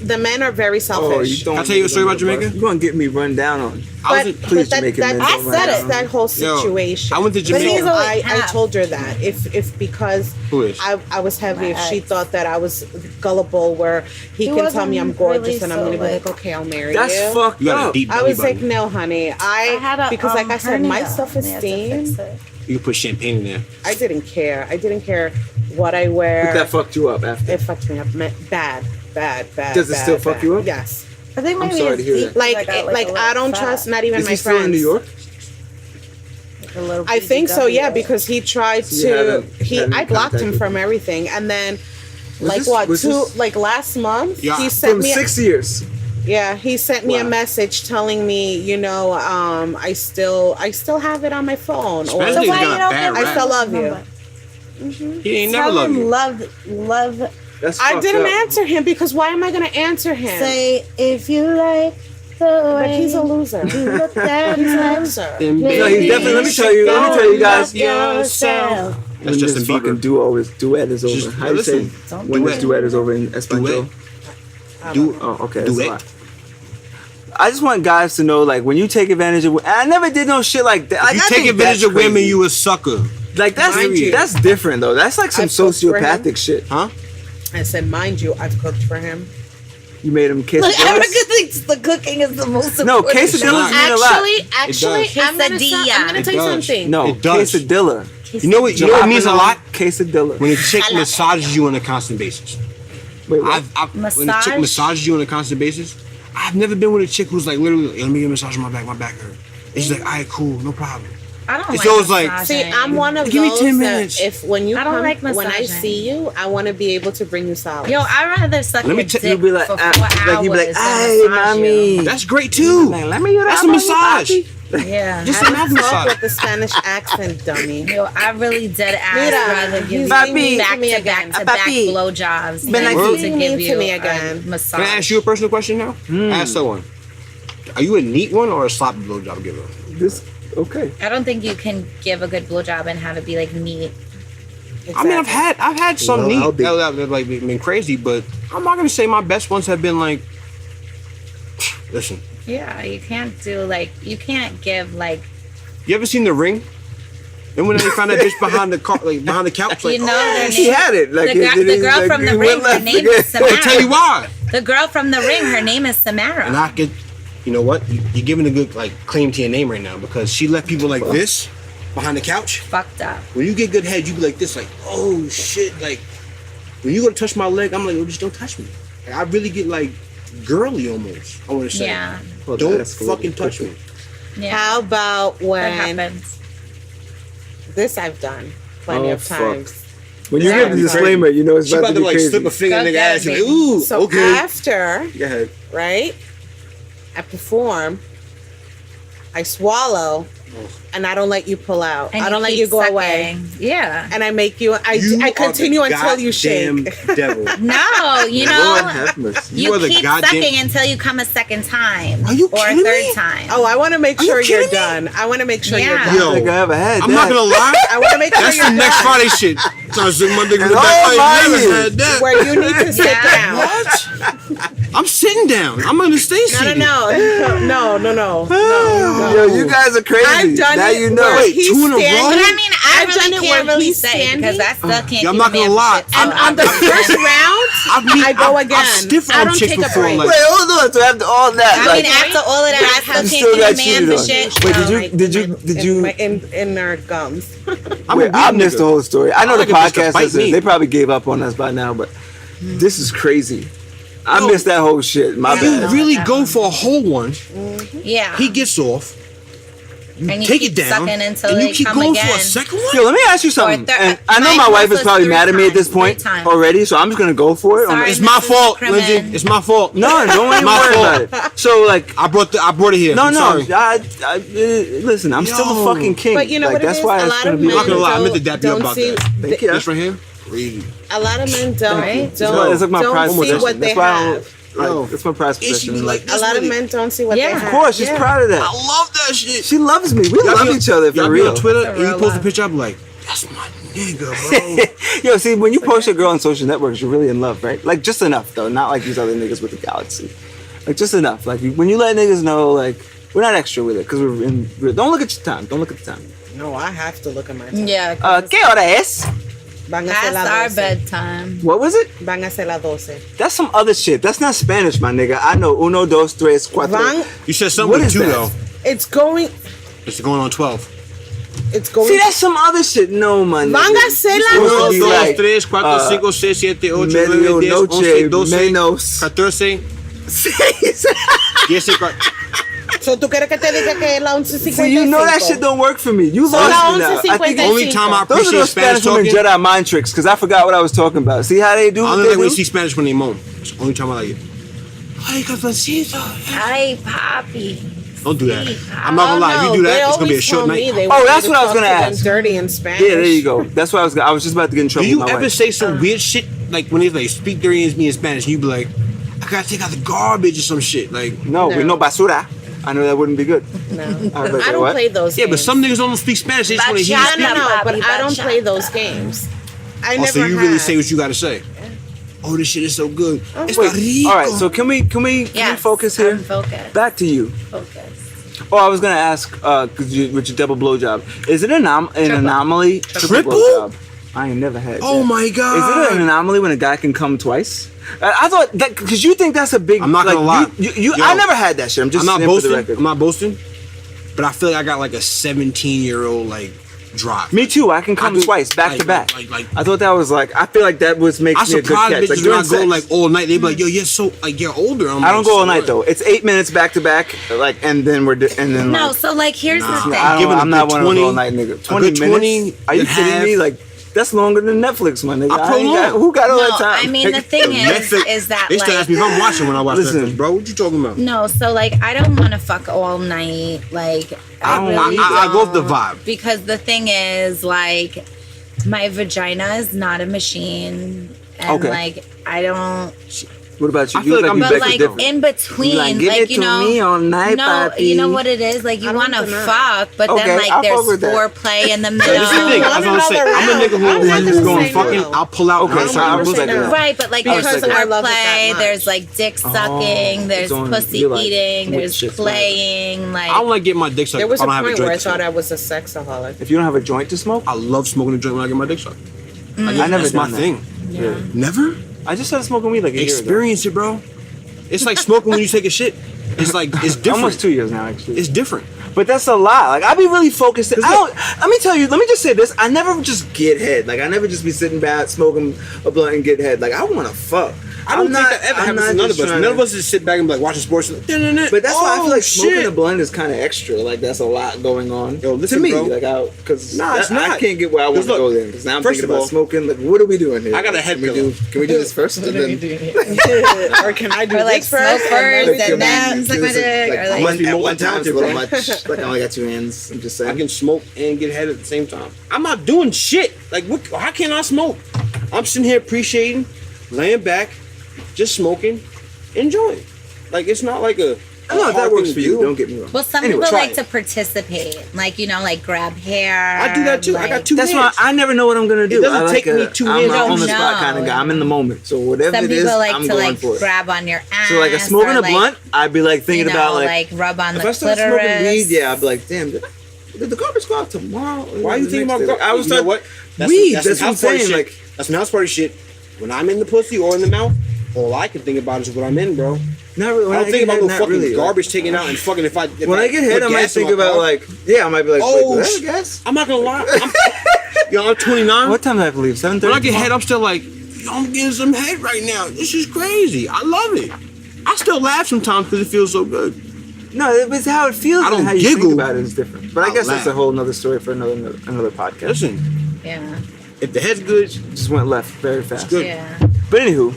The men are very Oh, you selfish. don't. Can I tell you a story about Jamaica? You gonna get me run down on? I But, was Please, but Jamaican men, I don't run said down it. on that me. whole Yo, situation. I went to But Jamaica. he's a- I half. told her that if because Who is? I was heavy, if she ex. thought that I was gullible, where he He can tell me wasn't I'm gorgeous really and I'm so, gonna be like, like- okay, I'll marry That's you. fucked You got a up. deep I belly was like, button. no, honey. I had a because like I said, my hernia. self-esteem. You can put champagne in there. I didn't care. I didn't care what I wear. That fucked you up after. It fucked me up bad. bad. Does it still fuck you up? Yes. I think I'm maybe sorry it's to hear deep, that. Like, I got, like a I don't little trust fat. not even Is my he still friends. in New York? A little I think so, yeah, BBW. because he tried So you to. haven't I blocked contact him with from everything, and then, Was this- like last month, Yeah. he sent From me. 6 years. Yeah, he sent me a Wow. message telling me, I still have it on my phone, or Spence So nigga why got you a don't bad give I still love you. number? He ain't never Tell loved him you. love. That's I fucked didn't up. answer him because why am I gonna answer him? Say if you like the but way he's a loser. you look that He's a much. loser. Then No, No, he's definitely. Let me tell you guys. Yourself. That's Justin this fucking Bieber. duet is over. Just- How do you say listen, when duet. this duet is over in Espanol? Do Oh, okay. That's a Duet. lot. I just want guys to know, like, when you take advantage of, and I never did no shit like that. Like, you I take think advantage that's of women, crazy. you a sucker. Like Mind you. that's different though. That's like some I've cooked for him. sociopathic shit. Huh? I said, mind you, I've cooked for him. You made him kiss. Look, Erica thinks the cooking is the most No, important. quesadillas mean a lot. Actually, does. I'm gonna Quesadilla. tell you It does. something. No, It does. quesadilla. You know what? You know what means a lot Quesadilla. when a chick massages you on a constant basis. Wait, what? When a chick Massage? massages you on a constant basis, I've never been with a chick who's like literally, let me get a massage on my back hurt. And she's like, all right, cool, no problem. I don't It's like always like- massaging. See, I'm one of Give me those 10 that minutes. if when you I don't come, like when I massaging. see you, I want to be able to bring you solace. Yo, I'd rather suck Let me your tell- dick you'll be like, for 4 like you be like, hours than hey, massage mommy. That's great too. Like, let me get That's out a my massage. body. you. Yeah. Just I a mouth don't talk massage. with the Spanish accent, dummy. Yo, I really dead ass Mira, rather give you Papi. back Me to again. back to back Papi. blowjobs Ben, than I to see you give to you me a again. massage. Can I ask you a personal question now? Ask someone. Are you a neat one or a sloppy blowjob giver? This okay. I don't think you can give a good blowjob and have it be like neat. I mean, I've had some Well, I'll neat be- that have like been crazy, but I'm not gonna say my best ones have been like. Listen, Yeah, you can't do like you can't give like you ever seen The Ring? And when they found that bitch behind the car, like behind the couch, like, you know their She name. had it. Like The it- girl- it the is, girl like, from The you Ring, went her left name again. is Samara. I'll tell you why. The girl from The Ring, her name is Samara. And I could, you know what? You're giving a good like claim to your name right now because she left people like this behind the couch. Fucked up. When you get good head, you be like this, like, oh shit, like when you go to touch my leg, I'm like, oh, just don't touch me. Like, I really get like girly almost. I want to say, Yeah. Well, don't that's cool. fucking touch me. Yeah. How about that when happens. this I've done plenty Oh, of times. When you Yeah, give the I'm disclaimer, you know it's She about about to to be like crazy. slip a finger in Go the get ass. You're me. like, ooh, So okay. after, Go ahead. right, I perform, I swallow, and I don't let you pull out. And I don't let keep you go sucking. away. Yeah. And I make you, You I are continue the until you goddamn shake. devil. No, you Lord know, have mercy. You are you the keep goddamn- sucking until you come a second time. Are you or a kidding third me? time. Oh, I want to make Are you sure you're kidding me? done. I want to make sure you're Yeah. I done. don't think I ever had I'm that. not gonna lie. I want to make sure That's you're the next done. Friday shit. Trying to stick my dick in And the all back. I my never years. had that. Where you need to sit Yeah. down. What? I'm sitting down. I'm gonna stay seated. No. Yo, you guys are crazy. I've done now it you know. where Wait, he's 2 in a row? standing. But I mean, I I've done really it can't where really he's say standing. because I still can't. Yeah, I'm keep not a man gonna for lie. shit, so And on the first round, I go again. I've stiff I arm don't chicks take a before. break. Like, Wait, hold on. So after all that, I like, mean, after all of that, I still you can't still got keep a cheated man for on. shit. Wait, so- did you? in our gums? I'm Wait, a I weed missed nigga. the whole story. I know I like the a bitch to podcast bite listeners, me. they probably gave up on us by now, but this is crazy. I No. missed that whole shit. My If you bad. really that go one. for a whole one, Yeah. he gets off. You And you take keep it down, sucking until and you they keep come going for a again. second one. Yo, let me ask you something. Or thir- And I know my my wife most is probably was mad at me at this 3 point times. already, so I'm just gonna go for it. Sorry. It's my Mrs. fault, Crimin. Lindsay. It's my fault. No, don't even My worry fault. about it. So like, I brought it here. no, I'm sorry. listen, I'm still Yo. a fucking king. But you know like, what it that's is? why A it's lot gonna of be. I'm not gonna lie. I meant to men dap you up don't about see. that. Thank you. This right here, crazy. A lot of men don't It's like my prize don't see possession. what they That's why I have. don't. Like, it's my prize It should be possession. like Like, this. A lot of with it. men don't see what Yeah. they Of have. of course, she's Yeah. proud of that. I love that shit. She loves me. We Y'all love be- each other for y'all be real. on Twitter and you real post a love. picture. I'm like, that's my nigga, bro. Yo, see, when you post a girl on social networks, you're really in love, right? Like, just enough, though. Not like these other niggas with the galaxy. Like, just enough. Like, when you let niggas know, like, we're not extra with it, because don't look at your time. Don't look at the time. No, I have to look at my time. Yeah. ¿Qué hora es? Van a ser Past las our 12. bedtime. What was it? Van a ser las 12. That's some other shit. That's not Spanish, my nigga. I know. Uno, dos, tres, cuatro. Van, You said something What with is 2 that? though. it's going. It's going on 12. It's going. See, that's some other shit. No, man. Van a ser la 1, 2, like, 3, 4, 5, 6, 7, 8, 9, 10, medianoche, 11, 12, menos. 14, 14. So, ¿tú quieres que te diga que es la 11:55? See, you know that shit don't work for me. You So lost la me now. I think 11:55. Only time I those are appreciate those Spanish Spanish women talking. Jedi mind tricks because I forgot what I was talking about. See how they do I what only they like when you do? see Spanish when they moan. It's the only time I like it. Ay, cafecito. Ay, papi. Don't do that. Sí. I'm not gonna lie. If you do that, it's gonna be a short night. Oh, that's what I was gonna ask. Dirty in Spanish. Yeah, there you go. That's what I was just about to get in Do trouble you with my ever wife. say some weird shit like when they like speak dirty to me in Spanish and you be like, I gotta take out the garbage or some shit like? No, we know basura. I know that wouldn't be good. No, I was like, I don't what? play those. Yeah, games. but some niggas don't speak Spanish. They just want to hear you Bachata. speak. No, but I don't Bachata. play those games. I Oh, never. so you really have. say what you gotta say? Oh, this shit is so good. It's Wait, rico. all right, so can we Yes, focus here? I'm focused. Back to you. Focus. Oh, I was gonna ask, with your double blowjob, is it an anomaly? Triple? blowjob? I ain't never had. Oh that. my Is it god. an anomaly when a guy can come twice? I thought that because you think that's a big. I'm not gonna lie. You, Yo, I never had that shit. I'm just I'm not saying for the boasting. record. I'm not boasting. But I feel like I got like a 17-year-old like drive. Me too. I can come I do- twice, back to back. like- I thought that was like. I feel like that was makes I me a good surprise catch. bitches Like when during I go sex. like all night. They be like, yo, you're so like you're older. I'm I don't like, go so all night what? though. It's 8 minutes back to back, like, and then and then. No, like, so like here's the thing. I Give it don't, a I'm not good one of 20 those all night niggas. 20 good minutes? 20 Are you and kidding half. me? Like that's longer than Netflix, my nigga. I ain't got- prolong. who got all No, that time? I mean the thing Netflix- is that They still ask like me if I'm watching when I watch Listen. Netflix, bro. What you talking about? no, so like I don't want to fuck all night. Like I don't really I go with the don't. vibe. Because the thing is like my vagina is not a machine, and Okay. like I don't. What about you? I You feel look like I'm you But beg for like different. in between, You like, give like it you to know, me all night, no, you know papi. what it is. Like you I don't want to deny. fuck, but Okay, then like I'll there's fuck with that. foreplay in the This is the thing. middle. I was gonna say, another I'm a round. nigga I'm not who's gonna going say fucking. no. I'll pull out. Okay, my so I side. was say like no. that. Right, but like Because there's I love it that foreplay, much. there's like dick sucking, there's it's on- pussy you're like, eating, what there's shit's playing, like I don't like getting my dick sucked. There was if a I don't have a point joint where I to smoke. thought I was a sexaholic. If you don't have a joint to smoke, I love smoking a joint when I get my dick sucked. Like, I never that's my done that. thing. yeah. Never I just started smoking weed like a year ago. experience it, bro. It's like smoking when you take a shit. It's like it's different. Almost 2 years now, actually. It's different. But that's a lot. Like I be really focused. I don't. Let me tell you. Let me just say this. I never just get head. Like I never just be sitting back smoking a blunt and get head. Like I want to fuck. I don't I'm think not- that ever I'm happens not to none of just us. trying None to- of us just sit back and be like watching sports. Like, But that's why I feel like smoking shit. a blunt is kind of extra. Like that's a lot going on. Yo, listen, to me, bro. like because Nah, it's I not. can't get where I want to 'Cause go look, then. Because now I'm first thinking of about all, smoking. Like what are we doing here? I got a head Can we pillow. do this first? And then, Or can I do Or like this smoke first? first Like, and then suck my dick, or like must be at one time multi-talented, it's a little bro. much. Like I only got two hands. I'm just I saying. can smoke and get head at the same time. I'm not doing shit. Like, what, how can I smoke? I'm sitting here appreciating, laying back, just smoking, enjoying. Like, it's not like a. I know if that hard works thing for to you. do. Don't get me wrong. well, some Anyway, people try like it. to participate, like you know, like grab hair. I do that too. I got two That's why hands. I never know what I'm gonna do. It doesn't I take me 2 I'm hands. a on the You spot don't kind of know. guy. I'm in the moment. So whatever Some it is, people like I'm to going like for it. grab on your ass. So like a smoking or, a like, blunt, I'd be like thinking you know, about like rub on if the I started clitoris. smoking weed, yeah, I'd be like, damn, did the garbage go out tomorrow? Why are you thinking about I was you know like, what? weed. That's That's some what I'm house party saying. shit. Like, That's some house party shit. When I'm in the pussy or in the mouth, all I can think about is what I'm in, bro. not really. When I don't think get about head, no not fucking really, like- garbage taken out and fucking if I. When I get head, put I might gas in think my about car. like, yeah, I might be like, Oh, wait, do I have gas? I'm not gonna lie. I'm 29. What time do I have to leave? 7:30. When I get head, I'm still like, yo, I'm getting some head right now. This is crazy. I love it. I still laugh sometimes because it feels so good. No, it's how it feels. I and don't how you giggle. think about it is different. But I I'll guess that's a laugh. whole nother story for another podcast. Listen, Yeah, if the head's good, Just went left very fast. good. yeah. But anywho,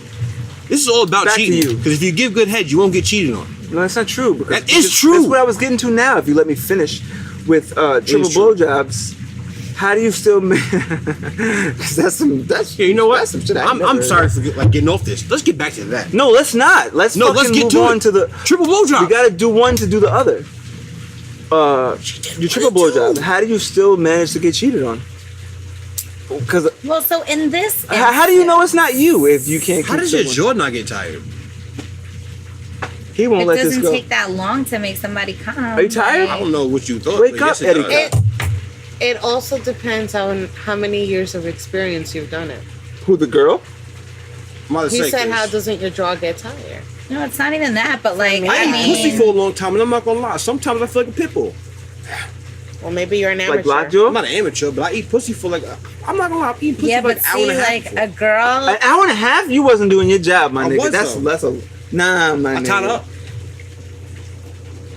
this is all about Back to cheating. you. Because if you give good head, you won't get cheated on. no, that's not true. Because That is true. That's what I was getting to now. If you let me finish with triple true. blowjobs, how do you still? Because that's Yeah, you know what? That's some shit I I'm never- sorry for getting off this. Let's get back to that. No, let's not. Let's No, fucking let's get move to on it. to the. Triple blowjob. We gotta do one to do the other. Your triple blowjob. How do you still manage to get cheated on? Because Well, so in this, how do you know it's not you if you can't? How keep does your someone? jaw not get tired? He won't It let this doesn't go. take that long to make somebody come. Are you tired? I don't know what you thought. Wake but up, yes, it does. Eridddica. It also depends on how many years of experience you've done it. Who, the girl? I'm about to He say, said, 'cause how doesn't your jaw get tired? No, it's not even that. But like, me, I I ate pussy mean, for a long time, and I'm not gonna lie. Sometimes I feel like a pit bull. Well, maybe you're an amateur. Like lockjaw? I'm not an amateur, but I eat pussy for like. I'm not gonna lie, I'm eating pussy Yeah, for like but an hour and see, a half. like before. a girl. An hour and a half? You wasn't doing your job, my I nigga. was, That's though. that's a nah, my I nigga. tied up.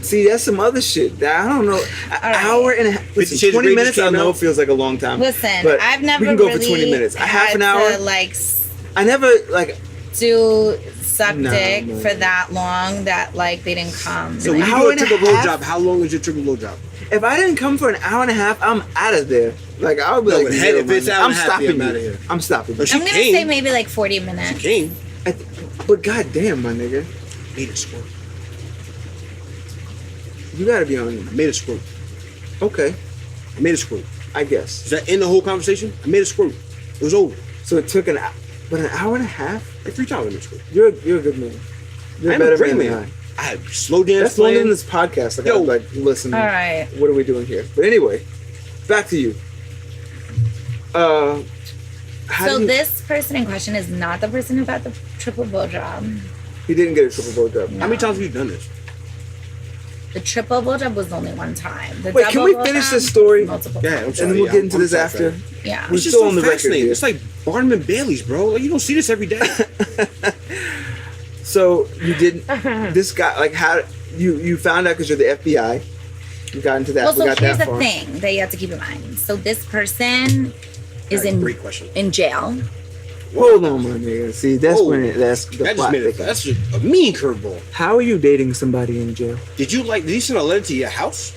See, that's some other shit. That I don't know. An right. hour and a half. Listen, Shades of 20 Grey minutes, just I came know out. feels like a long time. Listen, but I've never we can go really for 20 minutes. A half had an hour. to, like I never like. do suck Nah, dick man. for that long that like they didn't come. So when Like, you hour do a and a triple blow half? job, how long is your triple blow job? If I didn't come for an hour and a half, I'm out of there. Like I would be No, like, but head, yo, if it's man, hour I'm and a half, stopping yeah, I'm outta you. here. I'm stopping you. But she I'm gonna came. say maybe like 40 minutes. Came. But goddamn, my nigga, Made a squirt. you gotta be on. I made a squirt. Okay, I made a squirt. I guess. Is that in the whole conversation? I made a squirt. It was over. So it took an hour and a half. Like 3 times I made a squirt. You're a good man. You're I a am a better great man man. than I had slow dance That's longer playing. than this podcast. Like, Yo. I'm like, listen. All right. What are we doing here? But anyway, back to you. How So do you, this person in question is not the person who got the triple blowjob. he didn't get a triple blowjob. How many times have you done this? The triple blowjob was only one time. The Wait, can double we finish blowjob this story? was multiple Yeah, I'm times. sorry. And then we'll yeah, get into I'm this sorry, after. fam. Yeah. We're It's just still so on the record fascinating. here. It's like Barnum and Bailey's, bro. Like you don't see this every day. So you didn't. This guy, like, how you found out because you're the FBI. You got into that. Well, we so got here's that the far. thing that you have to keep in mind. So this person is That's a great question. in jail. Hold on, my nigga. See, that's Whoa. when that's the That just plot made it. thickens. That's just a mean curveball. How are you dating somebody in jail? Did he send a letter to your house?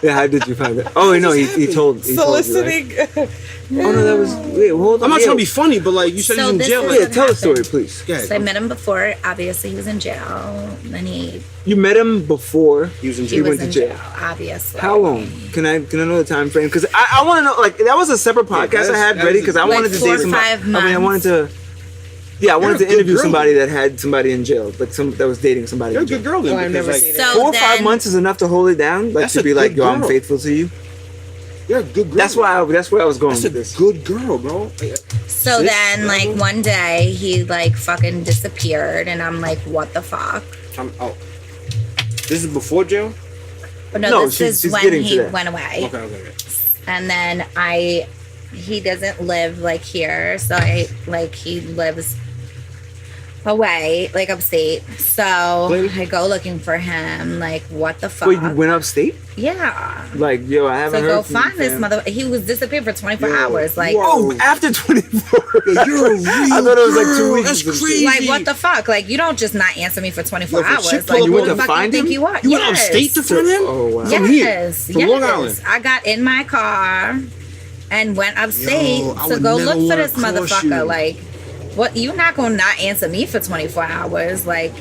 Yeah, how did you find that? Oh, no, he told you, right? Soliciting. Oh no, that was wait. Hold on. I'm not yeah. trying to be funny, but like you said, So he's in this jail. is- Like, Yeah, tell the story, happened? please. go ahead. So I met him before. Obviously, he was in jail. Then he You met him before He was in he jail. was went to in jail. jail. Obviously. How long? Can I know the time frame? Because I want to know. Like that was a separate podcast I had that ready was because I like wanted to 4 date or somebody. 5 I mean, I wanted months. to. Yeah, I wanted You're a to good interview girl. somebody that had somebody in jail, like some that was dating somebody. You're a in jail. good girl then. Oh, I've because, never like, seen it. So 4 or 5 then- months is enough to hold it down, like That's to a be like, good yo, I'm girl. faithful to you. You're a good girl. That's where I was going That's with a this. good girl, bro. So Sis, then, like bro. one day, he like fucking disappeared, and I'm like, what the fuck? This is before jail. But No, no, this she's is when getting to he that. went away. Okay. And then he doesn't live like here, so he lives away, like upstate. So Really? I go looking for him, like what the fuck? Wait, you went upstate? Yeah. Like, yo, I So haven't heard go from you, find this fam. mother. He was disappeared for 24 Yo, hours. Like, whoa. Oh, after 24. You're a real I thought it was like 2 girl. weeks. That's or some crazy. shit. like what the fuck? Like you don't just not answer me for 24 Yo, if a hours. chick Like pull You who went the to fuck find you think him? you are? You went upstate to find him? Oh wow. From here? Yes, From Long Island? I got in my car and went upstate Yo, I to would go never look for wanna this cross motherfucker. you. Like, what? You're not gonna not answer me for 24 hours. Like,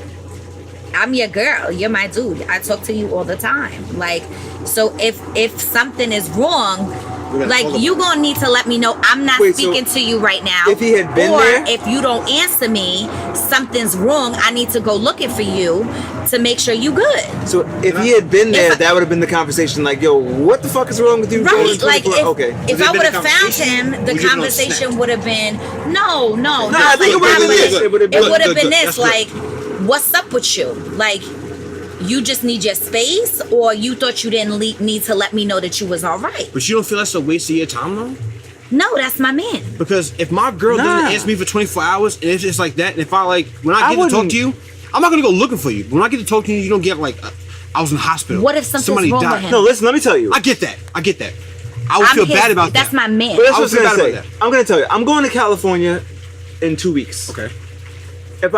I'm your girl. You're my dude. I talk to you all the time. Like, so if something is wrong, We're gonna like talk you about gonna need to let me know. I'm not Wait, so speaking to you right now. if he had been or there? if you don't answer me, something's wrong. I need to go looking for you to make sure you good. So if he had been there, If I- that would have been the conversation. Like, yo, what the fuck is wrong with you? Right, going like 24 okay. if there I been would a have found conversation? him, the Would you have conversation snapped? would have been no, I think it would've been this. It would've been- It would have Good, been good. this. That's good. Like, what's up with you? Like, you just need your space, or you thought you didn't need to let me know that you was all right? But you don't feel that's a waste of your time though? No, that's my man. Because if my girl Nah. doesn't answer me for 24 hours and it's just like that, and if I like when I I get to talk wouldn't- to you, I'm not gonna go looking for you. But when I get to talk to you, you don't get like I was in the hospital. What if something's wrong with him? No, listen. Let me tell you. I get that. I would I'm feel his- bad about That's that. my man. But that's I what I was would gonna feel say. bad about I'm gonna tell you. I'm going to California in 2 weeks. Okay. If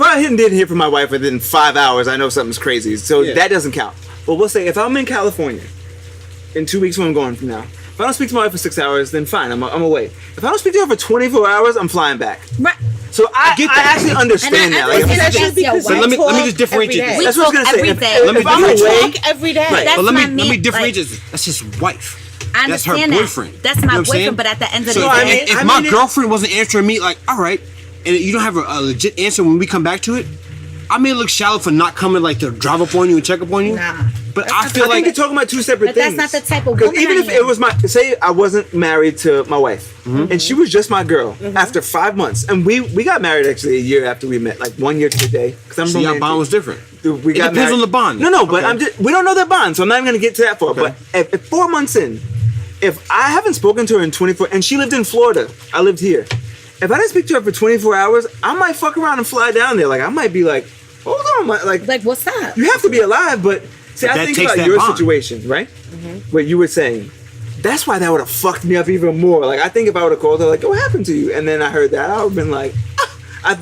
I didn't hear from my wife within 5 hours, I know something's crazy. So Yeah. that doesn't count. But we'll say if I'm in California in 2 weeks when I'm going from now, if I don't speak to my wife for 6 hours, then fine, I'm away. If I don't speak to her for 24 hours, I'm flying back. Right. So I get that. actually understand And I that. Like, understand if- that. Especially because But we let me talk just differentiate every this. day. that's what I was talk gonna say. every If, day. if I'm We away, Talk every day. Right. That's But let my me man. differentiate this. That's his wife. I That's her understand that. boyfriend. That's You know my what I'm saying? boyfriend. But at the end of So the I day, mean, if my girlfriend wasn't answering me, like, all right, and you don't have a legit answer when we come back to it, I may look shallow for not coming like to drive up on you and check up on you. Nah. But That's I not feel I like think you're talking about two separate But things. that's not the type of Because woman even I if it am. was say I wasn't married to my wife, and she was just my girl after 5 months, and we got married actually a year after we met, like 1 year to the day. Because I'm see, our romantic. bond was different. Dude, we It got depends married. on the bond. No, but Okay. we don't know that bond, so I'm not even gonna get to that far. Okay. But if 4 months in, if I haven't spoken to her in 24, and she lived in Florida, I lived here. If I didn't speak to her for 24 hours, I might fuck around and fly down there. Like I might be like, hold on, Like, what's up? you have to be alive. But see, But I that think takes about that your bond. situation, right? What you were saying. That's why that would have fucked me up even more. Like I think if I would have called her, like, what happened to you? And then I heard that, I would have been like,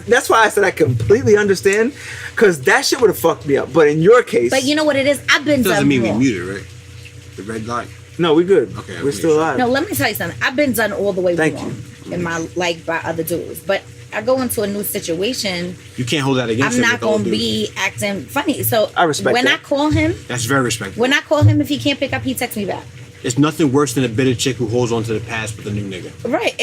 that's why I said I completely understand, because that shit would have fucked me up. But in your case, But you know what it is? I've been Doesn't done mean we more. muted, right? The red light. no, we're good. Okay, we're still alive. No, let me tell you something. I've been done all the way Thank wrong in my life by other dudes. But I go into a new situation, You can't hold that against I'm him not with all going to dudes. be acting funny. So I respect when that. I call him, That's very respectful. if he can't pick up, he texts me back. It's nothing worse than a bitter chick who holds on to the past with a new nigga. Right.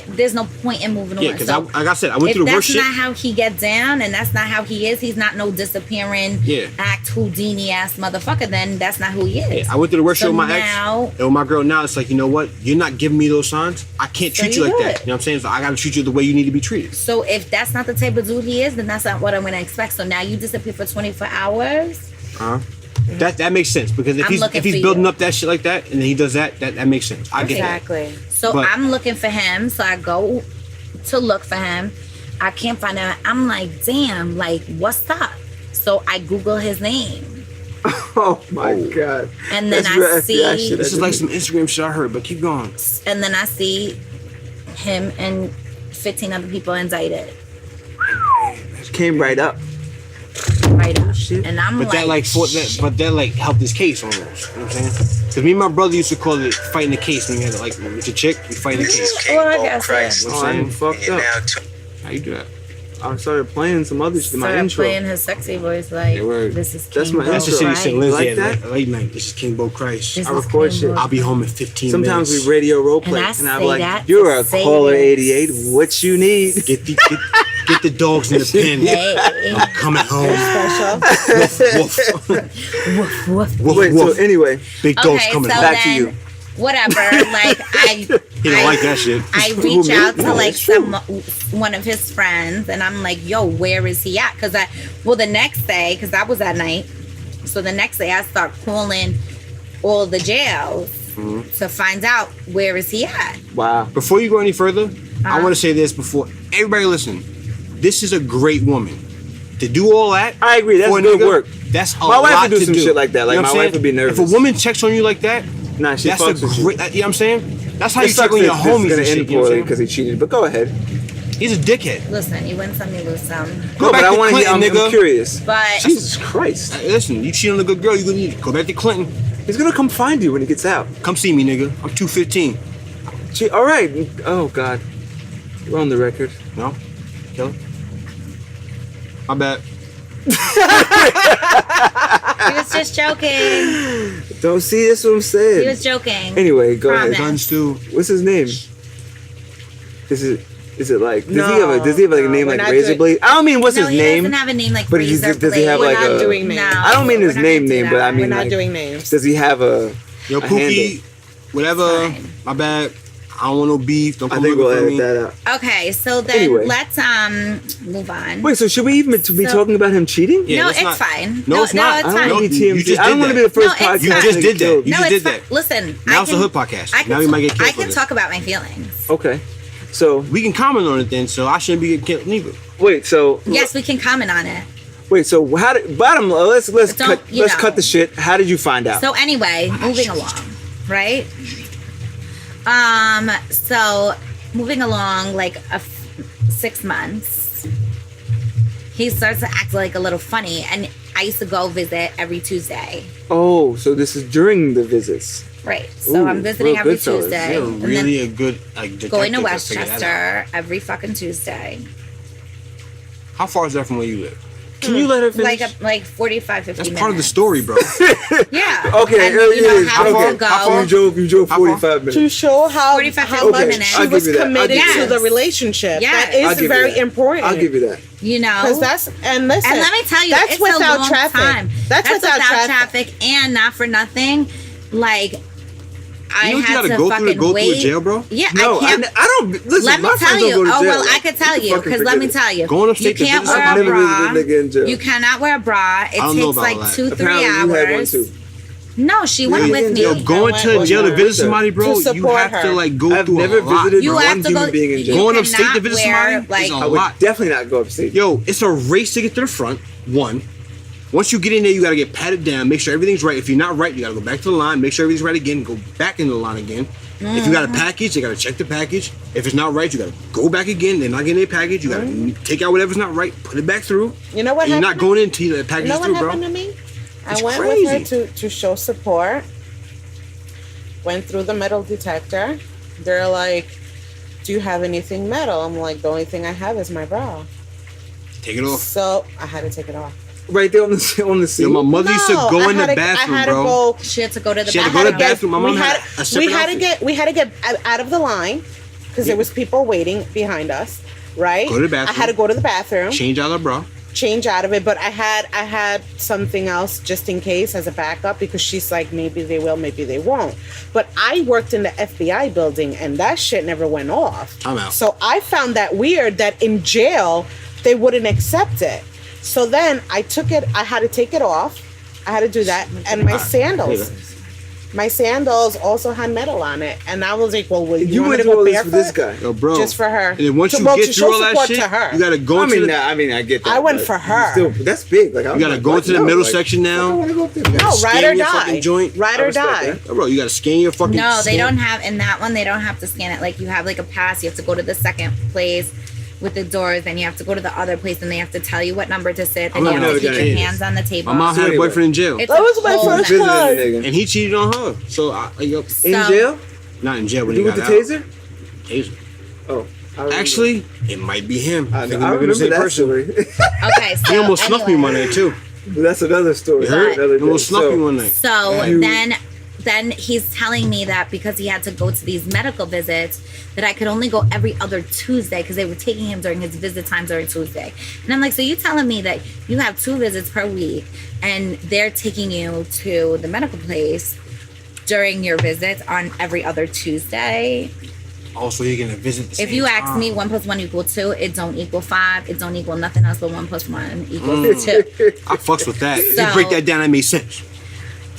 There's no point in moving Yeah, on. because So like I said, I went if through the worst that's shit. not how he gets down and that's not how he is, he's not no disappearing, Yeah. act Houdini ass motherfucker, then that's not who he is. I went through the worst So shit with my now- ex. And with my girl now, it's like, you know what? You're not giving me those signs. I can't So treat you you like do that. it. You know what I'm saying? So I got to treat you the way you need to be treated. So if that's not the type of dude he is, then that's not what I'm going to expect. So now you disappear for 24 hours. Uh-huh. That makes sense because if I'm he's looking for building you. up that shit like that and then he does that makes sense. I get that. Exactly. So But- I'm looking for him. So I go to look for him. I can't find him. I'm like, damn, like, what's up? So I Google his name. Oh my god. And then That's I real FBI see- shit. This is like some Instagram shit I heard, but keep going. And then I see him and 15 other people indicted. Came right up. Right up. shit. And I'm But like, that like fought that, but that like helped his case almost. You know what I'm saying? Because me and my brother used to call it fighting the case when you had like with your chick, you fighting the case. well, I guess, Christ. yeah. You know what I I'm am saying? fucked up. How you do that? I started playing some other shit in my Started intro. playing his sexy voice like, Yeah, word. this is That's King my Bo That's the intro. shit he said Christ. Lindsay Like at that? late night. This is King Bo Christ. This I is record King shit. Bo I'll be home in 15 Sometimes minutes. we radio role play, And I and I'm say like, that "You're to a say caller this. 88. What you need?" Get the dogs in the pen. Hey. I'm coming home. Special. Woof, Woof, woof. woof, Wait. woof. So anyway, Big dogs Okay, coming so home. Back to then, you. whatever. Like He don't like that shit. I Who, reach me? out to No, like it's true. one of his friends, and I'm like, "Yo, where is he at?" Because the next day, because that was at night. So the next day, I start calling all the jails to find out where is he at. wow. Before you go any further, I want to say this before everybody listen. This is a great woman. To do all that, I agree. That's for a good nigga, work. That's a My wife lot would do to some shit like that. Like, You know my what I'm wife saying? would be nervous. If a woman checks on you like that, Nah, she that's a fucks with you. great. You know what I'm saying? That's how It you check sucks on that your this is homies gonna and shit. end You know what poorly I'm because saying? he cheated. But go ahead. He's a dickhead. Listen, you win some, you lose some. No, back but I to want to hear. Clinton, I'm nigga. curious. But Jesus Christ. Hey, listen, you cheat on a good girl, you gonna need go back to Clinton. He's gonna come find you when he gets out. Come see me, nigga. I'm 215. All right. Oh God. We're on the record. No, kill her. My bad. he was just joking. Don't see this. What I'm He saying. was joking. Anyway, go Promise. ahead. Guns too. What's his name? Is it like? Does No, he have like a no, name we're like not Razor doing- Blade? I don't mean what's No, his he name. doesn't have a name like But he- Razor does he have Blade. like We're not a? doing names. No, I don't mean his we're not gonna name, do but that. I mean We're not like, doing names. does he have a? Yo, a Pookie, handle? whatever. Fine. My bad. I don't want no beef. Don't I come think looking we'll for edit me. that out. Okay, so then Anyway. let's move on. Wait, so should we even be So- talking about him cheating? Yeah, no, let's it's not- fine. No, it's not. it's I fine. don't want to be You TMZ. just I don't did want to be that. the first No, it's podcast. You fine. just to did get that. killed. You no, just it's did fine. that. Listen, Now it's a hood podcast. I can Now we might get killed I for can this. talk about my feelings. Okay, so We can comment on it then, so I shouldn't be getting killed neither. wait, so Yes, we can comment on it. wait, so how did bottom? Let's But don't, cut. you Let's know. cut the shit. How did you find out? So anyway, moving along, right? So moving along, like 6 months, he starts to act like a little funny, and I used to go visit every Tuesday. Oh, so this is during the visits. Right. So Ooh, I'm visiting real every good fellas. Tuesday. You're and really then a good like detective. going to to figure that out. Westchester every fucking Tuesday. How far is that from where you live? Can you let her finish? like 45, 50 That's minutes. part of the story, bro. Yeah. Okay, And, it is. how Okay. to go. You drove How far? 45 minutes. To show how 45, how 50 much minutes. she I'll was give you that. I'll committed give you to that. the relationship. Yes. That I'll is give you very that. important. I'll give you that. You know, Because that's and listen. and let me tell you, that's it's without a long traffic. time. That's without traffic. and not for nothing. Like I You know what you had gotta to go through fucking to go wait. through a jail, bro? Yeah, No, I can't. I don't. Listen, Let me my tell friends you. don't go to Oh jail. well, I could tell You you can because fucking let me forget it. tell you. Going You upstate to can't visit wear I've a never visited a bra. nigga in jail. You cannot wear a bra. It I don't know takes about like all that. 2-3 Apparently, you had one hours. too. No, she went Yeah, with you me. did. Going I to went jail to with visit her. somebody, bro, To you support have to her. like go I've through never a lot. visited You one have to go. human being in You jail. Going upstate to cannot visit wear, somebody like, is a I would lot. definitely not go upstate. Yo, it's a race to get to the front. One. Once you get in there, you gotta get patted down, make sure everything's right. If you're not right, you gotta go back to the line, make sure everything's right again, go back into the line again. If you got a package, they gotta check the package. If it's not right, you gotta go back again. They're not getting their package. You gotta take out whatever's not right, put it back through. You know what And you're not happened? going in until the package You know is what through, bro. happened to me? I It's went crazy. with her to show support. Went through the metal detector. They're like, "Do you have anything metal?" I'm like, "The only thing I have is my bra." Take it off. So I had to take it off. Right there on the seat. Yo, my mother used to No, go I in the had to- bathroom, I had to bro. go. She had to go to the She had to bathroom. go to the bathroom. My mom had a we separate had to outfit. get out of the line because there was people waiting behind us, right? Go to the bathroom. I had to go to the bathroom, Change out of bra. change out of it, but I had something else just in case as a backup because she's like, maybe they will, maybe they won't. But I worked in the FBI building and that shit never went off. I'm out. So I found that weird that in jail they wouldn't accept it. So then I took it. I had to take it off. I had to do that, and my sandals also had metal on it, and I was like, "Well, will You want went to through go all this for this barefoot?" guy. Yo, bro. Just for her. And then once you Well, get to through show all that support shit, to her. you gotta go I into mean, the... I get that. I went but for her. Still, that's big. Like, You gotta go into the middle section now. I wanna go up there. No, ride Scan or your die. fucking joint. Ride I or respect die. that. Yo, bro, you gotta scan your fucking... No, they scan- don't have in that one. They don't have to scan it. Like you have like a pass. You have to go to the second place with the doors, then you have to go to the other place, and they have to tell you what number to sit, and I'm you not have to never keep done your it. hands on the table. My mom had a Anyway. boyfriend in jail. It's That a was my whole first Visiting mess. a time. nigga. And he cheated on her. So, In So- jail? not in jail, but he You with got the out. taser? Taser. Oh. I remember. Actually, it might be him. I think it might be remember the same that person. story. Okay, so He almost snuffed me anyway. one night, too. But that's another story. You heard? Another He almost day. snuffed So, me one night. So You- then he's telling me that because he had to go to these medical visits, that I could only go every other Tuesday because they were taking him during his visit times during Tuesday. And I'm like, so you telling me that you have 2 visits per week and they're taking you to the medical place during your visits on every other Tuesday? Also, you're gonna visit the If same you ask time. me 1 + 1 = 2, it don't equal 5. It don't equal nothing else but 1 + 1 = 2. I fucks with that. So- you break that down, that made sense.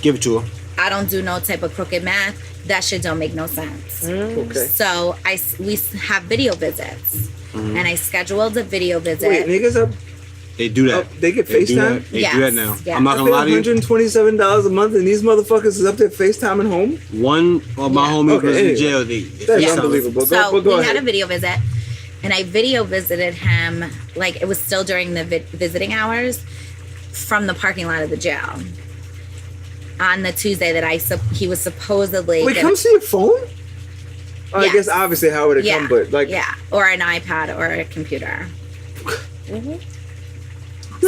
Give it to her. I don't do no type of crooked math. That shit don't make no sense. Okay. So we have video visits, and I scheduled a video visit. Wait, niggas up? They do that. Oh, they get do FaceTime? that. They Yes, do that now. yes. I'm not I gonna pay lie to you. $127 a month, and these motherfuckers is up there FaceTiming home? One of my Yeah. homies Okay, was in anyway. jail. That's Yeah. unbelievable. So Go we ahead. had a video visit, and I video visited him like it was still during the visiting hours from the parking lot of the jail on the Tuesday that he was supposedly Wait, gonna- come see your phone? Oh, I Yes. guess obviously how would it yeah, come, but like yeah, or an iPad or a computer. you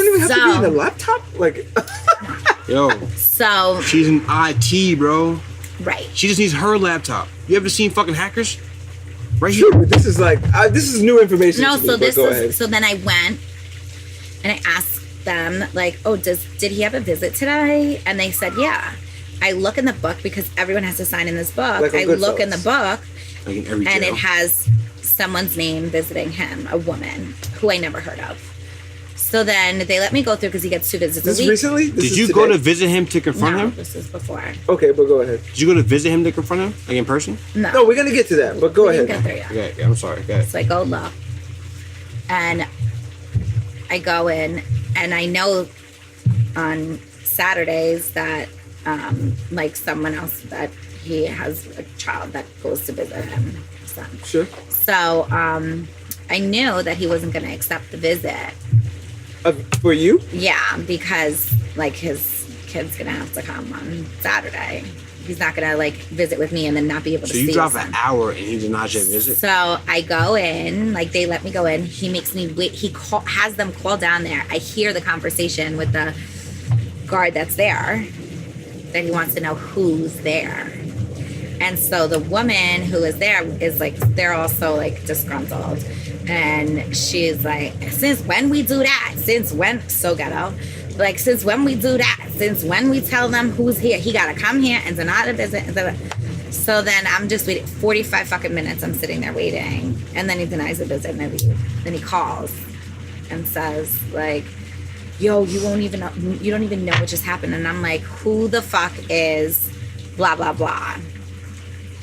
don't even have to be in So- the laptop. Like Yo, So she's in IT, bro. right. She just needs her laptop. You ever seen fucking hackers? Right sure, here. but this is like this is new information. No, to me, so but this go was ahead. so then I went and I asked them like, "Oh, did he have a visit today?" And they said, "Yeah." I look in the book because everyone has to sign in this book. Like on I look in the Goodfellas. book Like in every and jail. it has someone's name visiting him, a woman who I never heard of. So then they let me go through because he gets 2 visits This a week. recently? This Did is you today? go to visit him to confront No, him? this is before. Okay, but go ahead. Did you go to visit him to confront him? Like in person? No, No, we're gonna get to that, but go we ahead. didn't get there yet. Okay, yeah, I'm sorry. Go ahead. So I go look, and I go in, and I know on Saturdays that like someone else that he has a child that goes to visit him. Son. Sure. So I knew that he wasn't going to accept the visit. For you? Yeah, because like his kid's gonna have to come on Saturday. He's not gonna like visit with me and then not be able to So see you drop his an son. hour and he denies your visit? So I go in, like they let me go in. He makes me wait. Has them call down there. I hear the conversation with the guard that's there, that he wants to know who's there. And so the woman who is there is like, they're also like disgruntled. And she's like, since when we do that? Since when? So ghetto. Like, since when we do that? Since when we tell them who's here? He gotta come here and deny the visit. So then I'm just waiting 45 fucking minutes. I'm sitting there waiting. And then he denies the visit and I leave. Then he calls and says like, yo, you don't even know what just happened. And I'm like, who the fuck is blah, blah, blah.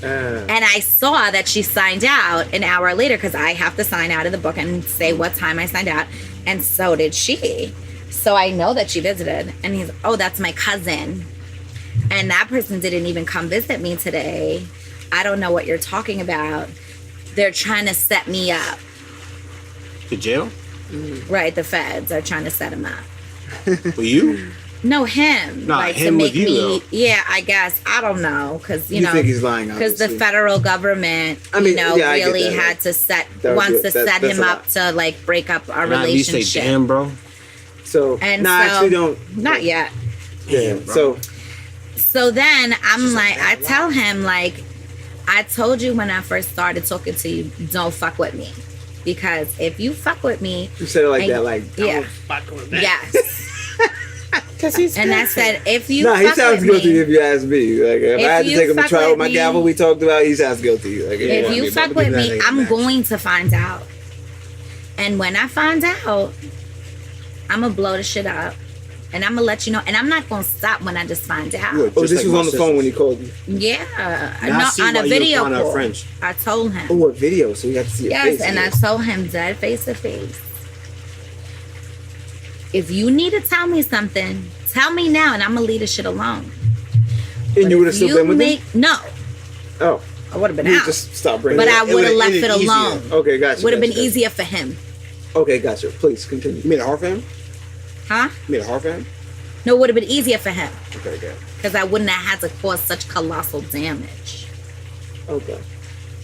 And I saw that she signed out an hour later because I have to sign out of the book and say what time I signed out. And so did she. So I know that she visited. And he's, oh, that's my cousin. And that person didn't even come visit me today. I don't know what you're talking about. They're trying to set me up. To jail? Right, the feds are trying to set him up. For you? No, him. Nah, like him to make with you, me. though. Yeah, I guess. I don't know, because you know, think he's lying, because the obviously. federal government, I mean, you know, yeah, I get really that, had right. to set That wants would to be- set that's him a up lot. to like break up our Nah, you say, relationship. damn, bro. So, And nah, so, actually don't. not yet. Yeah. Damn, bro. So, So then I'm Just a like, I bad tell him like, I told you when I first started talking to you, don't fuck with me, because if you fuck with me, you said it like and- that, like, yeah, yes. Because he's And I perfect. said, if you nah, he fuck sounds with guilty me, if you ask me. Like, if If I had to you take him to fuck trial with with my me- gavel we talked about, he sounds guilty. Like, if yeah, you but fuck give with that me, nigga I'm max. going to find out. And when I find out, I'm gonna blow the shit up. And I'm gonna let you know. And I'm not gonna stop when I just find out. Good. Oh, Just this like was my on the phone when he called you. Yeah. Now I see No, on why a you video find our call. friends. I told him. Oh, a video, so you got to see your Yes, face. and I told him dead face to face. If you need to tell me something, tell me now, and I'm gonna leave the shit alone. And you would have still been with him? No, Oh, I would have been you out. just stop bringing But it I up. would have would've left ended it easier. alone. Okay, gotcha. Would have been gotcha. easier for him, Okay, gotcha. Please continue. You made it hard for him? huh? You made it hard for him? No, it would have been easier for him Okay, good. because I wouldn't have had to cause such colossal damage. Okay.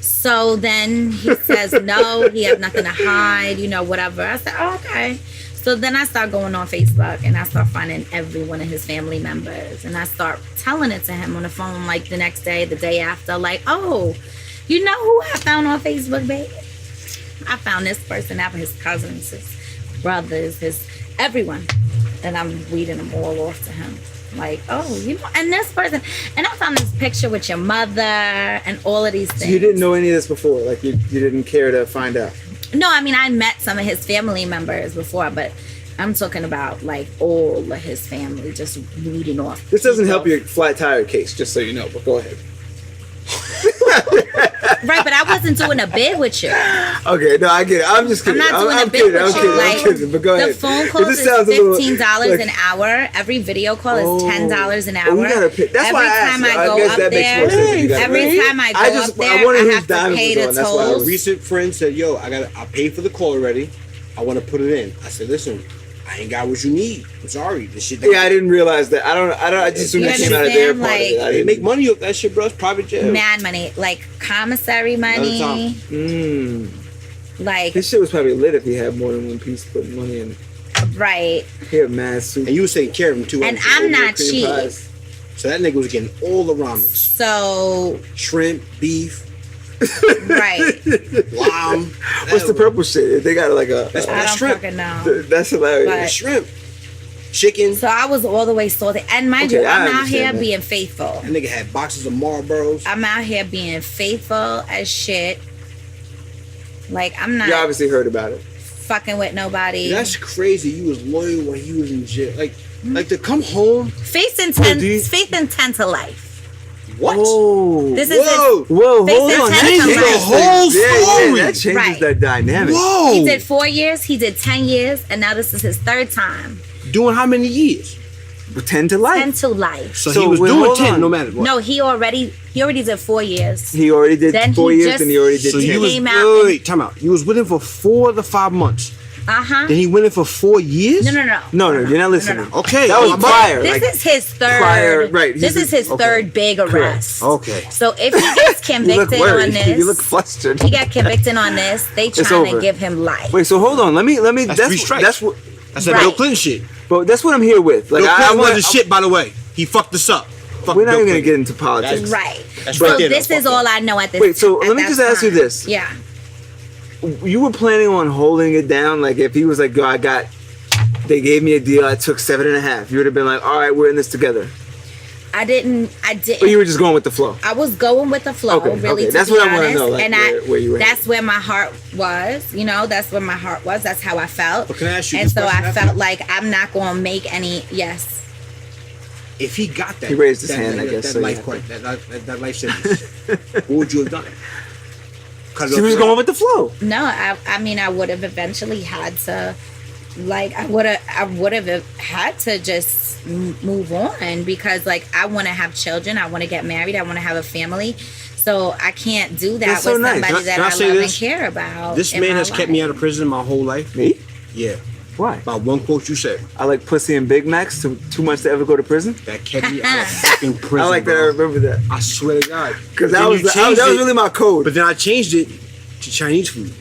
So then he says no, he has nothing to hide, you know, whatever. I said, oh, okay. So then I start going on Facebook and I start finding every one of his family members and I start telling it to him on the phone like the next day, the day after, like, oh, you know who I found on Facebook, babe? I found this person after his cousins, his brothers, his everyone. And I'm reading them all off to him. Like, oh, you know, and this person, and I found this picture with your mother and all of these things. So you didn't know any of this before? Like, you didn't care to find out? No, I mean, I met some of his family members before, but I'm talking about like all of his family, just reading off. This doesn't help people. your flat tire case, just so you know, but go ahead. Right, but I wasn't doing a bid with you. Okay, no, I get it. I'm just I'm kidding. not doing a bid kidding. with I'm you. kidding. Like, I'm kidding. But go the ahead. phone It calls just is sounds a little, $15 like- an hour. Every video call is $10 an hour. Oh, you gotta pay. That's every why I asked. time I I go guess up that makes there, more sense if you gotta every pay. time I go I just- up there, I wondered I whose have to dime pay was the on. That's why I A tolls. was- recent friend said, yo, I paid for the call already. I want to put it in. I said, listen, I ain't got what you need. I'm sorry. This shit. Yeah, I didn't realize that. I just assumed You that came out of their understand, part of it. like- I They didn't make money off that shit, bro. It's private jail. Mad money, like commissary Another money, time. like His shit was probably lit if he had more than one piece putting money in. right. He had mad soup. And you was taking care of him too. And wasn't you? I'm not cream cheap. pies. So that nigga was getting all the ramen. So Shrimp, beef, right. lime. What's the purple shit? They got like a. That's I don't shrimp. fucking know. That's hilarious. But- Shrimp. Chicken. So I was all the way salty. And mind Okay, you, I I'm out here understand that. being faithful. That nigga had boxes of Marlboros. I'm out here being faithful as shit. Like I'm not You obviously heard about it. fucking with nobody. That's crazy. You was loyal when he was in jail. Like to come home. Faith and Oh, do you- faith and 10 to life. What? Oh. This is Whoa. Whoa, Face hold and on. ten That to changes life. things. Whole story. Yeah, that changes Right. that dynamic. Whoa. he did 4 years, he did 10 years, and now this is his third time. Doing how many years? 10 to life. 10 to life. So, So he was wait, doing hold 10 on. no matter what. No, he already did 4 years. He already did Then 4 he years, just- and he already did So 10. you was came out wait, time out. You was with him for 4 to 5 months. Then he went in for 4 years? No. No, you're not listening. Okay. That was prior. This is his third. Right. This is his third big arrest. Okay. So if he gets convicted on this, You look flustered. he got convicted on this. They trying to over. give him life. Wait, so hold on. Let me. That's 3 strikes. That's what. That's that Right. Bill Clinton shit. But that's what I'm here with. Like Bill I Clinton want was the shit, by the way. He fucked us up. Fuck We're not Bill even gonna Clinton. get into politics. Right. That's So right there, this though. is all I know at this. Wait, so at let me that just ask you time. this. Yeah. You were planning on holding it down. Like if he was like, "Yo, they gave me a deal. I took 7.5." You would have been like, "All right, we're in this together." I didn't. But you were just going with the flow. I was going with the flow, Okay, really. okay. To That's be what I wanna honest. know, like, and where you were that's where my heart was. You know, that's where my heart was. That's how I felt. But can I ask you And this so question I after? felt like I'm not going to make any. Yes. If he got that, He raised his that, hand, I that, guess, That so life, yeah. that life sentence. What would you have done? Cut it She off was the- going with the flow. No, I mean, I would have eventually had to, like, I would have had to just move on because, like, I want to have children. I want to get married. I want to have a family. So I can't do that That's with so nice. somebody that Can I I say love this? and care about. This in man my has kept me out of prison my whole life. Me? Yeah. Why? By one quote you said. I like pussy and Big Macs. Too much to ever go to prison. That kept me out of fucking prison. I like that. I bro. remember that I swear to God. because Then that was you changed that was it, really my code. But then I changed it to Chinese food.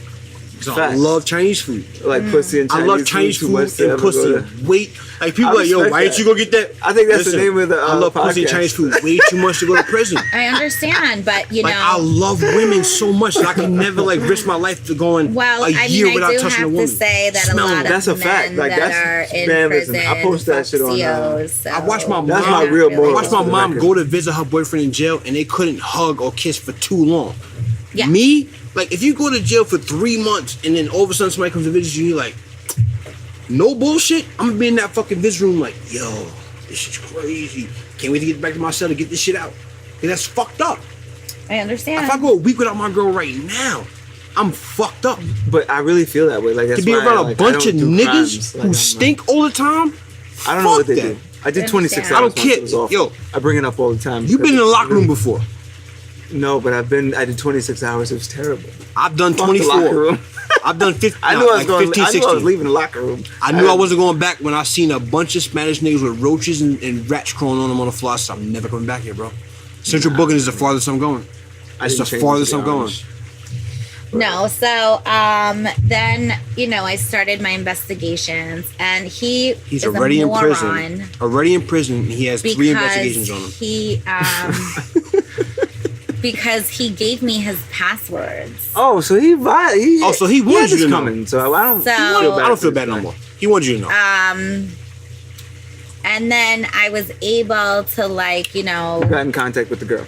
Because I Facts. love Chinese food. Like pussy and I Chinese love Chinese too food much to and ever pussy. go to- Wait, like people I like, yo, respect why didn't that. you go get that? I think that's the name of the I love pussy and podcast. Chinese food. Way too much to go to prison. I understand, but you Like know. I love women so much that I can never like risk my life to going Well, a I year mean, without I do touching a have woman. to say that Smell a lot them. of That's a men fact. Like, that that's- are in man, prison, listen, I post that shit on, COs, so I watched my That's mom. my real I moral. watched my for the mom record. go to visit her boyfriend in jail, and they couldn't hug or kiss for too long. Yeah. Me, like, if you go to jail for 3 months and then all of a sudden somebody comes to visit you, you're like, no bullshit. I'm gonna be in that fucking visit room, like, yo, this is crazy. Can't wait to get back to my cell to get this shit out. And that's fucked up. I understand. If I go a week without my girl right now, I'm fucked up. But I really feel that way. Like that's To be why around I, a like, bunch I of don't do niggas crimes. Like, who I'm stink all the time. I don't know what they fuck do. that. I did 26 hours. I don't once. care. It was awful. Yo. I bring it up all the time. You've been in the because locker room before. No, but I did 26 hours. It was terrible. I've done Fuck the locker 24. room. I've done 50. I knew I was like going. 15, I knew I 16. was leaving the locker room. I knew I wasn't going back when I seen a bunch of Spanish niggas with roaches and rats crawling on them on the floor. I said, I'm never coming back here, bro. Central Booking is the farthest I'm going. It's the didn't change, farthest to be I'm going. honest. No, so then I started my investigations, and he's He's is already a in moron prison. Already in prison. He has 3 investigations on him. He because he gave me his passwords. Oh, so he Oh, so he wanted had you this to know. coming. So I don't. So- I don't feel bad no more. He wanted you to know. And then I was able to got in contact with the girl.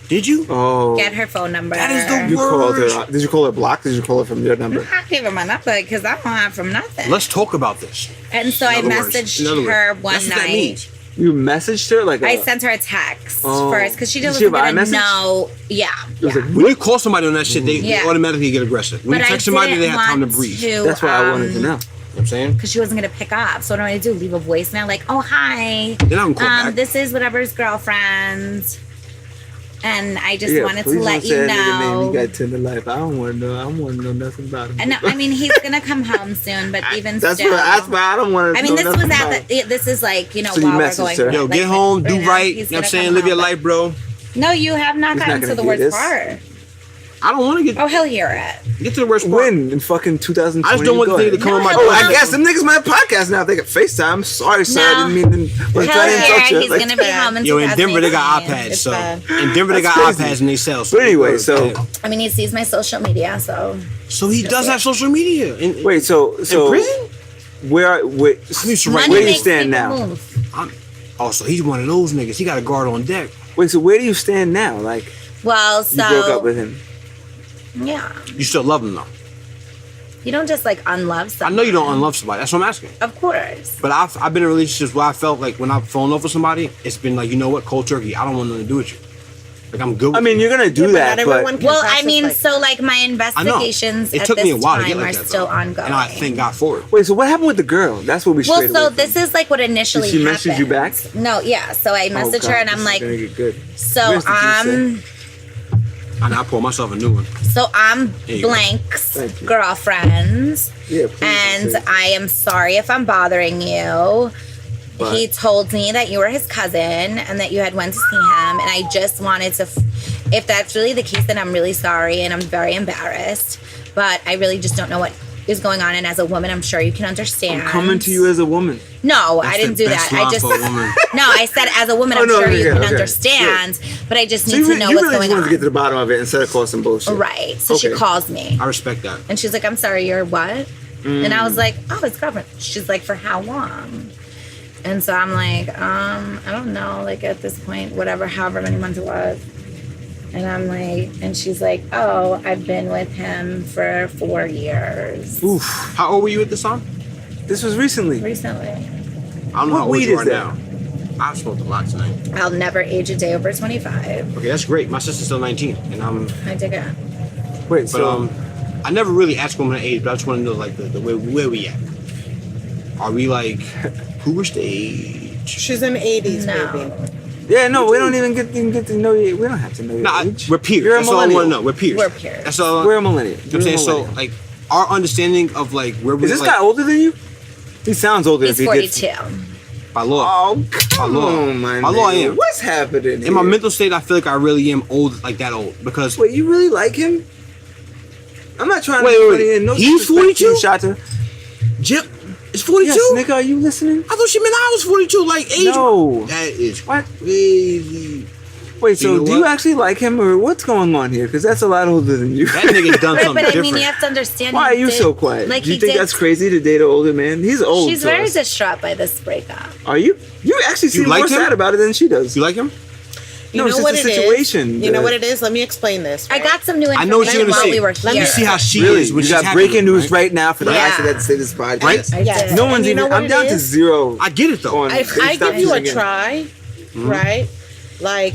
Did you? Oh, get her phone number. That is the you called worst. her. Did you call her block? Did you call her from your number? I gave her my number because I don't have from nothing. Let's talk about this. And so I In other words. messaged In other words. her one That's what that night. means. You messaged her like I sent her a text Oh. first because she Did wasn't she have gonna iMessage? know. Yeah, It was yeah. like, When you call somebody on that shit, they Yeah. automatically get aggressive. When But you I text somebody, they didn't have time to want breathe. to, that's why I wanted to know. You know what I'm saying? because she wasn't gonna pick up. So what do I do? Leave a voicemail like, "Oh hi, Then I can call back. this is whatever's girlfriend," and I just wanted to please let don't you say that nigga name. know. He got Tinder life. I don't want to know. I don't want to know nothing about him. And I mean, he's gonna come home soon, but even That's still, why I don't want to. I mean, this was at the. This is like So you while we're messaged going. her. through Yo, it, get like, home, do now right. You he's know what I'm gonna saying? come Live your home, life, bro. but- No, you have not He's not gotten gonna to the hear worst this. part. I don't want to get Oh, he'll hear it. to the worst part. When in fucking 2020. I just don't want the Go thing to ahead. come on my No, Oh, he'll I guess them niggas might have podcast now. If they can FaceTime. Sorry, sir. I didn't mean to. He'll I'm trying to insult hear you. it. He's Like, gonna be home in Yo, in Denver they got 2018. iPads, It's so fine. in Denver they got That's crazy. iPads and they sell. But anyway, so I mean, he sees my social media, so so he does have social media. wait, so in prison? where used to write money where do you makes stand people now? move. Oh, so he's one of those niggas. He got a guard on deck. Wait, so where do you stand now? Like Well, you broke up so with him. yeah, You still love him though. you don't just like unlove I someone. know you don't unlove somebody. That's what I'm asking. Of course. But I've been in relationships where I felt like when I've fallen off with somebody, it's been like, you know what, cold turkey. I don't want nothing to do with you. Like I'm good. I With mean, you're gonna do Yeah, that, not but everyone can Well, I process mean, like so like my I know. investigations It at took this me a while to time get are like that, still though. ongoing. And I thank God for it. wait. So what happened with the girl? That's what we Well, strayed so away this from. is like what initially Did she message you happened. back? No, yeah. So I Oh, messaged God, her and this I'm is like, gonna get good. so Where's the juice And I pour myself a new one. So I'm There you go. Blank's Thank you. girlfriend. Yeah, please And proceed. I am sorry if I'm bothering you. But- He told me that you were his cousin and that you had went to see him. And I just wanted to, if that's really the case, then I'm really sorry and I'm very embarrassed. But I really just don't know what is going on. And as a woman, I'm sure you can understand. I'm coming to you as a woman. No, That's I didn't the do best that. I line just for a woman. no. I said as a woman, Oh, I'm no, sure you okay, can okay. understand. But I just need So to know you what's really going just wanted to on. get to the bottom of it instead of cause some bullshit. Right. So she Okay. calls me I respect that. and she's like, "I'm sorry, you're what?" And I was like, "Oh, his girlfriend." She's like, "For how long?" And so I'm like, I don't know. Like at this point, whatever, however many months it was. And I'm like, and she's like, "Oh, I've been with him for 4 years Oof. How old were you at this time? This was recently. recently." I don't know What how old weed you is are that? now. I've smoked a lot tonight. I'll never age a day over 25. Okay, that's great. My sister's still 19, and I dig it. Wait, but so I never really asked women her age, but I just want to know like the where we at. Are we like who stage? She's in 80s, No. baby. yeah, no, we don't even get to know you. We don't have to know your Nah, age. we're peers. You're a That's all I want to millennial. know. We're peers. We're peers. That's all. We're a millennial. You know what I'm saying? So like our understanding of like where we Is this like guy older than you? He sounds older. He's if he 42. Gets... by law. Oh, come By law. on, my By law, I nigga. am. What's happening In my here? mental state, I feel like I really am old, like that old, because Wait, you really like him? I'm not trying Wait, to wait, put in no he's disrespect to you, 42? Shata. Jip is 42. Yes, nigga, are you listening? I thought she meant I was 42, like age. No. That is What? crazy. Wait, You so know do you what? actually like him, or what's going on here? Because that's a lot older than you. That nigga done Right, something but I different. mean, you have to understand. Why are he you did- so quiet? Like do you he think did. that's crazy to date an older man? He's old. She's to very us. distraught by this breakup. Are you? You actually seem like more him? sad about it than she does. You like him? You No, know it's just what a it is? situation You know that- what it is? Let me explain this. I right? got some new I know what information you're gonna while say. we were Let here. me see how she Really? is when You she's got happy, breaking news right? right now for the Yeah. eyes that say this podcast. Right? I Yes. did. No one's And you know even. what I'm it down to is? zero. I get it though. on- If they I stopped give you a using it. try, right? Like,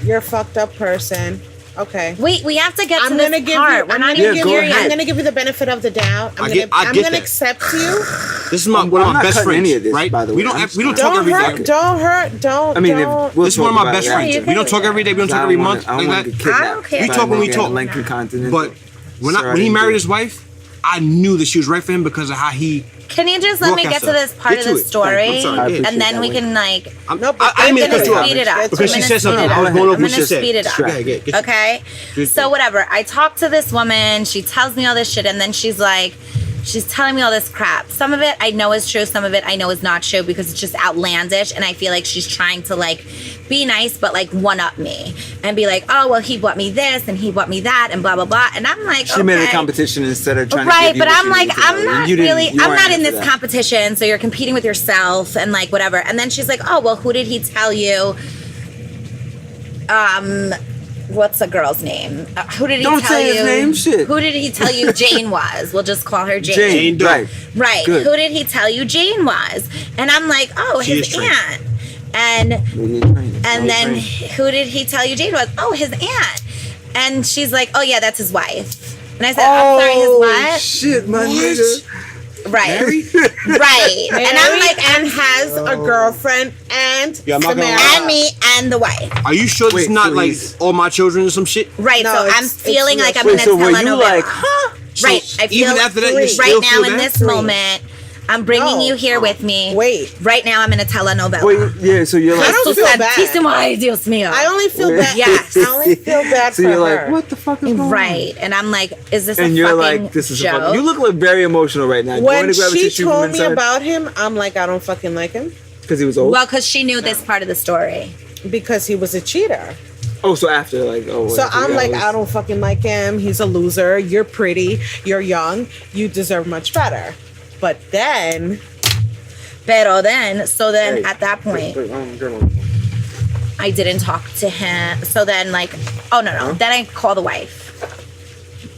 you're a fucked up person. Okay. Wait, we have to get to I'm this gonna give part. you. We're I'm not gonna even Yeah, give go you. ahead. I'm gonna give you the benefit of the doubt. I get I'm gonna that. accept you. This is my I'm one of my not best cutting friends, any of this, right? by the We way. don't I'm we don't sorry. talk Don't every hurt. day. Don't hurt. Don't. I mean, don't. if we'll This is one of talk my about best it friends. you We don't talk every day. We don't talk I every don't month. wanna- I Like want to that. get kidnapped. I don't care. We by talk when we a talk. Lincoln Continental. But when Sorry, he I married didn't his wife, I knew that she was right for him because of how he. Can you just let me get to this part Get of to the it. story, I'm sorry. I appreciate and then that we one. can like. No, but I I'm didn't mean gonna to cut you off. speed it up. Because she I'm said gonna something. speed it I was up. going over I'm what gonna she said. speed it up. Go ahead, get you. Okay. Good. So whatever. I talked to this woman. She tells me all this shit, and then she's like, she's telling me all this crap. Some of it I know is true. Some of it I know is not true because it's just outlandish, and I feel like she's trying to like be nice, but like one up me and be like, oh well, he bought me this and he bought me that and blah blah blah. And I'm like, She made a okay. competition instead of trying to Right, give you but what I'm you like, needed to I'm know. not You didn't- really, you I'm weren't not in into this that. competition. So you're competing with yourself and like whatever. And then she's like, oh well, who did he tell you? What's the girl's name? Who did he Don't tell say you? his name, shit. Who did he tell you Jane was? We'll just call her Jane. Jane, Doe. right? Right. Good. Who did he tell you Jane was? And I'm like, oh, She his is trained. aunt. And And then who did he tell you Jane was? Oh, his aunt. And she's like, oh yeah, that's his wife. And I said, I'm sorry, his what? Shit, my nigga. Right. Right. And I'm like, and has a girlfriend and Yeah, I'm not gonna Samara. lie. and me and the wife. Are you sure Wait, it's not so like he's- all my children or some shit? Right. No, so I'm it's feeling like I'm Wait, in a so were you telenovela. like, huh? Right. So I feel even after that, you right still now feel in bad? this moment, I'm bringing No. you here with me. Wait. Right now, I'm in a telenovela. Wait, yeah, so you're I like, don't feel bad. Tantísimo, ay, Dios mío. I only feel Wait. bad. Yes. I only feel bad so for you're her. like, what the fuck is going on? Right. And I'm like, is this And a you're fucking like, this is a joke? fucking. You look like very emotional right now. You When want to grab a she tissue from told me inside? about him, I'm like, I don't fucking like him Because he was old. Well, because she knew this part of the story. because he was a cheater. Oh, so after like, oh. So after I'm that like, was- I don't fucking like him. He's a loser. You're pretty. You're young. You deserve much better. But then, Pero then, so then Hey, at that point, Journal. I didn't talk to him. So then, like, oh no. Then I call the wife.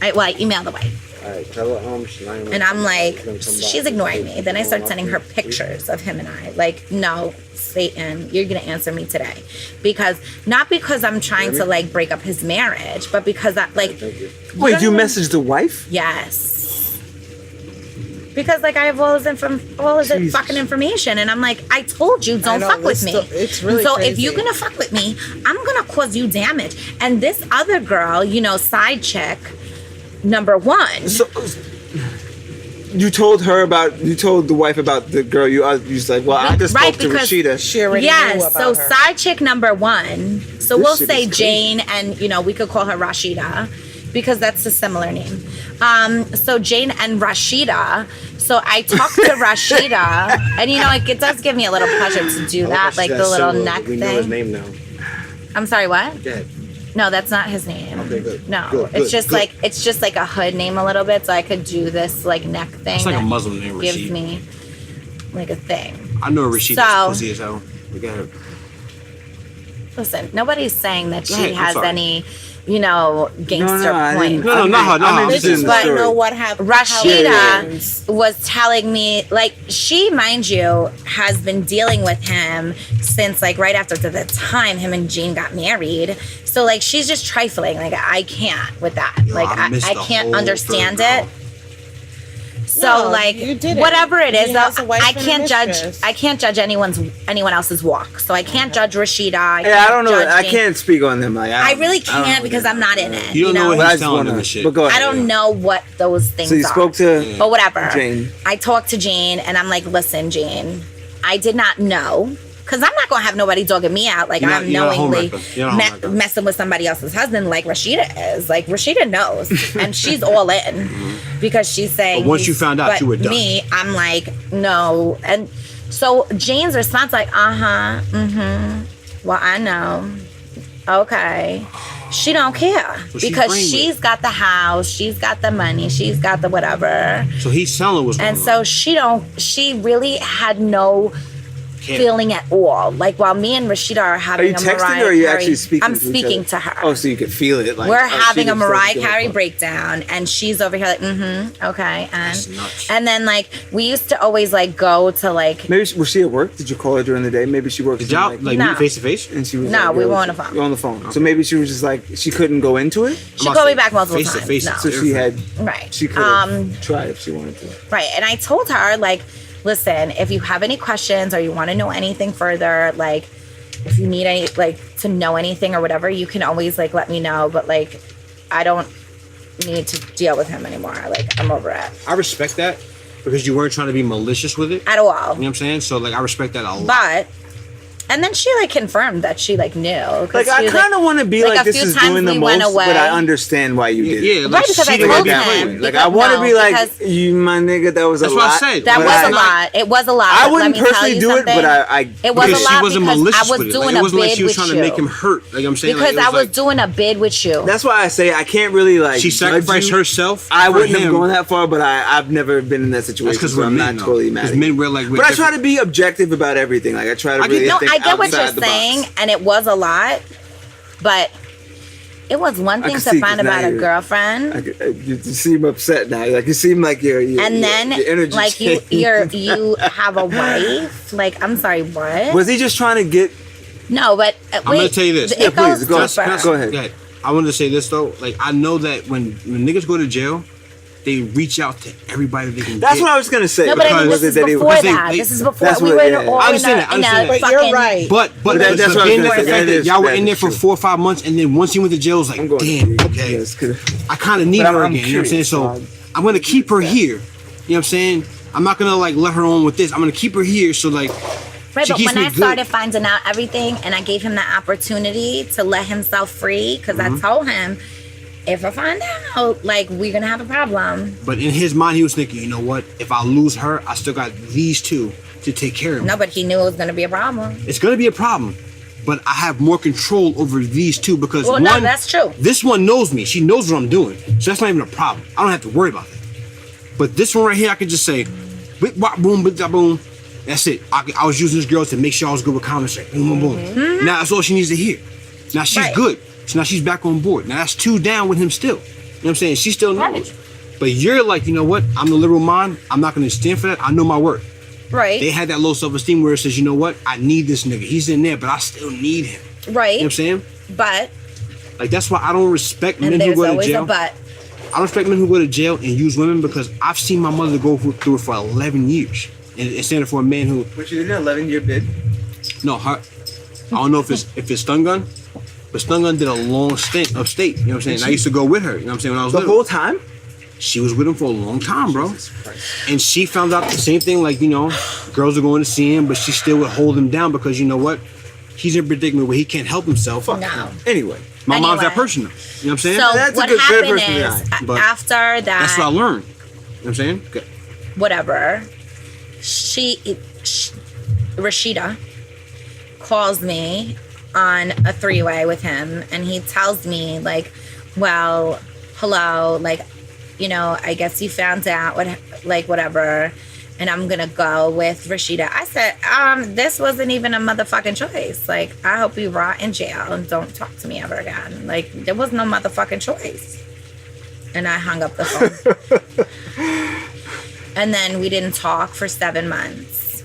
I email the wife. All right, tell her, And I'm like, she's ignoring me. Then I start sending her pictures of him and I. Like, no, Satan, you're going to answer me today. Not because I'm trying to, like, break up his marriage, but because I, like... Wait, you don't even- messaged the wife? Yes. Because like I have all his fucking information, and I'm like, I told you don't fuck with me. It's really so crazy. if you're gonna fuck with me, I'm gonna cause you damage. And this other girl, you know, side chick, number one. So, you told the wife about the girl. You was like, well, I just spoke to Rashida. She already knew Yes, about so her. side chick number one. So This we'll shit say is crazy. Jane, and you know we could call her Rashida because that's a similar name. So Jane and Rashida. So I talked to Rashida, and you know it does give me a little pleasure to do that, like the little neck We know his thing. name now. I'm sorry, what? Go ahead. No, that's not his name. Okay, good. No, Good, it's good, just like a hood name a little bit, so I could do this like neck thing. It's like a that Muslim name, gives Rashid. me like a thing. I know Rashid So- is pussy as hell. We got her. Listen, nobody's saying that Go she ahead, I'm has sorry. any, you know, gangster I point. didn't- No, not her, not her. I'm I'm interested just- in the But story. know what happened. Rashida was telling me, like, she, mind you, has been dealing with him since, like, right after the time him and Jean got married. So, like, she's just trifling. Like, I can't with that. Yo, like, I I missed the can't whole understand thing, it. So, No, like, you didn't. whatever it is, He though, has a wife I and a can't judge. mistress. I can't judge anyone else's walk. So I can't judge Rashida. Yeah, I don't know. judge I Jane. can't speak on them. Like, I really don't can't know. because I'm not in it. You don't know what But I he's just telling them wanna- and shit. But go ahead. I don't know what those things So you are. spoke to But whatever. Jane. I talked to Jane and I'm like, listen, Jane, I did not know. Because I'm not going to have nobody dogging me out like You're not- I'm you're not a knowingly homewrecker. You're not a homewrecker. messing with somebody else's husband like Rashida is. Like, Rashida knows. And she's all in. Because she's saying. But once you found out, but you were done. Me, I'm like, no. And so Jane's response, like, well, I know. Okay. She don't care. So she's because brainwashed. she's got the house, she's got the money, she's got the whatever. So he's telling what's going And on. so she really had no feeling at all. Like while me and Rashida are Are having you a texting Mariah or are you Carey, actually speaking? I'm to each speaking other? to her. Oh, so you could feel it. Like, We're oh, she having a can start to Mariah give a Carey fuck. breakdown, and she's over here like, okay, That's nuts. and then like we used to always like go to like. Maybe was she at work? Did you call her during the day? Maybe she worked. Did y'all like No. meet face to face? and she was No, like, we yo, were on the phone. You're on the phone. So maybe she was just like she couldn't go into it. She called me back multiple face to times. face. No. So she had. Right. She could have tried if she wanted to. Right. And I told her, like, listen, if you have any questions or you want to know anything further, like, if you need any, like, to know anything or whatever, you can always, like, let me know. But, like, I don't need to deal with him anymore. Like, I'm over it. I respect that because you weren't trying to be malicious with it. At all. You know what I'm saying? So like I respect that a lot. But, and then she, like, confirmed that she, like, knew. 'Cause Like she I was, kind of want to be like, like a this few is times doing the we most, went away. but I understand why you did. Yeah, it. Right, because I cheating told at that him. point. Like Because- I want to no, be like because- you, my nigga. That was That's a what I lot. said. That but was I- a lot. It was a lot. I but let wouldn't me tell personally you do it, but something. I It was because a lot she wasn't because malicious I was with it. doing Like, it a wasn't like bid she was with trying to you. make him hurt. Like I'm saying, Because like, I it was like, doing a bid with you. That's why I say I can't really like. she judge sacrificed you. herself. I for wouldn't him. have gone that far, but I've never been in that situation. That's because so we're I'm men, not though. totally mad. Because at men, you. we're like, we're But I try different. to be objective about everything. Like I try to I get really that. No, think I get what outside you're the box. saying, and it was a lot, but it was one thing can to see, find 'cause now about a you're- girlfriend, You seem upset now. Like you seem like you're and then your energy like you changed. you have a wife. Like, I'm sorry, what? Was he just trying to get? No, but I'm gonna tell you this. It Yeah, goes please, go deeper. ahead. Go ahead. I wanted to say this though. Like I know that when niggas go to jail, they reach out to everybody they can That's get. what I was gonna say. No, but I mean, because this is that he- before because they- that. they- This is before that's we what- were yeah. all I in understand a, that, I in a understand that. But you're fucking- right. But that's what I was being gonna there, say. the fact That that is- y'all were that in there is for true. 4 or 5 months, and then once you went to jail, it was like, I'm going. damn, okay, Yes, 'cause- I kind of need But her I'm again. You know what I'm saying? curious, So Rod. I'm gonna keep her here. You know what I'm saying? I'm not gonna like let her on with this. I'm gonna keep her here. So like, Right, she but keeps when me I good. started finding out everything and I gave him the opportunity to let himself free, because I told him, if I find out, like, we're going to have a problem. But in his mind, he was thinking, you know what? If I lose her, I still got these two to take care of. No, but he knew it was going to be a problem. It's gonna be a problem, but I have more control over these two because Well, one, no, that's true. This one knows me. She knows what I'm doing, so that's not even a problem. I don't have to worry about that. But this one right here, I can just say, "Bit bop, boom, bit da, boom." That's it. I was using this girl to make sure I was good with comments. Like, boom, boom, boom. Now that's all she needs to hear. Now she's Right. good. So now she's back on board. Now that's 2 down with him still. You know what I'm saying? She still knows. Right. But you're like, you know what? I'm the liberal mind. I'm not going to stand for that. I know my worth. Right. They had that low self-esteem where it says, you know what? I need this nigga. He's in there, but I still need him. You know Right. what I'm saying? But, Like, that's why I don't respect and men who there's go to always jail. a but. I don't respect men who go to jail and use women because I've seen my mother go through it for 11 years. And standing for a man who... But you did an 11-year bid? No, her... I don't know if it's Stun Gun, but Stun Gun did a long stint upstate. You know what I'm saying? And I used to go with her. You know what I'm saying? When I was The little. whole time? She was with him for a long time, bro. And she found out the same thing, like, you know, girls are going to see him, but she still would hold him down because, you know what? He's in a predicament where he can't help himself. No. Anyway. My mom's that person, though. You know what I'm saying? So That's a what good happened person to is, be. But after that, that's what I learned. You know what I'm saying? Okay. whatever, Rashida calls me on a three-way with him, and he tells me, like, well, hello, like, you know, I guess you found out what, like, whatever, and I'm gonna go with Rashida. I said, this wasn't even a motherfucking choice. Like, I hope you rot in jail and don't talk to me ever again. Like, there was no motherfucking choice. And I hung up the phone. And then we didn't talk for 7 months.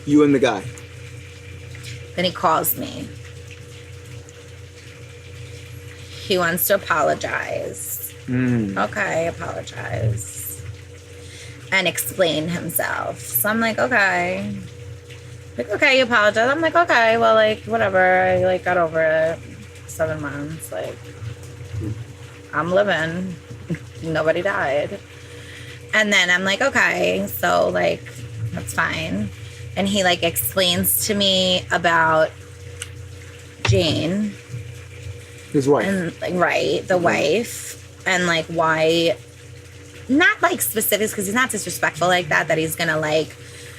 You and the guy. Then he calls me. He wants to apologize. Okay, apologize. And explain himself. So I'm like, okay. Like, okay, you apologize. I'm like, okay, well, like, whatever. I, like, got over it. 7 months. Like, I'm living. Nobody died. And then I'm like, okay, so, like, that's fine. And he, like, explains to me about Jane. His wife. And, like, right, the wife. And, like, why... Not, like, specifics, because he's not disrespectful like that he's gonna, like...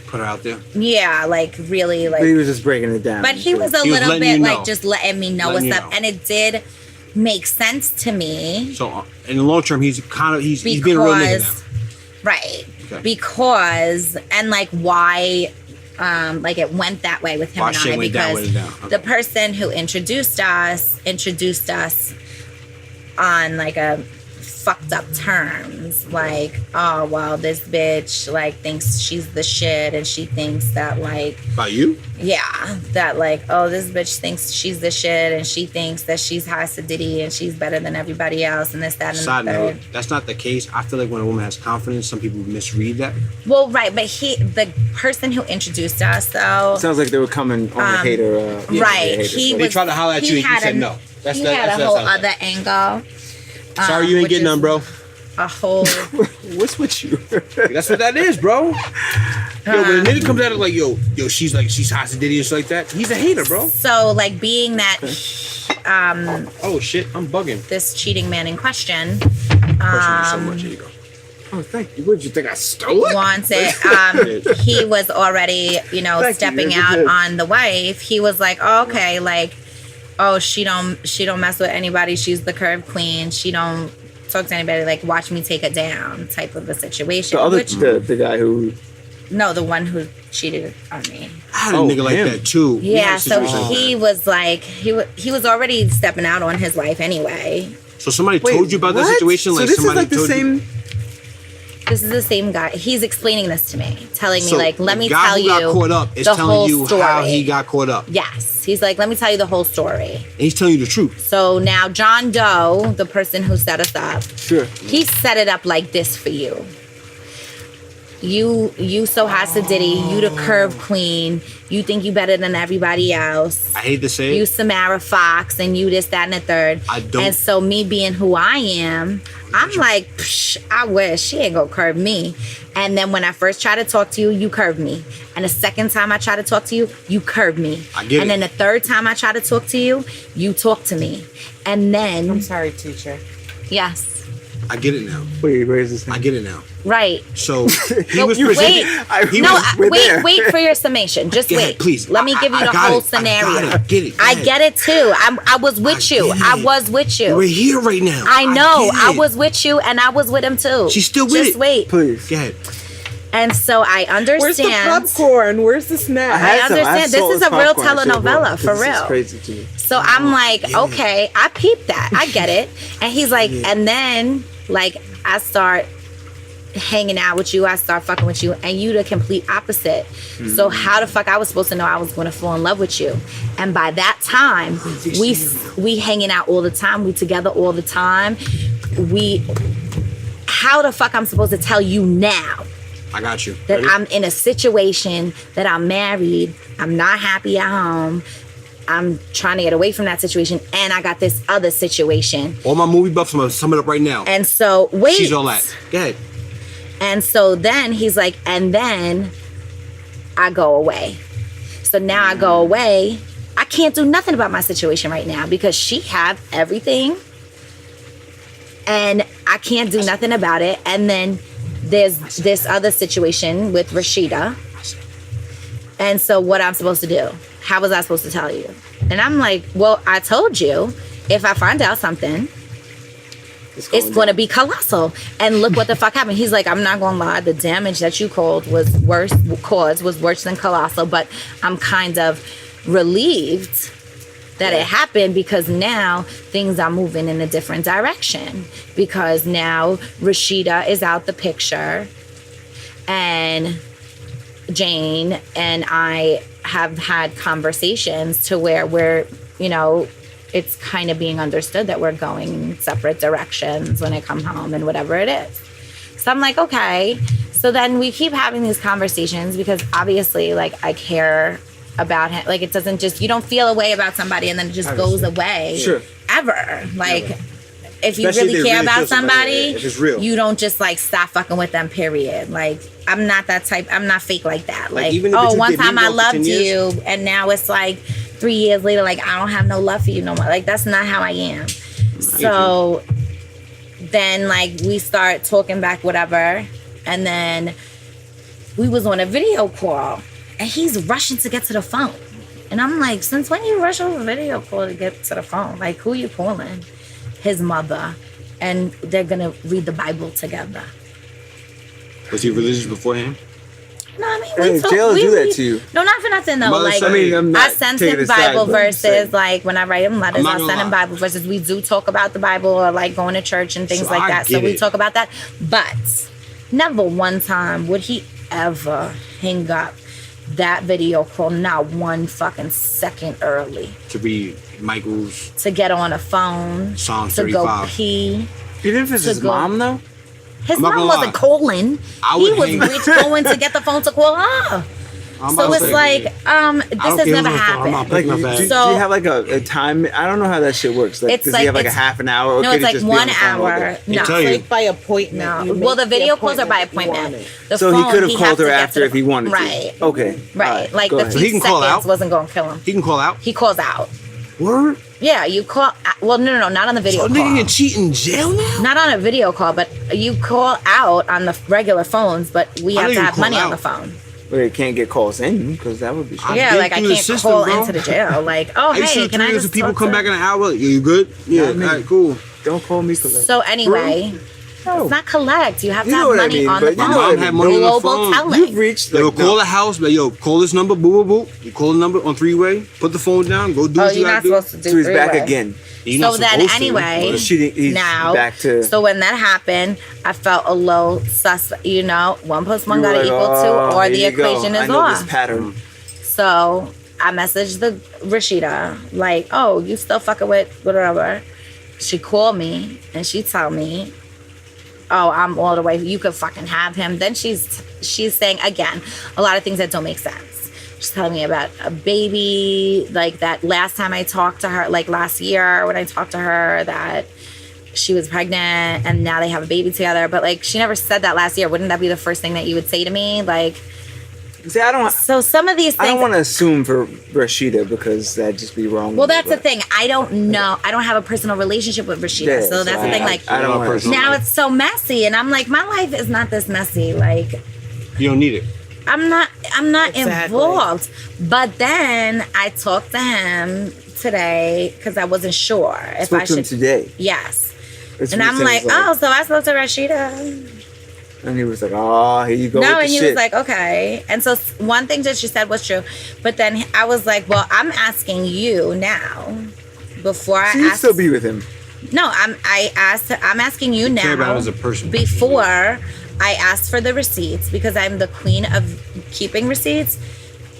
Put her out there? Yeah, like, really, like... But he was just breaking it down. But he was a He was little letting bit, you know. like, just letting me know what's up. And it did make sense to me. So, in the long term, he's kind of... He's being a real nigga now. Right. Okay. Because... And, like, why... like, it went that way with him Why and shit I. went down, Because went down. Okay. the person who introduced us on, like, a... fucked up terms, like, oh, well, this bitch, like, thinks she's the shit, and she thinks that, like... About you? Yeah, that, like, oh, this bitch thinks she's the shit, and she thinks that she's high acidity, and she's better than everybody else, and this, that, and Side the note, third. that's not the case. I feel like when a woman has confidence, some people misread that. Well, right, but the person who introduced us, though... Sounds like they were coming on the hater. right, he They was... tried to holler at you, and you said no. He had a whole other angle. Sorry, you ain't which getting is none, bro. A whole... What's with you? That's what that is, bro. Yo, when a nigga comes at it like, yo, she's high acidity and shit like that, he's a hater, bro. So, like, being that... Oh, shit, I'm bugging. this cheating man in question Question you so much. Here you go. Oh, thank you. What did you think I stole it? wants it. He was already, you know, Thank you. stepping You're out good. on the wife. He was like, oh, okay, like, oh, she don't mess with anybody. She's the curve queen. She don't talk to anybody. Like, watch me take it down, type of a situation. The other, the guy who... No, the one who cheated on me. I had a nigga like him. that, too. We had Yeah, a so situation like he that. was like, he was already stepping out on his wife anyway. So somebody Wait, told you about that what? situation? So Like, this is somebody like the told same... you? This is the same guy. He's explaining this to me, telling me, So like, let the me guy tell who you got caught up is the telling whole you story. how he got caught up. Yes. He's like, let me tell you the whole story. And he's telling you the truth. So now John Doe, the person who set us up, Sure. he set it up like this for you. You so Hasidity, you the curve queen, you think you better than everybody else. I hate to say You it. Samara Foxx and you this, that, and the third. I don't- And so me being who I am, I'm like, psh, I wish she ain't gonna curve me. And then when I first try to talk to you, you curve me. And the second time I try to talk to you, you curve me. I get And it. then the third time I try to talk to you, you talk to me. And then, I'm sorry, teacher. yes, I get it now. Wait, where's this thing? I get it now. right. So he No, was wait. presenting. He No, was, we're there. wait for your summation. Just Go wait. ahead, please. Let me give you I the got whole it. scenario. I get it. Go I ahead. get it too. I was with you. get it. I was with you. We're here right now. I know. get I it. was with you, and I was with him too. She's still with Just it. wait. Please. Go ahead. And so I understand. Where's the popcorn? Where's the snack? I understand. This is a real telenovela, for This is real. crazy to me. So I'm like, okay, I peeped that. I get it. And he's like, and then, like, I start hanging out with you, I start fucking with you, and you the complete opposite. So how the fuck I was supposed to know I was going to fall in love with you? And by that time, we hanging out all the time, we together all the time. How the fuck I'm supposed to tell you now I got you. that I'm in a situation, that I'm married, I'm not happy at home, I'm trying to get away from that situation, and I got this other situation. All my movie buffs, I'm gonna sum it up right now. And so, wait. She's all that. Go ahead. And so then he's like, and then I go away. So now I go away. I can't do nothing about my situation right now because she have everything. And I can't do nothing about it. And then there's this other situation with Rashida. And so what I'm supposed to do? How was I supposed to tell you? And I'm like, well, I told you, if I find out something, it's going to be colossal. And look what the fuck happened. He's like, I'm not going to lie. The damage that you caused was worse than colossal. But I'm kind of relieved that it happened because now things are moving in a different direction. Because now Rashida is out the picture. And Jane and I have had conversations to where we're, it's kind of being understood that we're going in separate directions when I come home and whatever it is. So I'm like, okay. So then we keep having these conversations because obviously, like, I care about him. Like, it doesn't just, you don't feel a way about somebody and then it just goes away. Sure. Ever. Like, if you Especially if really they care really about feel somebody, somebody, if it's real. you don't just, like, stop fucking with them, period. Like, I'm not that type. I'm not fake like that. Like, Like, even if oh, you one did time I meet for 10 loved years? you and now it's like 3 years later, like, I don't have no love for you no more. Like, that's not how I am. So then, like, we start talking back, whatever. And then we was on a video call and he's rushing to get to the phone. And I'm like, since when you rush over a video call to get to the phone? Like, who you calling? His mother. And they're going to read the Bible together. Was he religious beforehand? No, I mean, Hey, jail do that to you. No, not for nothing though. Mother Like, said- I mean, I'm not I send taking him a side, Bible but I'm verses. saying. Like, when I write him letters, I'm not I'll gonna send him lie. Bible verses. We do talk about the Bible or like going to church and things So like I that. So get we it. talk about that. But never one time would he ever hang up that video call, not one fucking second early, To be Michael's to get on a phone, Psalm to go 35. pee. Even if it's To his go- mom, though? His I'm not mom gonna wasn't lie. calling. I He would was hang- going to get the phone to call her. I'm So about to it's say, like, I this don't has care never who's on the phone. I'm happened. not Like, picking up do, that. do So- you have like a time? I don't know how that shit works. Like, It's does like- he have like a it's- half an hour? Or No, could it's he like just be on 1 the phone all hour. day? No. tell It's you. like by appointment. No. You Well, the make video calls are by if you want appointment. it. The So he phone, could have has called to her get to after the- if he wanted Right. to. Okay. Right. Alright, Like go the ahead. So he can call seconds out? wasn't going to kill him. He can call out. He calls out. Word? Yeah, you call. Well, no, not on the video So call. nigga can cheat in jail now? Not on a video call, but you call out on the regular phones. But we How have do to you have call money on out? the phone. Well, he can't get calls in because that would be. I- Yeah, been like I through the can't system, call bro. into the jail. Like, oh I used hey, to can I just people talk come to- back in an hour. You good? Yeah, Not me. all right, cool. Don't call me collect. So anyway, No. it's not collect. You have to You know have what I money mean, on but the you know phone. what I Mom mean. had money on the Global phone. telling. You've reached. They Like, will call the house, like, yo, call this number, boop, boop, boop. You call the number on 3-way, put the phone down, go do Oh, what you you're gotta not do. supposed to do So he's back three-way. again. You're not So then supposed to, anyway, but- He's now, back to. so when that happened, I felt a little suspect. You know, 1 + 1 You got were to equal like, 2, oh, or here the you go. equation I is know off. this pattern. So I messaged the Rashida, like, oh, you still fucking with whatever. She called me and she told me, oh, I'm all the way. You could fucking have him. Then she's saying again a lot of things that don't make sense. She's telling me about a baby, like that last time I talked to her, like last year when I talked to her, that she was pregnant and now they have a baby together. But like she never said that last year. Wouldn't that be the first thing that you would say to me? Like, See, I don't. so some of these I don't things. want to assume for Rashida because that'd just be wrong. Well, that's the but- thing. I don't know. I don't have a personal relationship with Rashida. Yeah, so that's the thing. Like, I don't want personal. now it's so messy. And I'm like, my life is not this messy. Like, You don't need it. I'm not Exactly. involved. But then I talked to him today because I wasn't sure if Spoke I to him should. today. Yes. That's And what I'm he like, said. oh, so I spoke to Rashida. And he was like, oh, here you go. No, with the and he shit. was like, okay. And so one thing that she said was true. But then I was like, well, I'm asking you now before I So you'd ask. still be with him. No, I'm asking you now. Care about it as a person. Before I asked for the receipts because I'm the queen of keeping receipts,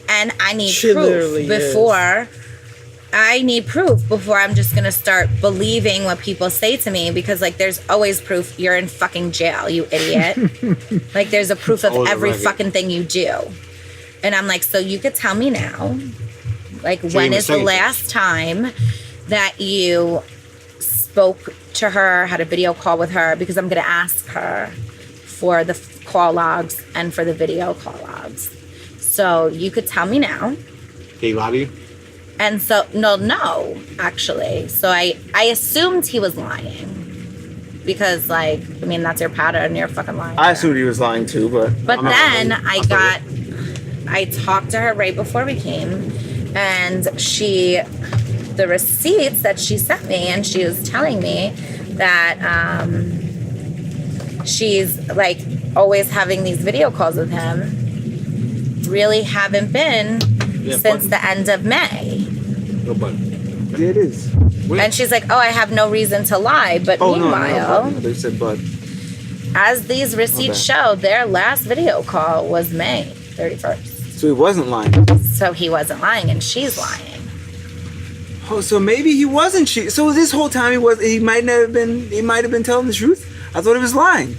and I need She proof literally before. I need proof before I'm just gonna start believing what people say to me, because like there's always proof. You're in fucking jail, you idiot. Like there's a proof of every fucking thing you do. And I'm like, so you could tell me now, like, when is the last time that you spoke to her, had a video call with her? Because I'm gonna ask her for the call logs and for the video call logs. So you could tell me now. He lied to you? And so, no, actually. So I assumed he was lying. Because, like, I mean, that's your pattern. You're fucking lying. I assumed he was lying too, but Then I talked to her right before we came. And the receipts that she sent me, and she was telling me that she's, like, always having these video calls with him. Really haven't been since the end of May. No button. yeah, it is. And she's like, oh, I have no reason to lie. But meanwhile, they said but. as these receipts show, their last video call was May 31st. So he wasn't lying. So he wasn't lying, and she's lying. Oh, so maybe he wasn't cheating. So this whole time he might have been telling the truth. I thought he was lying.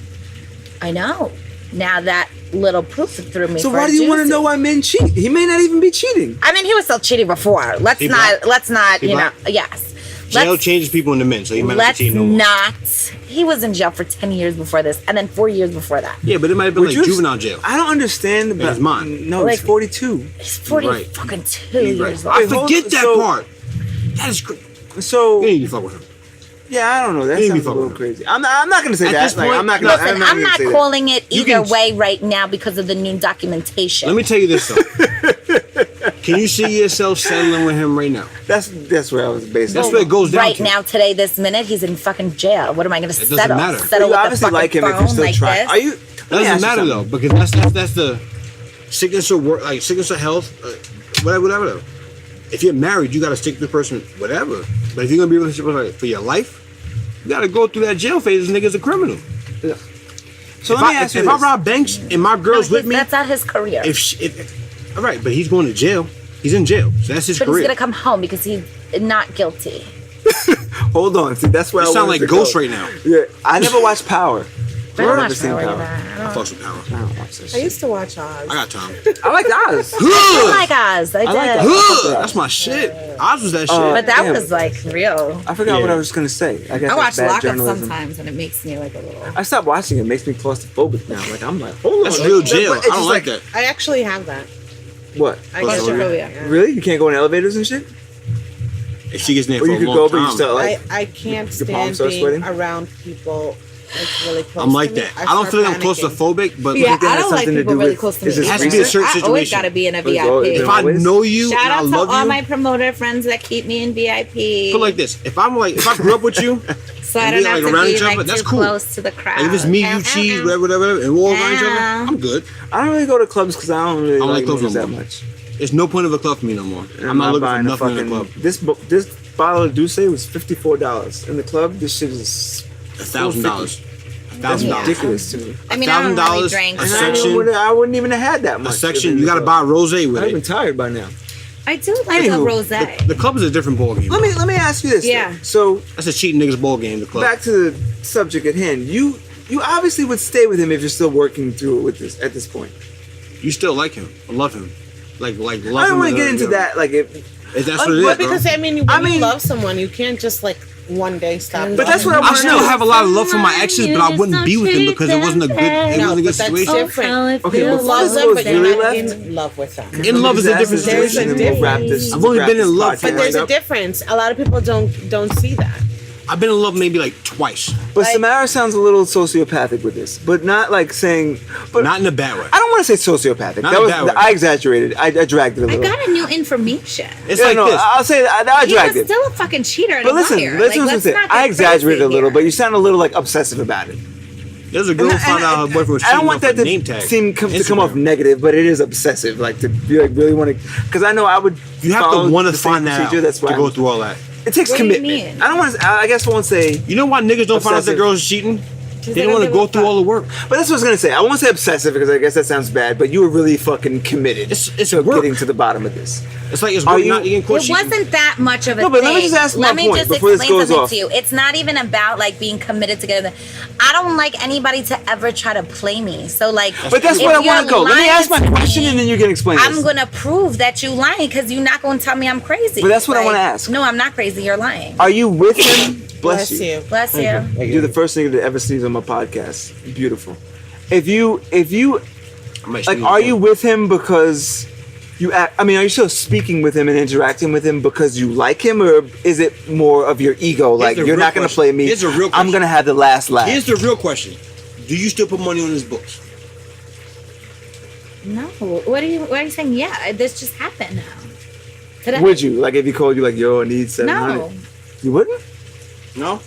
I know. Now that little proof threw me. So for why do you want to know why men cheat? He may not even be cheating. I mean, he was still cheating before. Let's not, you know, yes. Jail changes people into men, so he might not be cheating no more. He was in jail for 10 years before this, and then 4 years before that. Yeah, but it might have been like juvenile jail. I don't understand. That's mine. No, Like, he's 42. He's 40 Right. fucking 2 years old. I forget that part. That is crazy. So You need to fuck with him. yeah, I don't know. That Maybe sounds a fuck little with crazy. I'm not gonna say At that. this Like, point- I'm not gonna. Listen, I'm not say that. calling it You either can- way right now because of the new documentation. Let me tell you this though. Can you see yourself settling with him right now? That's where I was based. That's where it goes down right to. now, today, this minute, he's in fucking jail. What am I going to doesn't settle? matter. Settle You with the obviously fucking like him if phone you still like try. this? Are you? That doesn't matter though, because that's the sickness or work, like sickness or health, whatever. If you're married, you got to stick to the person, whatever. But if you're gonna be in a relationship for your life, you got to go through that jail phase. This nigga's a criminal. So let me ask you if I this. rob banks and my girl's with me, That's not his career. all right, but he's going to jail. He's in jail, so that's his But career. he's going to come home because he's not guilty. Hold on. See, that's where You I sound wanted like to Ghost go. right now. Yeah, I never watched Power. I don't Never watch seen Power Power. either. I fucks with power. I don't watch that I shit. used to watch Oz. I got time. I like Oz. Oh my gosh, I did. like that. That's my shit. Oz was that shit. But that Damn. was like real. I forgot what Yeah. I was gonna say. I guess I watch that's bad Lock Up journalism. sometimes, and it makes me like a little. I stopped watching it. It makes me claustrophobic now. Like I'm like, hold on. That's real jail. It's I don't just like that. I actually have that. What? I Claustrophobia. yeah. Really? You can't go in elevators and shit? If she gets in there Or for you a could long go, but you time, still like. I can't Your palms stand start being sweating? around people like really close. I'm like to me. that. I don't start feel like I'm panicking. claustrophobic, but Yeah, like, that I has don't like something to people do really with- close to is me. this It has to be a certain I always situation. got to be in a Is it always- VIP. if I know you Shout and I out to love all you, my promoter friends that keep me in VIP. put like this. If I grew up with you, so I and don't we, have like, to around be each other, like that's too cool. close to the crowd. like if it's me, you, cheese, whatever, and we're all around each other, I'm good. I don't really go to clubs because I don't really I don't like like clubs movies no that more. much. There's no point of a club for me no more. And I'm not looking for buying a nothing in a club. This bottle of Douce was $54 in the club. This shit is $1,000. that's Yeah. ridiculous to me. I mean, I don't really $1,000 drink. a And section. I wouldn't even have had that much. A section. You got to buy rosé with I've been it. tired by now. I do like a Anywho, rosé. The club is a different ball game. Let me ask you this. Yeah. though. So That's a cheating niggas ball game. The club. back to the subject at hand. You obviously would stay with him if you're still working through it with this at this point. You still like him. I love him. Like love him. I don't want to get into you know, that. Like if If that's what it is, But bro. because when you love someone, you can't just like one day stop. But that's what I I want to still know. have a lot of love for my exes, but I wouldn't be with them because it wasn't a good. It No, wasn't a good but that's situation. different. Okay, You but love Foxx them, was but you're really not left? in love with them. In love is a different There's a situation. difference. I've only been in love But there's a difference. difference. A lot of people don't see that. I've been in love maybe like twice. But Like- Samara sounds a little sociopathic with this, but not like saying. But Not in a bad way. I don't want to say sociopathic. Not That in a was bad way. I exaggerated. I dragged it a I little. got a new information. It's Yeah, like no, this. I'll say I He dragged was it. still a fucking cheater and But a listen, liar. let's Like, listen. not I get exaggerated crazy a little, here. but you sound a little like obsessive about it. There's a girl And- found out her boyfriend was I cheating don't want off that a name tag. to come off Instagram. negative, but it is obsessive. Like to be like really want to, because I know I would. You have follow to want to the same find that out procedure. That's why to go through all that. It takes What do you commitment. mean? I don't want to. I guess I won't say. You know why niggas don't find out their Obsessive. girls are cheating? They they don't want to don't go give a through fuck. all the work. But that's what I was gonna say. I won't say obsessive because I guess that sounds bad. But you were really fucking committed It's to work. getting to the bottom of this. It's like it's Are work you- not getting caught It cheating. wasn't that much of a No, thing. but let me just ask my Let me point just before this explain goes something off. to you. It's not even about like being committed together. I don't like anybody to ever try to play me. So like, But that's if where I you're want to go. Let me lying ask my to question me, and then you can explain I'm this. gonna prove that you lying because you're not gonna tell me I'm crazy. But that's what I Like, wanna ask. No, I'm not crazy. You're lying. Are you with him? Bless you. Bless you. You're the first nigga to ever sneeze on my podcast. Beautiful. If you I might like, sneeze are on you with him because you act? I mean, are you still speaking with him and interacting with him because you like him, or is it more of your ego? Like the you're real not gonna question. play me. Here's the real I'm question. gonna have the last laugh. Here's the real question: do you still put money on his books? No. What are you saying? Yeah, this just happened now. Today. Would you like if he called you like, yo, I need 700? No. You wouldn't. No.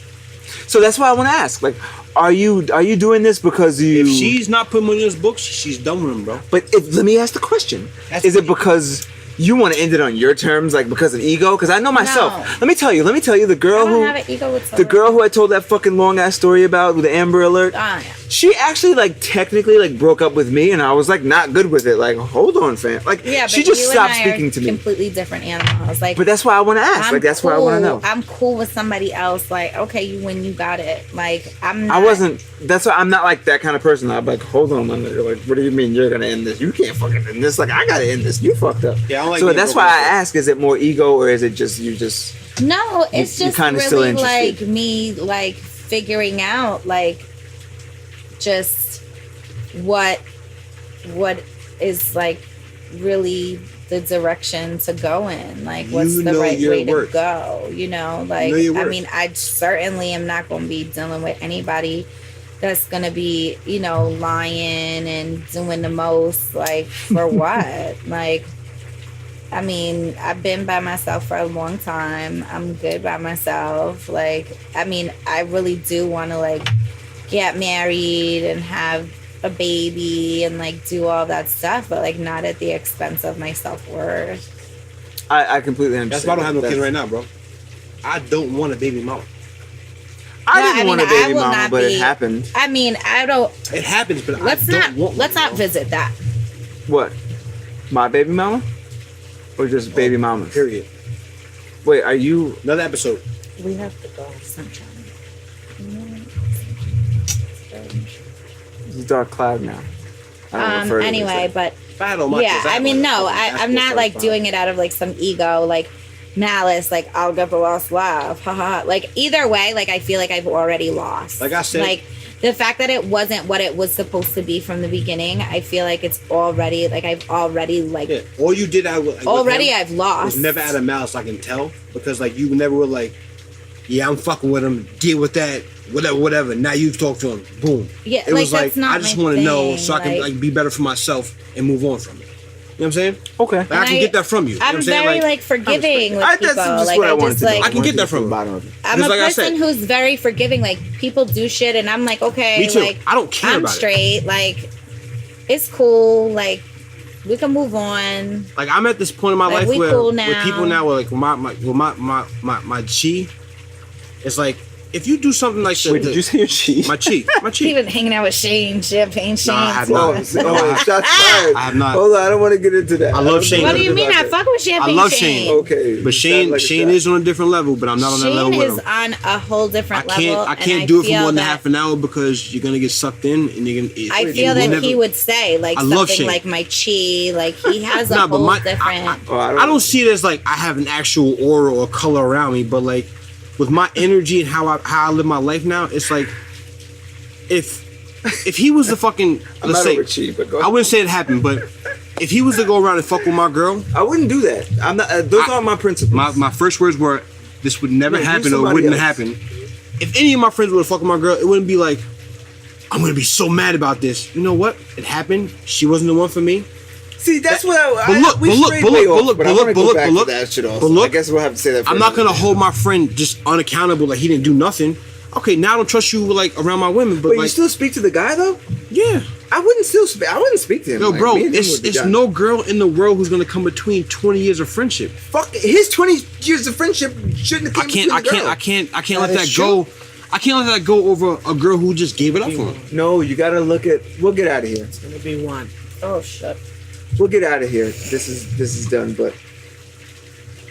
So that's why I want to ask. Like, are you doing this because you? If she's not putting money on his books, she's done with him, bro. But let me ask the question: That's- is it because you want to end it on your terms, like because of ego? Because I know myself. No. Let me tell you. The I girl don't who have an ego with the girl who I told that fucking long ass story about with the Amber Alert. Yeah. She actually like technically like broke up with me, and I was like not good with it. Like, hold on, fam. Like, Yeah, but she just you stopped and I speaking are to me. Completely different animals. Like, But that's why I want to ask. I'm Like, that's what I want to know. I'm cool with somebody else. Like, okay, you win, you got it. Like, I'm not. I wasn't. That's why I'm not like that kind of person. I'm like, hold on, man. Like, what do you mean you're gonna end this? You can't fucking end this. Like, I gotta end this. You fucked up. Yeah, I don't like so being that's broken why I up. ask: is it more ego or is it just you just? No, it's you just kinda still really interested. like me, like figuring out, like, just what is like really the direction to go in. Like, what's You the know right your way to worth. go? You know, like, know your I worth. mean, I certainly am not going to be dealing with anybody that's going to be, you know, lying and doing the most. Like, for what? Like, I mean, I've been by myself for a long time. I'm good by myself. Like, I mean, I really do want to like get married and have a baby and like do all that stuff, but like not at the expense of my self-worth. I completely understand. That's why I don't have no That's- kid right now, bro. I don't want a baby mama. I No, didn't I want mean, a baby I will mama, not but be- it happened. I mean, I don't. It happens, but Let's I don't not. want. Let's one, not bro. visit that. What? My baby mama? Or just baby mama? Period. Wait, are you? Another episode. We have to go. Sunshine. It's a dark cloud now. I don't refer to it as Anyway, that. but If I had all my yeah, kids, I'd I mean, want no, a fucking I'm not like basketball doing it out of like some ego, like malice, like I'll get the lost love, haha. Like either way, like I feel like I've already lost. Like I said- like the fact that it wasn't what it was supposed to be from the beginning, I feel like it's already like I've already like Yeah, all you did, with already him I've lost. was never out of malice. I can tell because like you never were like, yeah, I'm fucking with him. Deal with that. Whatever. Now you talk to him. Boom. Yeah, It like, was like that's not I just my want to know thing, so I can like be better for myself and move on from it. You know what I'm saying? Okay. Like, I can get that from you. You know what I'm I'm saying? very like forgiving with I, people. that's just Like what I I wanted just to know. like I can get that from the bottom of it. I'm Just a like I person said. who's very forgiving. Like people do shit, and I'm like, okay, Me too. like I don't care I'm about it. straight. Like it's cool. Like we can move on. Like I'm at this point in my Like, life we where cool with now. people now where like my chi, it's like if you do something like Wait, did you say your cheese? my chi, He was hanging out with Shane, champagne Shane. I have Oh, not. shots fired. I have not. Hold on, I don't want to get into that. I love don't Shane. know What do you about mean? I that. fuck with champagne I love Shane. Shane. Okay, But Shane is on a different level, but I'm not on that level Shane with is him. on a whole different level. I and can't do it for feel more than that- half an hour because you're gonna get sucked in and you're gonna. I feel that he would say like I love something Shane. like my chi. Like he has a Nah, but whole different. I don't see it as like I have an actual aura or color around me, but like with my energy and how I live my life now, it's like if he was the fucking I'm let's not say over cheap, but go I ahead. wouldn't say it happened, but if he was to go around and fuck with my girl, I wouldn't do that. I'm not. Those aren't my principles. my first words were this would never No, do happen or somebody wouldn't else. happen. If any of my friends would have fucked with my girl, it wouldn't be like I'm gonna be so mad about this. You know what? It happened. She wasn't the one for me. See, that's what I. But look, we but look, strayed but way look, off, but but I look, want to but go look, back but to look, that shit also. but look, I guess we'll have to say that. I'm not gonna hold my friend just unaccountable like he didn't do nothing. Okay, now I don't trust you like around my women, but Wait, like you still speak to the guy though? Yeah. I wouldn't speak to him. Yo, Like, bro, me and him would be it's done. no girl in the world who's gonna come between 20 years of friendship. Fuck his 20 years of friendship shouldn't have came between the girl. I can't let That that is go. I can't let that go over a girl who just gave it up for him. No, you gotta look at. We'll get out of here. It's gonna be one. Oh shit. We'll get out of here. This is done. But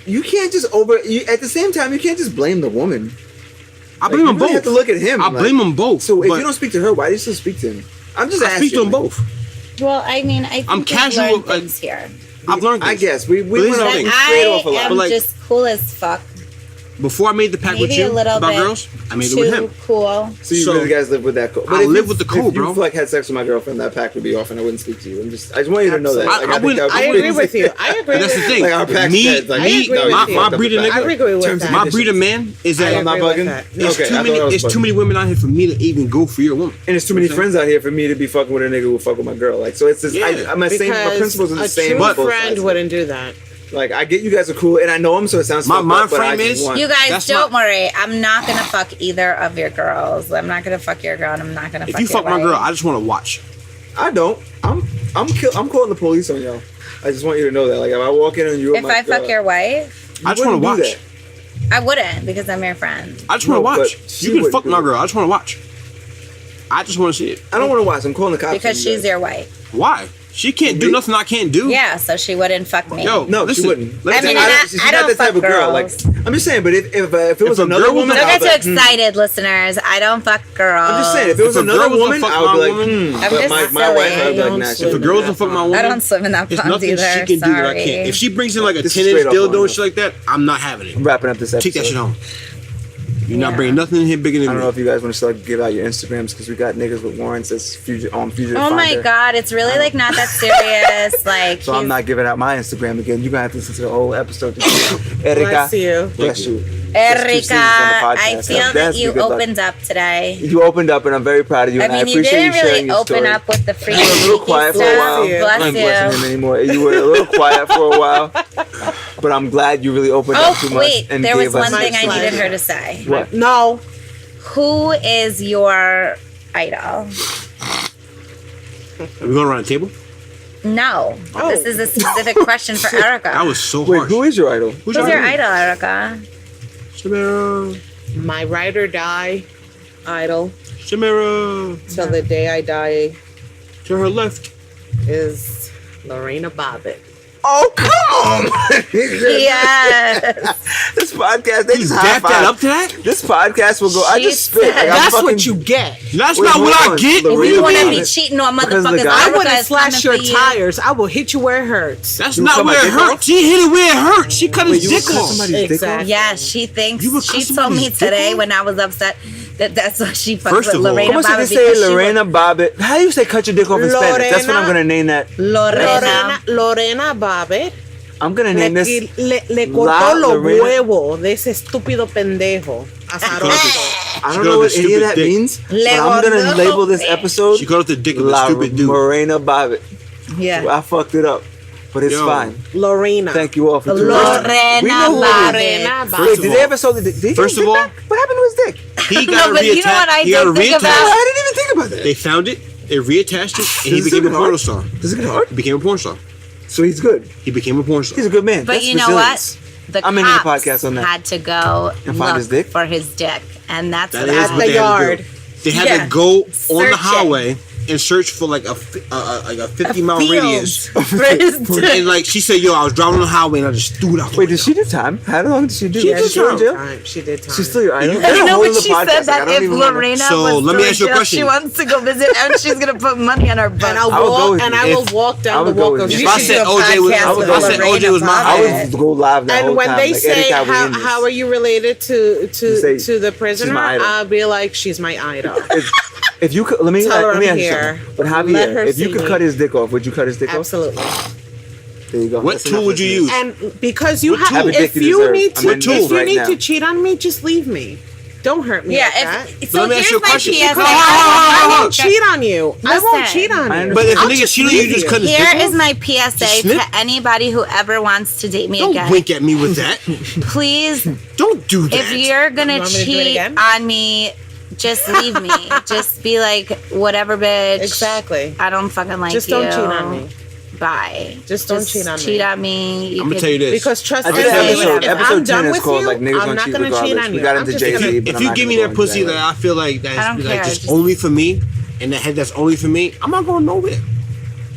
you can't just at the same time, you can't just blame the woman. I blame them you really both. have to look at him. I blame them both. So if but you don't speak to her, why do you still speak to him? I'm just I asking. speak to them both. Well, I mean, I think I'm we've casual, learned like- things here. I've learned. I Things. guess we But went here's the off thing. straight off a I lot. am But, like- just cool as fuck. Before I made the pact with Maybe you a little about bit girls, I made it too with him. cool. So you So, really guys live with that code. I live with the code, if bro. you like had sex with my girlfriend, that pact would be off, and I wouldn't speak to you. I just want you to know that. I think wouldn't- that would I be agree crazy. with you. I agree. But that's the with thing. Like our pact me, said, like, I agree with you. my breed of I nigga. agree with Terms and that. My breed of man is I that I'm not agree with bugging. that. it's Okay, I too thought many. I was It's too bugging. many women out here for me to even go for your woman. And there's too many friends out here for me to be fucking with a nigga who fuck with my girl. Like, so it's just, Yeah. I'm saying my Because principles are the a same. true on both friend sides. wouldn't do that. Like, I get you guys are cool, and I know them, so it sounds My fucked mind up, but I frame just is- want- You guys, That's don't my- worry. I'm not gonna fuck either of your girls. I'm not gonna fuck your girl, and I'm not gonna If fuck you your fuck my wife. girl, I just want to watch. I don't. I'm calling the police on y'all. I just want you to know that. Like, if I walk in and you're If my I girl, fuck your wife, I just want to wouldn't do watch. I wouldn't because I'm your friend. I just want to No, watch. but she You can wouldn't fuck do my it. girl. I just want to watch. I just want to see it. I don't want to watch. I'm calling the cops. Because on you she's guys. your wife. Why? She can't do Me? nothing I can't do. Yeah, so she wouldn't fuck me. Yo, No, listen, she wouldn't. listen, I mean, she's I not don't that type fuck of girl. Like, girls. I'm just saying. But if it was a another girl was woman, a- Don't I'd get be too like, excited, listeners. I don't fuck girls. I'm just saying. If it was If a another girl was to woman, fuck I would my be like, woman- I'm But just my wife, I'd be like, silly. nah. If she if a wouldn't girl do was to that. fuck my I woman, don't swim in that there's pond nothing either. she can do that I Sorry. can't. If she brings in like a This is 10-inch straight up dildo on and shit like that, I'm not having it. I'm wrapping up this episode. Take that shit home. You're not Yeah. bringing nothing in here bigger than I don't me. know if you guys want to start give out your Instagrams because we got niggas with warrants that's fugitive Oh my Finder. god, it's really like not that serious. Like, So I'm he's- not giving out my Instagram again. You're gonna have to listen to the whole episode. Eridddica, Bless you. bless you. That's 2 seasons on Eridddica, the I podcast. feel that That's you good luck. opened up today. You opened up, and I'm very proud of you. I and mean, I you appreciate didn't you sharing really your open story. up with the freaking You were a little quiet for a while. you. Bless I ain't blessing you. him anymore. You were a little quiet for a while, but I'm glad you really opened up too Oh, much. wait, and there was gave us one thing I some- needed her to say. What? No. Who is your idol? Are we going around the table? No. Oh. This is a specific question for Erica. That was so Wait, harsh. who is your idol? Who's your idol, Erica? Samara. My ride or die idol Samara. till the day I die To her left. is Lorena Bobbitt. Oh, come on! Yes. This podcast, they You just dapped that high up to that? This podcast will go. I She just spit. said- Like, I'm That's fucking, what you get. That's Wait, not hold what on. I get. Lorena What do You you want to mean? be cheating on Because the motherfuckers? guy- I Erica wouldn't is slash coming your for you. tires. I will hit you where it hurts. That's You not cut my where it dick hurt. off? She hit it where it hurt. She cut Wait, his you dick cut off. somebody's dick off? Exactly. Yeah, she thinks. You would She cut told me somebody's dick today off? when I was upset that's why she fucks First with of all- Lorena How much did Bobbitt they say because she Lorena Bobbitt? How do you say cut your dick off in Spanish? That's what I'm Lorena- gonna name that. Lorena. Lorena Bobbitt I'm gonna name le, this. le La cortó los Lorena- huevos de ese estúpido pendejo. Azaroso. I don't She know called what the any of stupid that dick. means, but Le I'm gonna gordo label this bitch. episode She called it the dick of the La stupid dude. Morena Bobbitt. Yeah. I fucked it up, but it's Yo. fine. Lorena. Thank you all for tuning in. Lorena We know who it is. Bobbitt. Lorena Wait, Bobbitt. did they ever show the dick? Did he First get of his all- dick back? What happened to his dick? He No, got but you know what I He got did think reattached. about? I didn't even think about that. They found it. They reattached it, and he Does it became a get porn hard? star. Does it get hard? He became a porn star. So he's good. He became a porn star. He's a good man. But That's you know resilience. what? The I'm ending the cops podcast on that. had to go And find look his dick? for his dick, and that's That what is At what the they had to yard. do. They had Yeah. to go on the Searching. highway and search for like a 50-mile radius. for his dick. And like she said, yo, I was driving on the highway and I just threw it out. the Wait, did window. she do time? How long did she do? She Is did still in time. jail? She did time. She's still your idol. You That's a know whole what other she podcast. said? Like, I That don't if even wanna- Lorena So, was let me still ask you a in jail, question. she wants to go visit, and she's gonna put money on her butt. and I would go with and you. I will If- walk I down the would go walk with of you. If I said OJ was, podcast if I said OJ was my I man, would go live that whole And when time. they like, say Eridddica, we in this. how are you related to say, the prisoner, my idol. I'll be like, she's my idol. If you could, let me Tell her ask you I'm here. something. But Let her Javier, if you see could me. cut his dick off, would you cut his dick off? Absolutely. There you go. What That's tool enough would you listeners. use? And because you What have, tool? if you need I'm to, in if this you right need now. to cheat on me, just leave me. Don't hurt me. Yeah, like that. if, so Let me ask you here's a my question. PSA. Hold on, I hold on. won't cheat on you. I won't Listen. cheat on you. But if a I'll nigga just cheat on you, leave you just cut his dick Here off? is my PSA Just snip? to anybody who ever wants to date me Don't again. wink at me with that. Please, Don't do that. if you're gonna You want me to do it cheat again? on me, just leave me. Just be like, whatever, bitch. Exactly. I don't fucking like Just you. don't cheat on me. Bye. Just don't cheat on me. Cheat on me. I'm gonna tell you this. Because trust I me, think if episode I'm 10 done is with called, you, like, niggas I'm don't not cheat gonna cheat regardless. on We you. got I'm into just Jay-Z, gonna- but if I'm you not give me gonna that go into pussy that. that I feel like I don't care, that's just- only for me, and the head that's only for me, I'm not going nowhere.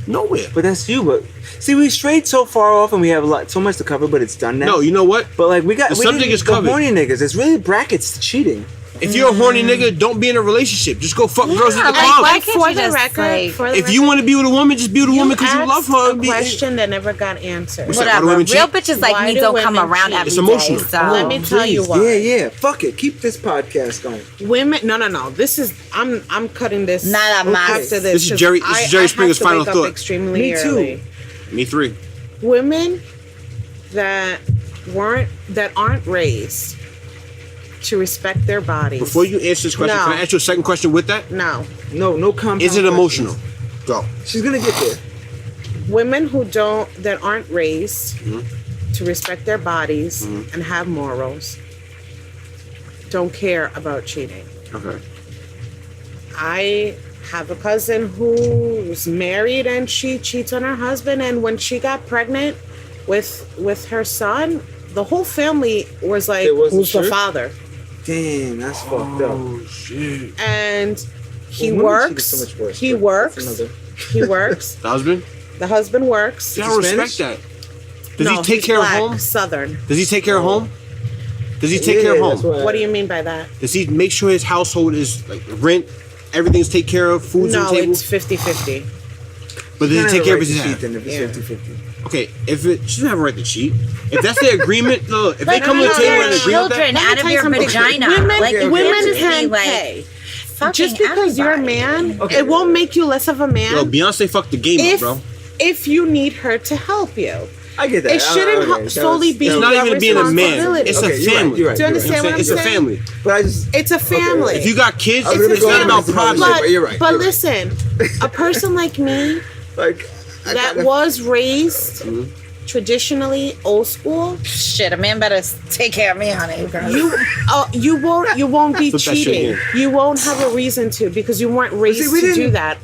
Nowhere. But that's you. But see, we strayed so far off, and we have so much to cover. But it's done now. No, you know what? But like we The subject is the covered. horny niggas. It's really brackets to cheating. If you're a horny nigga, don't be in a relationship. Just go fuck girls at the like, club. why But can't for you the just, record, like- for the If you record, want to be with a woman, just be with a woman because you love her. asked a question that never got answered. What's that? Why do Whatever. women cheat? Real bitches like Why me do don't come women around cheat? every It's day, emotional. so Let me tell you Please. why. Yeah. Fuck it. Keep this podcast going. Women, no. This is I'm cutting this Nada más. after this. This is 'cause Jerry- this is I Jerry have Springer's to final wake up thought. Extremely Me too. early. Me three. Women that aren't raised to respect their bodies. Before you answer this question, No. can I ask you a second question with that? No. No compound. Is it questions. emotional? Go. She's gonna get there. Women that aren't raised to respect their bodies and have morals don't care about cheating. Okay. I have a cousin who's married and she cheats on her husband, and when she got pregnant with her son, the whole family was like, It wasn't who's the true? father? Damn, that's fucked up. Oh shit. And he Well, women cheat works. is so much worse, He but works. that's another- He works. The husband? The husband works. See, I don't respect Spanish? that. Does No, he take he's care black, of home? Southern. Does he take care of home? Does he take Yeah, care of that's home? why- What do you mean by that? Does he make sure his household is like rent, everything's taken care of, food's on No, the table? it's 50-50. But does he Kinda take care of right his to cheat house? then if it's Yeah. 50-50. Okay, if it she doesn't have a right to cheat. If that's the agreement, look, if they Like, come to the no, table they're and agree with children that, out of tell you your something. vagina. Women, Like, okay, women you can't can be like, pay. fucking Just because you're a everybody. man, Okay. it won't make you less of a man. yo, Beyonce fucked the game up, bro. if you need her to help you. I get that. It shouldn't Okay, that solely was- be It's that not was- your even being a man. responsibility. It's Okay, a you're right, family. you're right, Do you you're right. understand what I'm It's a saying? family. But I just It's a family. If you got kids, I was gonna it's go not into about this project. conversation, but you're right. But you're right. listen, a person like me Like that was raised traditionally old school, Shit, a man better take care of me, honey. you won't be Flip that shit cheating. here. You won't have a reason to because you weren't raised we to do didn't- that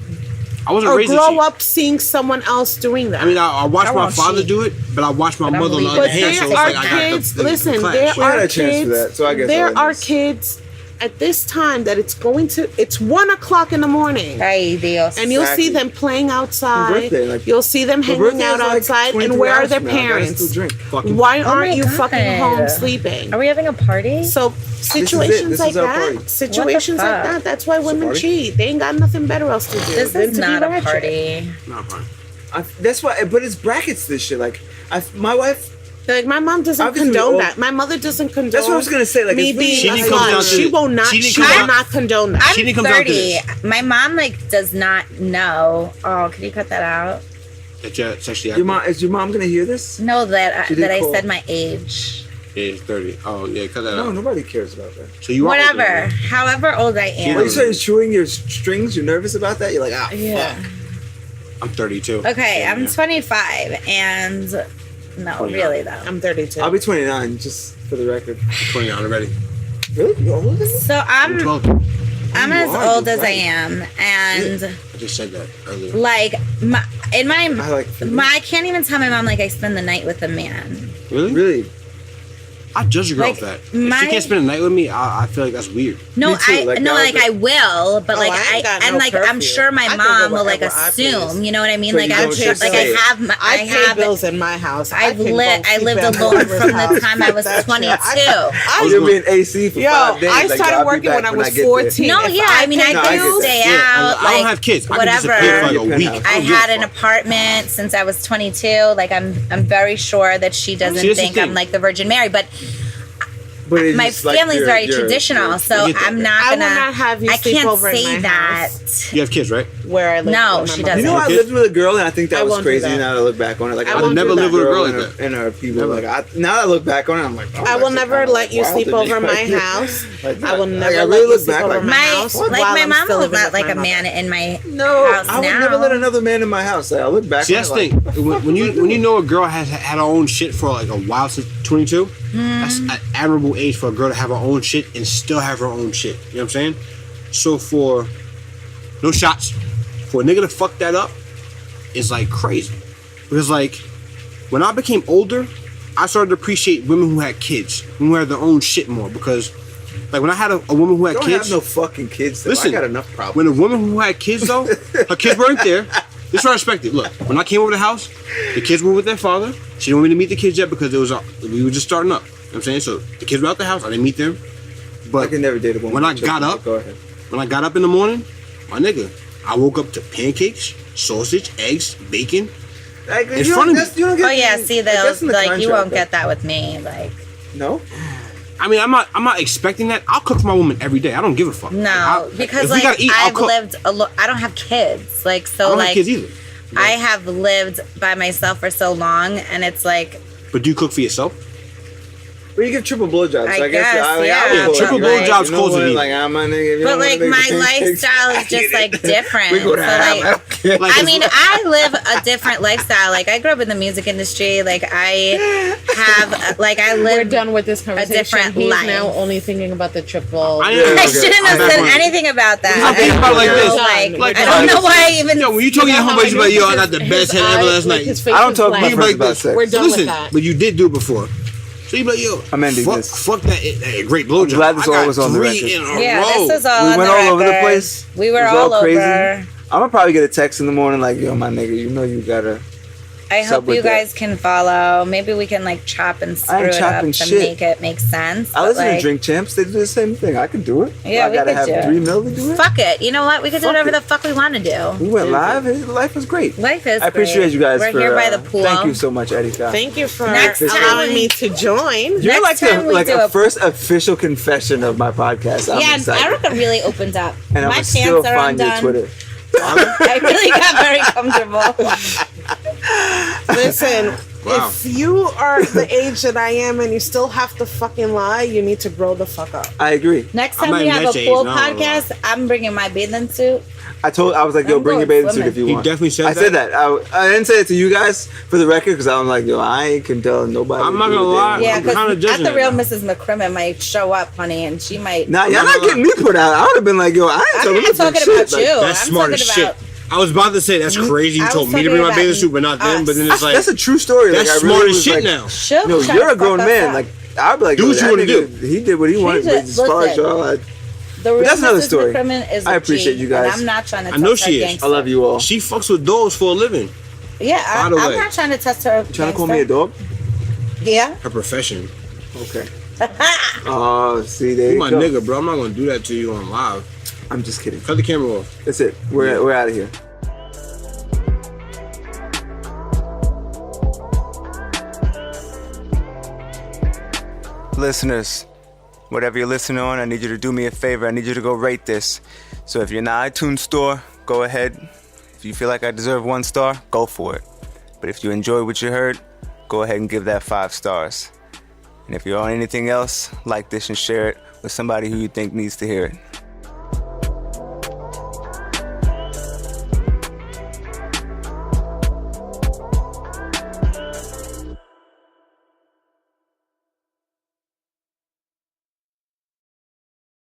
I wasn't or raised to grow cheat. up seeing someone else doing that. I mean, I watched I my won't father cheat. do it, but I watched my But I'm mother on the leaving. other But hand, so there it's are like I got kids. the Listen, clash. there We had are a chance kids. for that, so I guess there all it are is. kids at this time that it's 1:00 in the morning, Ay, Dios. and you'll Exactly. see them playing outside. birthday, like- You'll see them My hanging birthday out is like outside. 23 And where are hours their from now. I gotta parents? still drink. Fucking Why Oh aren't my you God. fucking home sleeping? Are we having a party? So This situations like is our party. that, situations What the like fuck? that. That's why women party? cheat. They ain't got nothing better else to do. This than is to be not a ratchet. party. Not fine. That's why. But it's brackets. This shit. Like my wife. Like my mom doesn't Obviously, condone all- that. My mother doesn't condone. That's what I was gonna say, like, me it's really being Cheating a comes down slut. to- She will not. cheating She comes will down- not condone that. I'm Cheating comes down to 30. this. My mom does not know. Oh, can you cut that out? That you're sexually Your mom is your mom gonna hear this? No, that She did I call. said my age. Yeah, it's 30. Oh, yeah, cut that No, out. nobody cares about that. So you are Whatever. older. However old I What am. you say? You're chewing your strings. You're nervous about that. You're like, ah, Yeah. fuck. I'm 32. Okay, I'm Yeah. 25, and no, 29. really though. I'm 32. I'll be 29, just for the record. 29 already. Really? You're older than me? So I'm 12. I'm You as are, old you're as I right. am, and I just said that earlier. like I like. I can't even tell my mom like I spend the night with a man. Really? Really? I judge a girl Like, with that. If my- she can't spend a night with me, I feel like that's weird. No, Me too, I like, no, that like was I will, but Oh, like I ain't got and no like I'm curfew. sure my I can go mom will like wherever I assume, please. you know what I mean? But Like you I'm don't sure, just like say. I have my, I pay have bills in my house. I I lived alone from the time I was 22. You'll be in AC for Yo, 5 days. I like, started I'll be working back when I was get there. 14. No, If yeah, I mean I No, I do get stay that. Yeah, out. I like, don't have kids. I whatever. can disappear for like a Your week. penthouse. I don't give a had an fuck. apartment since I was 22. Like I'm very sure that she doesn't See, that's the think I'm thing. like the Virgin Mary, but But it's my just like family's you're- very you're- traditional, you're- so get that, I'm right? not I will gonna. not have you I sleep can't over in say my that. You have kids, right? where I live. No, with my she mother. doesn't. You know, I Okay. lived with a girl, and I think I that was won't do crazy. that. Now that I look back on it, like I I won't never do live that. with a girl and like her, and her people. Like now that I look back on it, I'm like, oh, I will that's never kinda let you wild sleep to me. over my Like, house. like, I will like, never I let really you look sleep back over like, my house. Like while my I'm mom still will living let with like my a man mother. in my No, house I would now. never let another man in my house. Like, I look back. See, on that's it, the like, thing. When you know a girl has had her own shit for like a while since 22, that's an admirable age for a girl to have her own shit and still have her own shit. You know what I'm saying? So for no shots, for a nigga to fuck that up is like crazy. Because like when I became older, I started to appreciate women who had kids, who had their own shit more. Because like when I had a woman who had Don't kids, have no fucking kids. Though. listen, I got enough problems. when a woman who had kids though, her kids weren't there. This is what I respected. Look, when I came over to the house, the kids were with their father. She didn't want me to meet the kids yet because we were just starting up. You know what I'm saying? So the kids were out the house. I didn't meet them. But I can never date a woman. when I got up, go ahead. when I got up in the morning, my nigga, I woke up to pancakes, sausage, eggs, bacon. Like, in front of me. You don't get, Oh yeah, see that's those in the like you contract, won't though. get that with me. Like No. I mean, I'm not expecting that. I'll cook for my woman every day. I don't give a fuck. no, Like, because if we like gotta eat, I'll I've cook. lived I don't have kids. Like I so don't like have kids either. I have lived by myself for so long, and it's like But do you cook for yourself? But you give triple blowjobs. I So I guess guess, I yeah, would triple you know, blowjobs you know close to what, me. Like I'm a nigga. if you but don't wanna like make my the pancakes, lifestyle I is just get like it. different. We go to So, have. like, Like, I mean, I live a different lifestyle. Like I grew up in the music industry. Like I have, like I We're live. done with this conversation. different He's life. now only thinking about the triple. I am. Yeah, I okay. shouldn't have I'm said back on- anything about that. I'm thinking about it like I this. don't know, Like, I don't know why I even. Yo, when you talking to your homeboys, you like, yo, I got the best head ever last night. I don't talk to my You friends like about this. sex. We're done Listen, with that. but you did do it before. So you be like, yo, I'm ending fuck, this. fuck that great blowjob. I'm glad this I got all was on the 3 record. in a Yeah, row. this is all. We on went the all over the record. place. We It were was all crazy. over. I'm gonna probably get a text in the morning like, yo, my nigga, you know you gotta. I Sup hope with you that. guys can follow. Maybe we can like chop and screw I ain't it up chopping to shit. make it make sense. I but, listen like, to Drink Champs. They do the same thing. I can do it. Yeah, I we gotta could have do it. 3 mil to do it. Fuck it. You know what? We could do Fuck whatever it. the fuck we want to do. We went live. Life was great. Life is. I appreciate great. you guys. We're for, here by the pool. Thank you so much, Eridddica. Thank you for Next time allowing we- me to join. You're Next like time we do a a- first official confession of my podcast. I'm Yeah, excited. Erica really opened up. And I'm My gonna still pants are find your undone. Twitter. I really got very comfortable. Listen, Wow. if you are the age that I am and you still have to fucking lie, you need to grow the fuck up. I agree. Next I'm time not we even have that a age, pool no. podcast, I'm bringing my bathing suit. I was like, yo, I'm bring your going bathing suit if you He want. definitely said I said that. I didn't say it to you guys for the record because I'm like, yo, I ain't can tell nobody. I'm not to do gonna a damn lie. thing. Yeah, I'm kinda because judging at the that real now. Mrs. McCrimmon might show up, honey, and she might. Nah, y'all I'm not not getting me put out. I would have been like, yo, I ain't I'm telling not you talking shit. about Like, you. That's I'm smart as talking shit. about. I was about to say that's crazy. You I told was me to talking bring my about bathing suit, but not them. But then it's like, That's a true story. that's like, I smart really as was shit like, now. Shook, No, shut you're the a grown fuck man. up. Like, I'd be like, Do yo, what you that wanna nigga, do. He did what he wanted. But as far as listen. y'all, The real that's another Mrs. story. McCrimmon is I a appreciate G, you guys. And I'm not trying to. I know test her she is. gangster. I love you all. she fucks with dogs for a living. Yeah, By the I'm way. not trying to test her. You trying to call me a dog? Yeah. Her profession. Okay. Oh, see, there You you my go. nigga, bro. I'm not gonna do that to you on live. I'm just kidding. Cut the camera off. That's it. We're out of here. Listeners, whatever you're listening on, I need you to do me a favor. I need you to go rate this. So if you're in the iTunes store, go ahead. If you feel like I deserve 1 star, go for it. But if you enjoyed what you heard, go ahead and give that 5 stars. And if you're on anything else, like this and share it with somebody who you think needs to hear it.